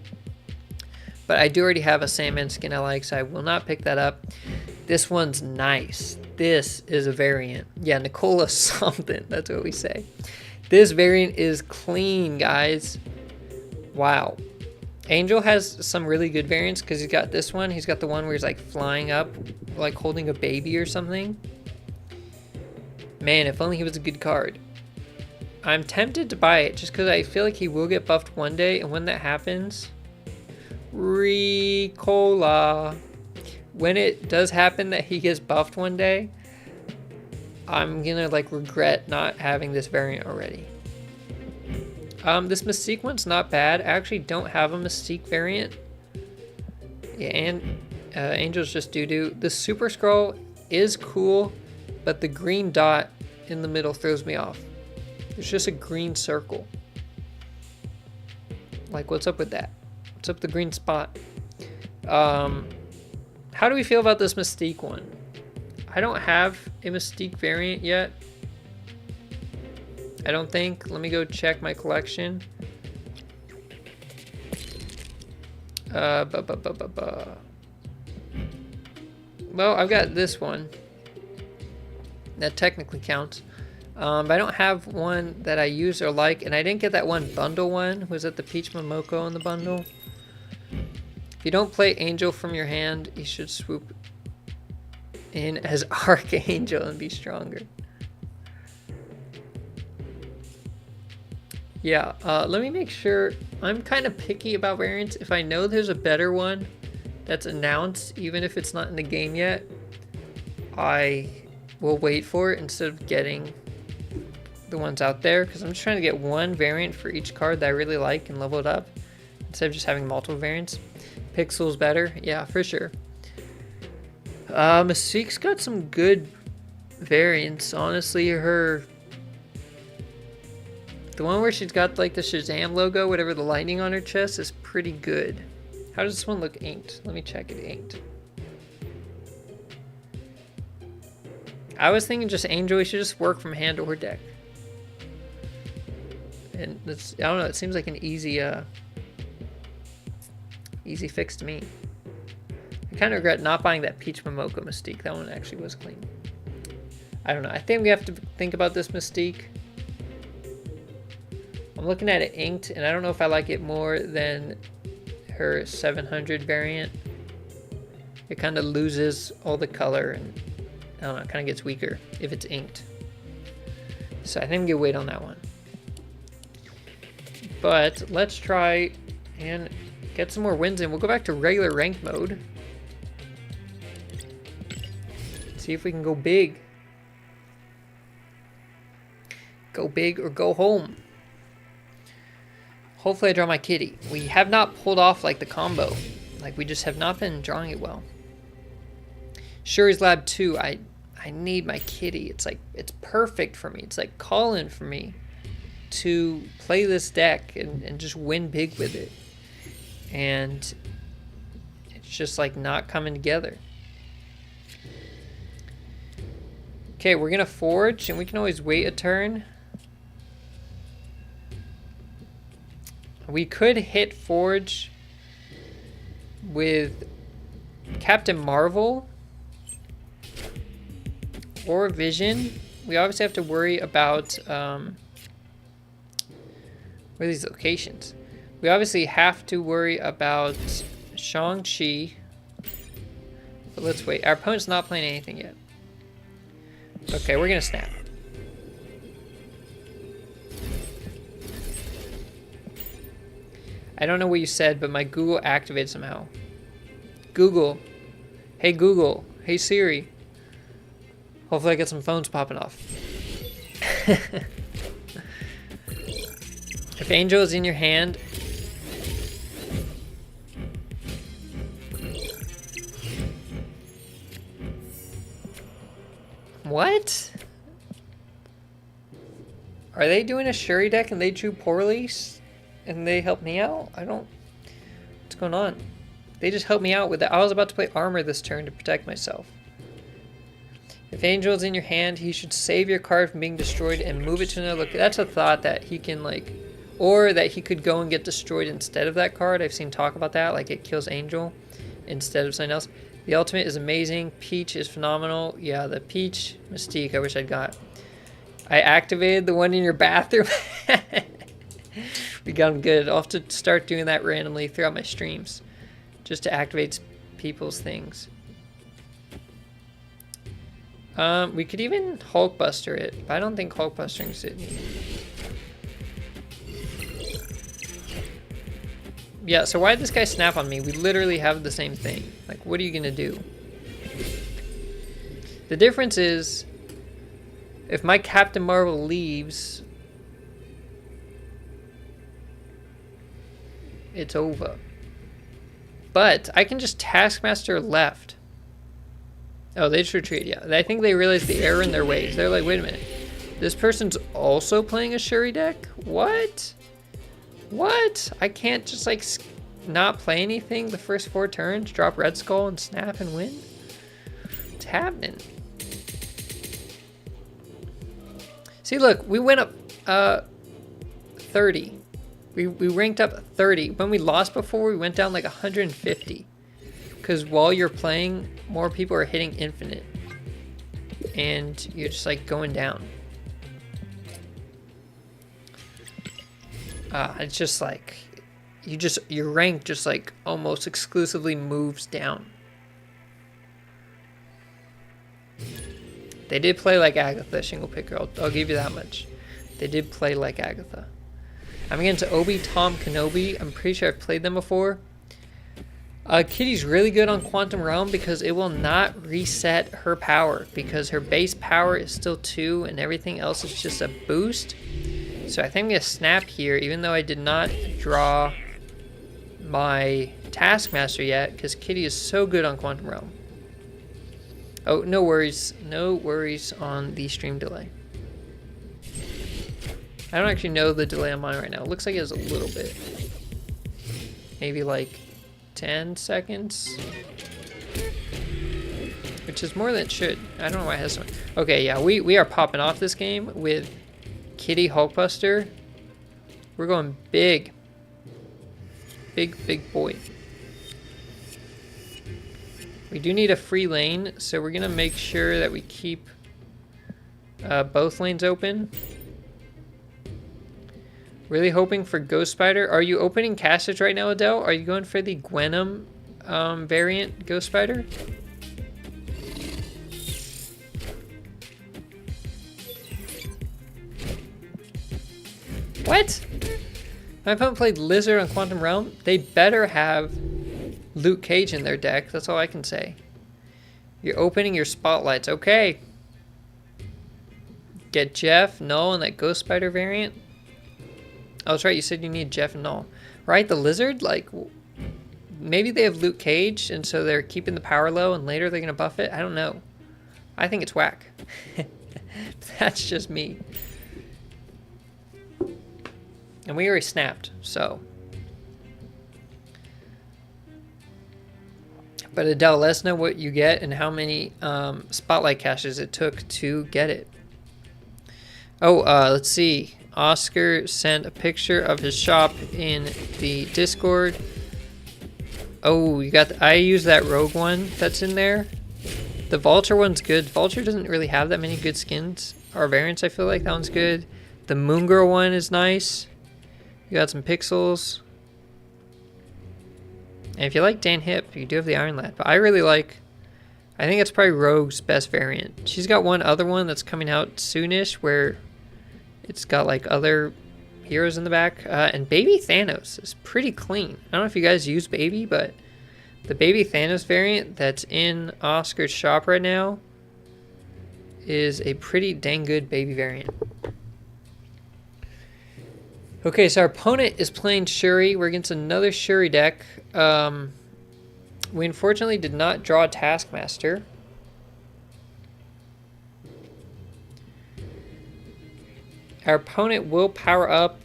But I do already have a Sandman skin I like, so I will not pick that up. This one's nice. This is a variant. Yeah, Nicola something. That's what we say. This variant is clean, guys. Wow. Angel has some really good variants because he's got this one. He's got the one where he's like flying up, like holding a baby or something. Man, if only he was a good card. I'm tempted to buy it just because I feel like he will get buffed one day, and when that happens, Ricola. When it does happen that he gets buffed one day, I'm gonna like regret not having this variant already. This Mystique one's not bad. I actually don't have a Mystique variant. Yeah, and Angel's just doo-doo. The Super Scroll is cool, but the green dot in the middle throws me off. It's just a green circle. Like, what's up with that? What's up with the green spot? How do we feel about this Mystique one? I don't have a Mystique variant yet. I don't think. Let me go check my collection. Well, I've got this one. That technically counts. But I don't have one that I use or like, and I didn't get that one bundle one. Was it the Peach Momoko in the bundle? If you don't play Angel from your hand, you should swoop in as Archangel and be stronger. Yeah, let me make sure. I'm kind of picky about variants. If I know there's a better one that's announced, even if it's not in the game yet, I will wait for it instead of getting the ones out there, because I'm just trying to get one variant for each card that I really like and level it up instead of just having multiple variants. Pixel's better, yeah, for sure. Mystique's got some good variants. Honestly, the one where she's got like the Shazam logo, whatever, the lightning on her chest, is pretty good. How does this one look inked? Let me check it inked. I was thinking just Angel, we should just work from hand or deck. And it's, I don't know, it seems like an easy fix to me. I kind of regret not buying that Peach Momoko Mystique. That one actually was clean. I don't know. I think we have to think about this Mystique. I'm looking at it inked, and I don't know if I like it more than her 700 variant. It kind of loses all the color, and I don't know, it kind of gets weaker if it's inked. So I think I'm gonna wait on that one. But let's try and get some more wins in. We'll go back to regular ranked mode. See if we can go big. Go big or go home. Hopefully I draw my kitty. We have not pulled off like the combo. Like, we just have not been drawing it well. Shuri's Lab 2, I need my kitty. It's like, it's perfect for me. It's like calling for me to play this deck and just win big with it. And it's just like not coming together. Okay, we're gonna forge, and we can always wait a turn. We could hit forge with Captain Marvel or Vision. We obviously have to worry about where are these locations. We obviously have to worry about Shang-Chi. But let's wait. Our opponent's not playing anything yet. Okay, we're gonna snap. I don't know what you said, but my Google activated somehow. Google. Hey Google. Hey Siri. Hopefully I get some phones popping off. If Angel is in your hand... What? Are they doing a Shuri deck and they drew poorly? And they helped me out? I don't... What's going on? They just helped me out with that. I was about to play armor this turn to protect myself. If Angel is in your hand, he should save your card from being destroyed and move it to another location. That's a thought that he can like, or that he could go and get destroyed instead of that card. I've seen talk about that, like it kills Angel instead of something else. The ultimate is amazing. Peach is phenomenal. Yeah, the Peach Mystique I wish I'd got. I activated the one in your bathroom. We got him good. I'll have to start doing that randomly throughout my streams, just to activate people's things. We could even Hulkbuster it, but I don't think Hulkbustering's it. Yeah, so why did this guy snap on me? We literally have the same thing. Like, what are you gonna do? The difference is, if my Captain Marvel leaves, it's over. But I can just Taskmaster left. Oh, they just retreat, yeah. I think they realized the error in their ways. They're like, wait a minute. This person's also playing a Shuri deck? What? What? I can't just, like, not play anything the first 4 turns, drop Red Skull and snap and win? What's happening? See, look, we went up 30. We ranked up 30. When we lost before, we went down like 150. Because while you're playing, more people are hitting infinite. And you're just like going down. It's just like, your rank just like almost exclusively moves down. They did play like Agatha, Shingle Picker. I'll give you that much. They did play like Agatha. I'm against Obi-Tom Kenobi. I'm pretty sure I've played them before. Kitty's really good on Quantum Realm because it will not reset her power because her base power is still 2 and everything else is just a boost. So I think I'm going to snap here even though I did not draw my Taskmaster yet because Kitty is so good on Quantum Realm. Oh, no worries. No worries on the stream delay. I don't actually know the delay on mine right now. It looks like it has a little bit. Maybe like 10 seconds. Which is more than it should. I don't know why it has so much. Okay, yeah, we are popping off this game with Kitty Hulkbuster. We're going big. Big boy. We do need a free lane, so we're going to make sure that we keep both lanes open. Really hoping for Ghost Spider. Are you opening casters right now, Adele? Are you going for the Gwenum variant Ghost Spider? What? My opponent played Lizard on Quantum Realm. They better have Luke Cage in their deck. That's all I can say. You're opening your spotlights. Okay. Get Jeff, Null, and that Ghost Spider variant. Oh, that's right. You said you need Jeff and Null. Right? The Lizard? Like, maybe they have Luke Cage, and so they're keeping the power low, and later they're going to buff it? I don't know. I think it's whack. That's just me. And we already snapped, so. But Adele, let us know what you get and how many spotlight caches it took to get it. Oh, let's see. Oscar sent a picture of his shop in the Discord. Oh, you got I use that rogue one that's in there. The Vulture one's good. Vulture doesn't really have that many good skins or variants, I feel like. That one's good. The Moon Girl one is nice. You got some pixels. And if you like Dan Hip, you do have the Iron Lad. But I really like, I think it's probably Rogue's best variant. She's got one other one that's coming out soonish where it's got like other heroes in the back. And Baby Thanos is pretty clean. I don't know if you guys use Baby, but the Baby Thanos variant that's in Oscar's shop right now is a pretty dang good Baby variant. Okay, so our opponent is playing Shuri. We're against another Shuri deck. We unfortunately did not draw a Taskmaster. Our opponent will power up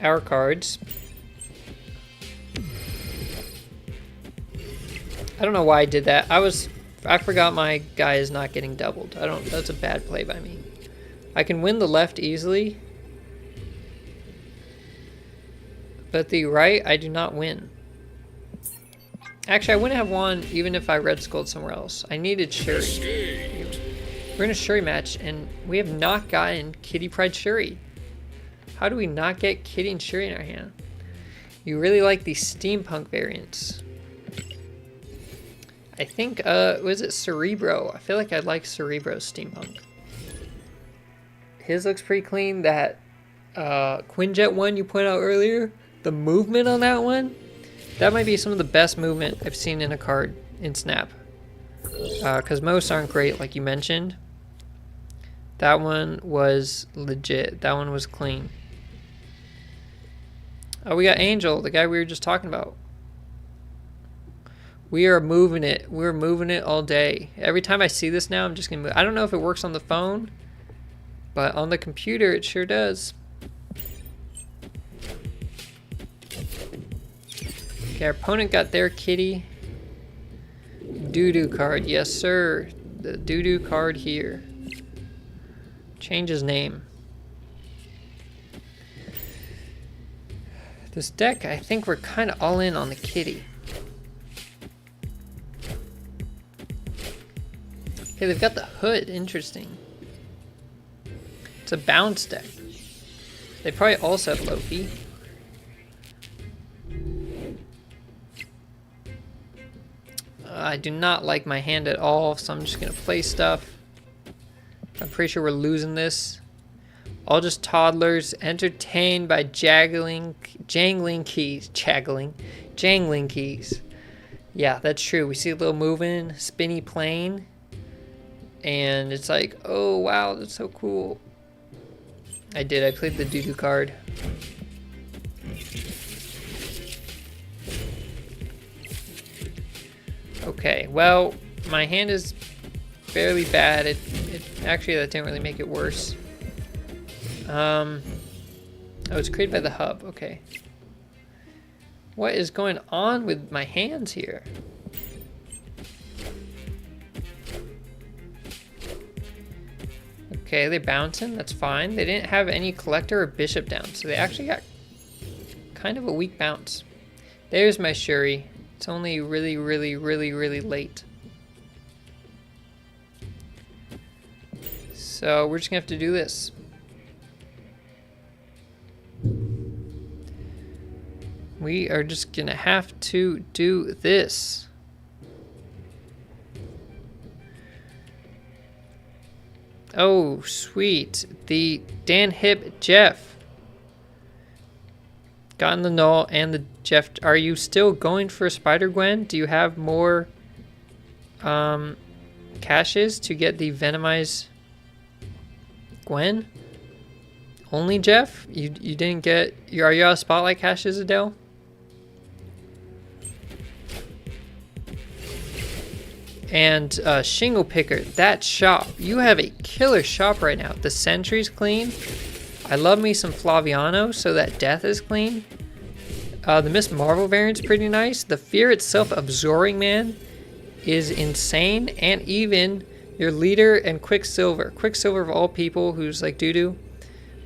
our cards. I don't know why I did that. I forgot my guy is not getting doubled. That's a bad play by me. I can win the left easily. But the right, I do not win. Actually, I wouldn't have won even if I red skulled somewhere else. I needed Shuri. We're in a Shuri match, and we have not gotten Kitty Pryde Shuri. How do we not get Kitty and Shuri in our hand? You really like the steampunk variants. I think, was it Cerebro? I feel like I'd like Cerebro's steampunk. His looks pretty clean. That Quinjet one you pointed out earlier, the movement on that one, that might be some of the best movement I've seen in a card in Snap. Because most aren't great, like you mentioned. That one was legit. That one was clean. Oh, we got Angel, the guy we were just talking about. We are moving it. We're moving it all day. Every time I see this now, I'm just going to move. I don't know if it works on the phone, but on the computer, it sure does. Okay, our opponent got their kitty. Doo-doo card. Yes, sir. The doo-doo card here. Change his name. This deck, I think we're kind of all in on the kitty. Okay, they've got the hood. Interesting. It's a bounce deck. They probably also have Loki. I do not like my hand at all, so I'm just going to play stuff. I'm pretty sure we're losing this. All just toddlers entertained by jangling keys. Yeah, that's true. We see a little moving, spinny plane. And it's like, oh wow, that's so cool. I played the doo-doo card. Okay, well, my hand is fairly bad. It actually, that didn't really make it worse. Oh, it's created by the hub. Okay. What is going on with my hands here? Okay, they're bouncing. That's fine. They didn't have any collector or bishop down, so they actually got kind of a weak bounce. There's my Shuri. It's only really late. So we're just gonna have to do this. We are just gonna have to do this. Oh, sweet. The Dan Hip Jeff. Gotten the null and the Jeff. Are you still going for Spider-Gwen? Do you have more caches to get the Venomized Gwen? Only Jeff? You didn't get... Are you out of Spotlight caches, Adele? And Shingle Picker, that shop. You have a killer shop right now. The Sentry's clean. I love me some Flaviano, so that Death is clean. The Miss Marvel variant's pretty nice. The Fear itself, Absorbing Man, is insane. And even your Leader and Quicksilver. Quicksilver of all people, who's like doo-doo.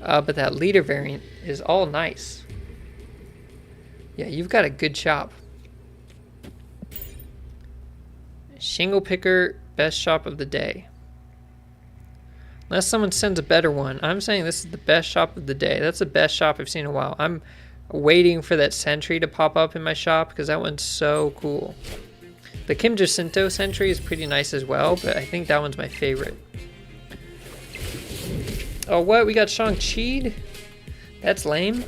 But that Leader variant is all nice. Yeah, you've got a good shop. Shingle Picker, best shop of the day. Unless someone sends a better one. I'm saying this is the best shop of the day. That's the best shop I've seen in a while. I'm waiting for that Sentry to pop up in my shop because that one's so cool. The Kim Jacinto Sentry is pretty nice as well, but I think that one's my favorite. Oh, what? We got Shang-Chi? That's lame.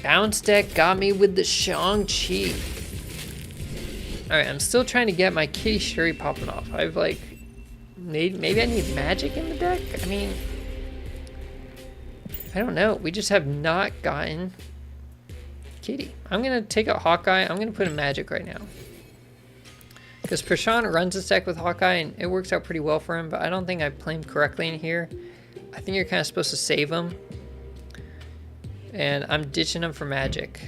Bounce deck got me with the Shang-Chi. Alright, I'm still trying to get my Kitty Shuri popping off. I've like... Maybe I need magic in the deck? I mean... I don't know. We just have not gotten Kitty. I'm going to take out Hawkeye. I'm going to put in magic right now. Because Prashant runs this deck with Hawkeye and it works out pretty well for him, but I don't think I play him correctly in here. I think you're kind of supposed to save him. And I'm ditching him for magic.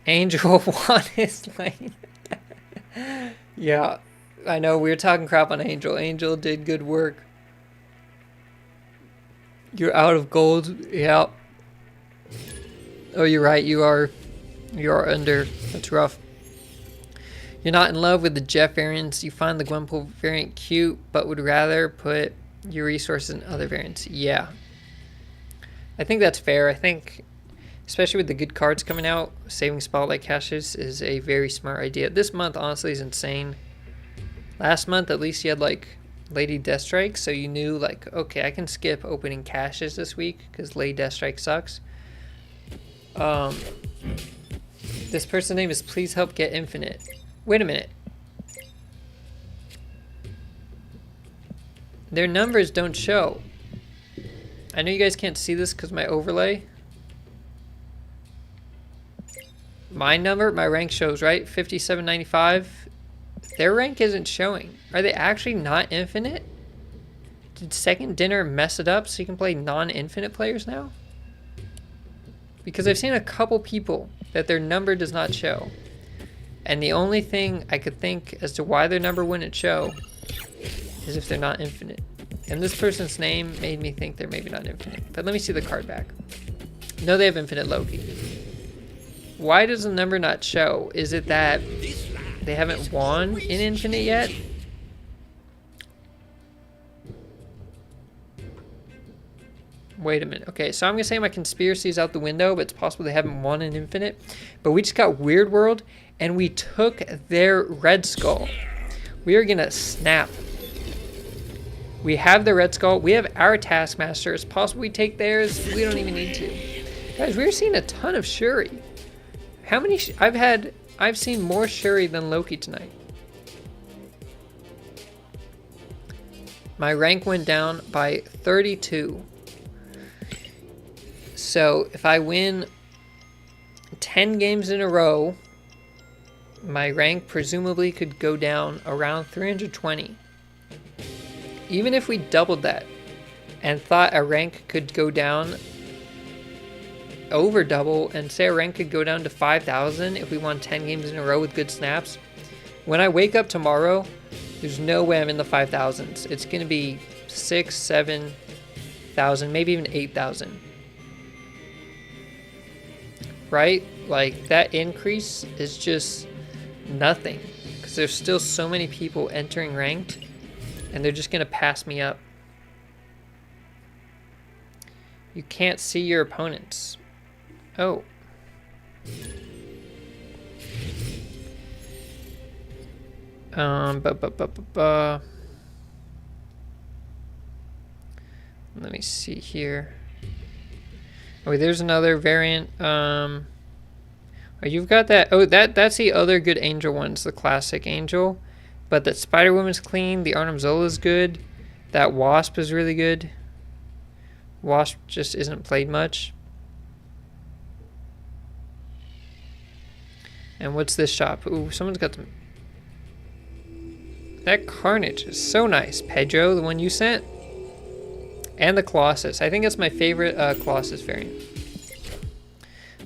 Angel won his lane. Yeah, I know. We were talking crap on Angel. Angel did good work. You're out of gold. Yeah. Oh, you're right. You are under. That's rough. You're not in love with the Jeff variants. You find the Gwenpool variant cute, but would rather put your resources in other variants. Yeah. I think that's fair. I think, especially with the good cards coming out, saving Spotlight caches is a very smart idea. This month, honestly, is insane. Last month, at least you had, like, Lady Deathstrike, so you knew, like, okay, I can skip opening caches this week because Lady Deathstrike sucks. This person's name is Please Help Get Infinite. Wait a minute. Their numbers don't show. I know you guys can't see this because my overlay. My number, my rank shows, right? 5795. Their rank isn't showing. Are they actually not infinite? Did Second Dinner mess it up so you can play non-infinite players now? Because I've seen a couple people that their number does not show. And the only thing I could think as to why their number wouldn't show is if they're not infinite. And this person's name made me think they're maybe not infinite. But let me see the card back. No, they have infinite Loki. Why does the number not show? Is it that they haven't won in infinite yet? Wait a minute. Okay, so I'm going to say my conspiracy is out the window, but it's possible they haven't won in infinite. But we just got Weird World, and we took their Red Skull. We are going to snap. We have the Red Skull. We have our Taskmaster. It's possible we take theirs. We don't even need to. Guys, we're seeing a ton of Shuri. How many... I've seen more Shuri than Loki tonight. My rank went down by 32. So if I win 10 games in a row, my rank presumably could go down around 320. Even if we doubled that and thought a rank could go down over double and say a rank could go down to 5,000 if we won 10 games in a row with good snaps, when I wake up tomorrow, there's no way I'm in the 5,000s. It's going to be 6, 7,000, maybe even 8,000. Right? Like, that increase is just nothing. Because there's still so many people entering ranked, and they're just going to pass me up. You can't see your opponents. Oh. Let me see here. Oh, wait, there's another variant. Oh, you've got that. Oh, that's the other good Angel ones, the classic Angel. But that Spider-Woman's clean. The Arnim Zola's good. That Wasp is really good. Wasp just isn't played much. And what's this shop? Ooh, someone's got some... That Carnage is so nice. Pedro, the one you sent. And the Colossus. I think that's my favorite Colossus variant.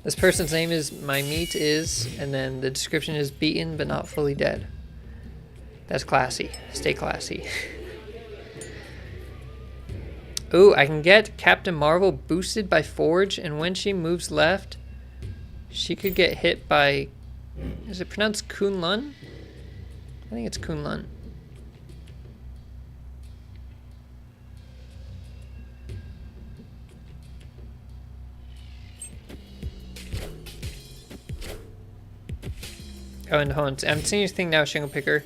This person's name is My Meat Is, and then the description is beaten but not fully dead. That's classy. Stay classy. Ooh, I can get Captain Marvel boosted by Forge, and when she moves left, she could get hit by... Is it pronounced Kunlun? I think it's Kunlun. Oh, and hold on. I'm seeing your thing now, Shingle Picker.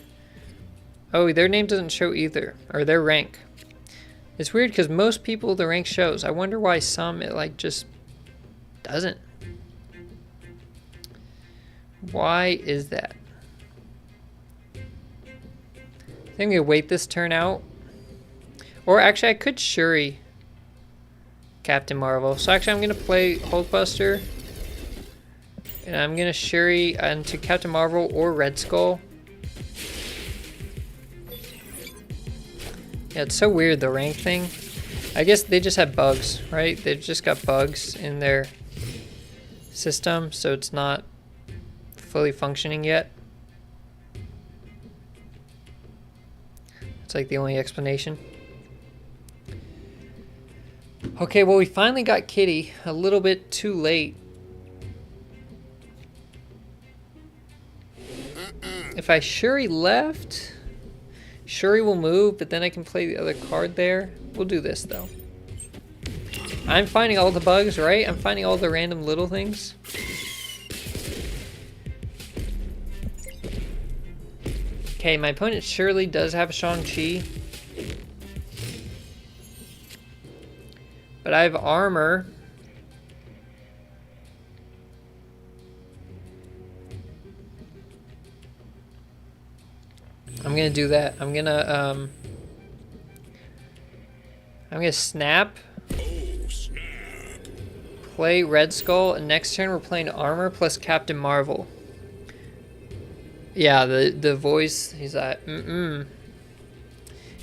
Oh, their name doesn't show either. Or their rank. It's weird because most people the rank shows. I wonder why some it like just doesn't. Why is that? I think I'm gonna wait this turn out. Or actually I could Shuri Captain Marvel. So actually I'm gonna play Hulkbuster. And I'm gonna Shuri into Captain Marvel or Red Skull. Yeah, it's so weird, the rank thing. I guess they just have bugs, right? They've just got bugs in their system, so it's not fully functioning yet. It's like the only explanation. Okay, well, we finally got Kitty a little bit too late. If I Shuri left, Shuri will move, but then I can play the other card there. We'll do this, though. I'm finding all the bugs, right? I'm finding all the random little things. Okay, my opponent surely does have Shang-Chi. But I have armor. I'm gonna do that. I'm gonna snap. Oh, snap. Play Red Skull, and next turn we're playing armor plus Captain Marvel. Yeah, the voice, he's like,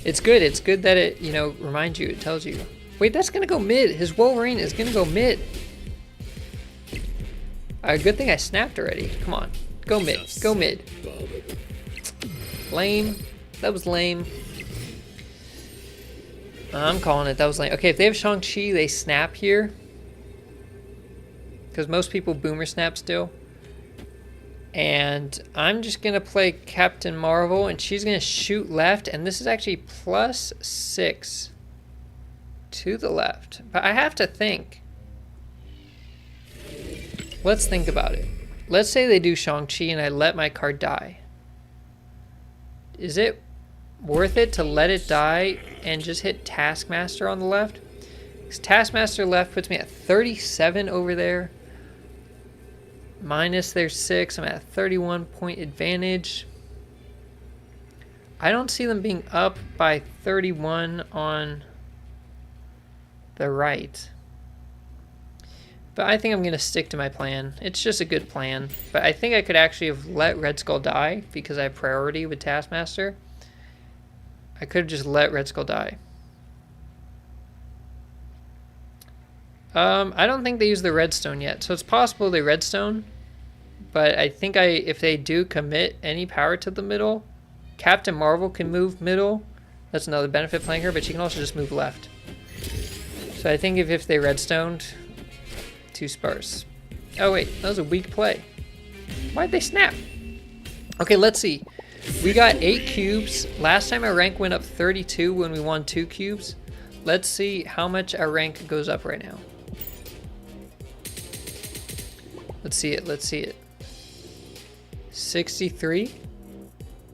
It's good. It's good that it, you know, reminds you. It tells you. Wait, that's gonna go mid. His Wolverine is gonna go mid. Good thing I snapped already. Come on, go mid. Go mid. Lame. That was lame. I'm calling it. That was lame. Okay, if they have Shang-Chi, they snap here. Because most people boomer snap still. And I'm just going to play Captain Marvel, and she's going to shoot left. And this is actually +6 to the left. But I have to think. Let's think about it. Let's say they do Shang-Chi and I let my card die. Is it worth it to let it die and just hit Taskmaster on the left? Because Taskmaster left puts me at 37 over there. Minus their 6, I'm at a 31-point advantage. I don't see them being up by 31 on the right. But I think I'm going to stick to my plan. It's just a good plan. But I think I could actually have let Red Skull die because I have priority with Taskmaster. I could have just let Red Skull die. I don't think they use the redstone yet. So it's possible they redstone. But I think if they do commit any power to the middle, Captain Marvel can move middle. That's another benefit playing her, but she can also just move left. So I think if they redstoned, too sparse. Oh wait, that was a weak play. Why'd they snap? Okay, let's see. We got 8 cubes. Last time our rank went up 32 when we won 2 cubes. Let's see how much our rank goes up right now. Let's see it, let's see it. 63?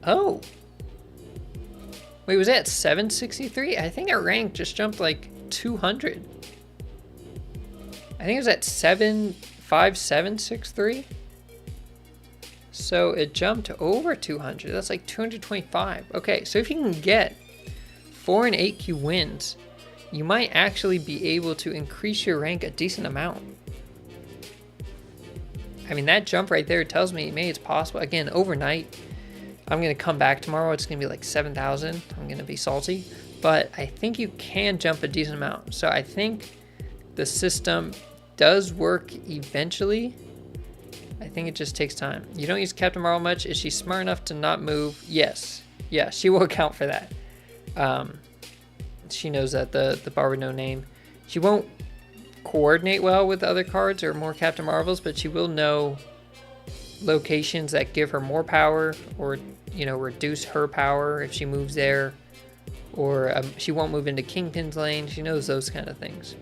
Oh. Wait, was that 763? I think our rank just jumped like 200. I think it was at 75763. So it jumped over 200. That's like 225. Okay, so if you can get 4 and 8 Q wins, you might actually be able to increase your rank a decent amount. I mean, that jump right there tells me maybe it's possible. Again, overnight, I'm going to come back tomorrow. It's going to be like 7,000. I'm going to be salty. But I think you can jump a decent amount. So I think the system does work eventually. I think it just takes time. You don't use Captain Marvel much. Is she smart enough to not move? Yes. Yeah, she will account for that. She knows that the Barber No Name. She won't coordinate well with other cards or more Captain Marvels, but she will know locations that give her more power or, you know, reduce her power if she moves there. Or she won't move into Kingpin's lane. She knows those kind of things.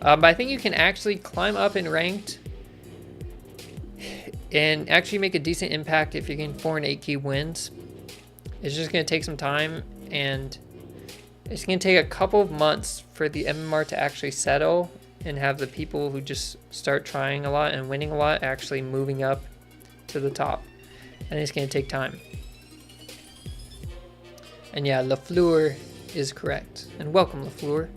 But I think you can actually climb up in ranked and actually make a decent impact if you're getting 4 and 8 key wins. It's just going to take some time, and it's going to take a couple of months for the MMR to actually settle and have the people who just start trying a lot and winning a lot actually moving up to the top. And it's going to take time. And yeah, LaFleur is correct. And welcome, LaFleur.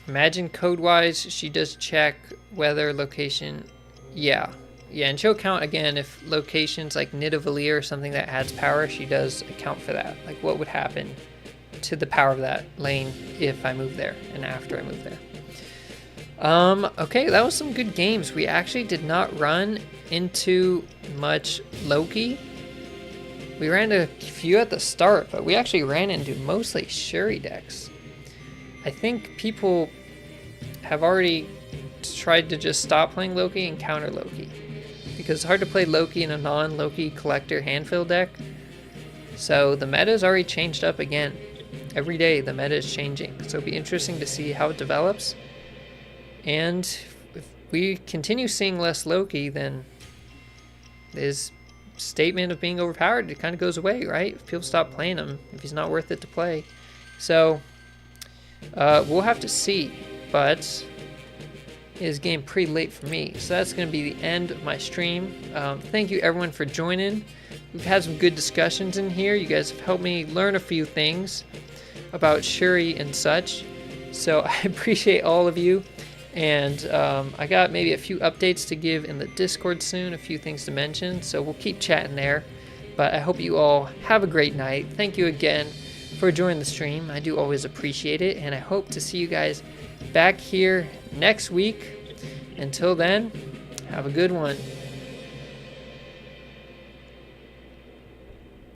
Imagine code-wise, she does check weather, location. Yeah, and she'll count again if locations like Nidavellir or something that adds power, she does account for that. Like what would happen to the power of that lane if I move there and after I move there. Okay, that was some good games. We actually did not run into much Loki. We ran into a few at the start, but we actually ran into mostly Shuri decks. I think people have already tried to just stop playing Loki and counter Loki, because it's hard to play Loki in a non-Loki collector handfill deck. So the meta's already changed up again. Every day the meta is changing, so it'll be interesting to see how it develops. And if we continue seeing less Loki, then his statement of being overpowered, it kind of goes away, right? If people stop playing him, if he's not worth it to play. So we'll have to see, but it is getting pretty late for me. So that's going to be the end of my stream. Thank you everyone for joining. We've had some good discussions in here. You guys have helped me learn a few things about Shuri and such. So I appreciate all of you. And I got maybe a few updates to give in the Discord soon, a few things to mention, so we'll keep chatting there. But I hope you all have a great night. Thank you again for joining the stream. I do always appreciate it, and I hope to see you guys back here next week. Until then, have a good one.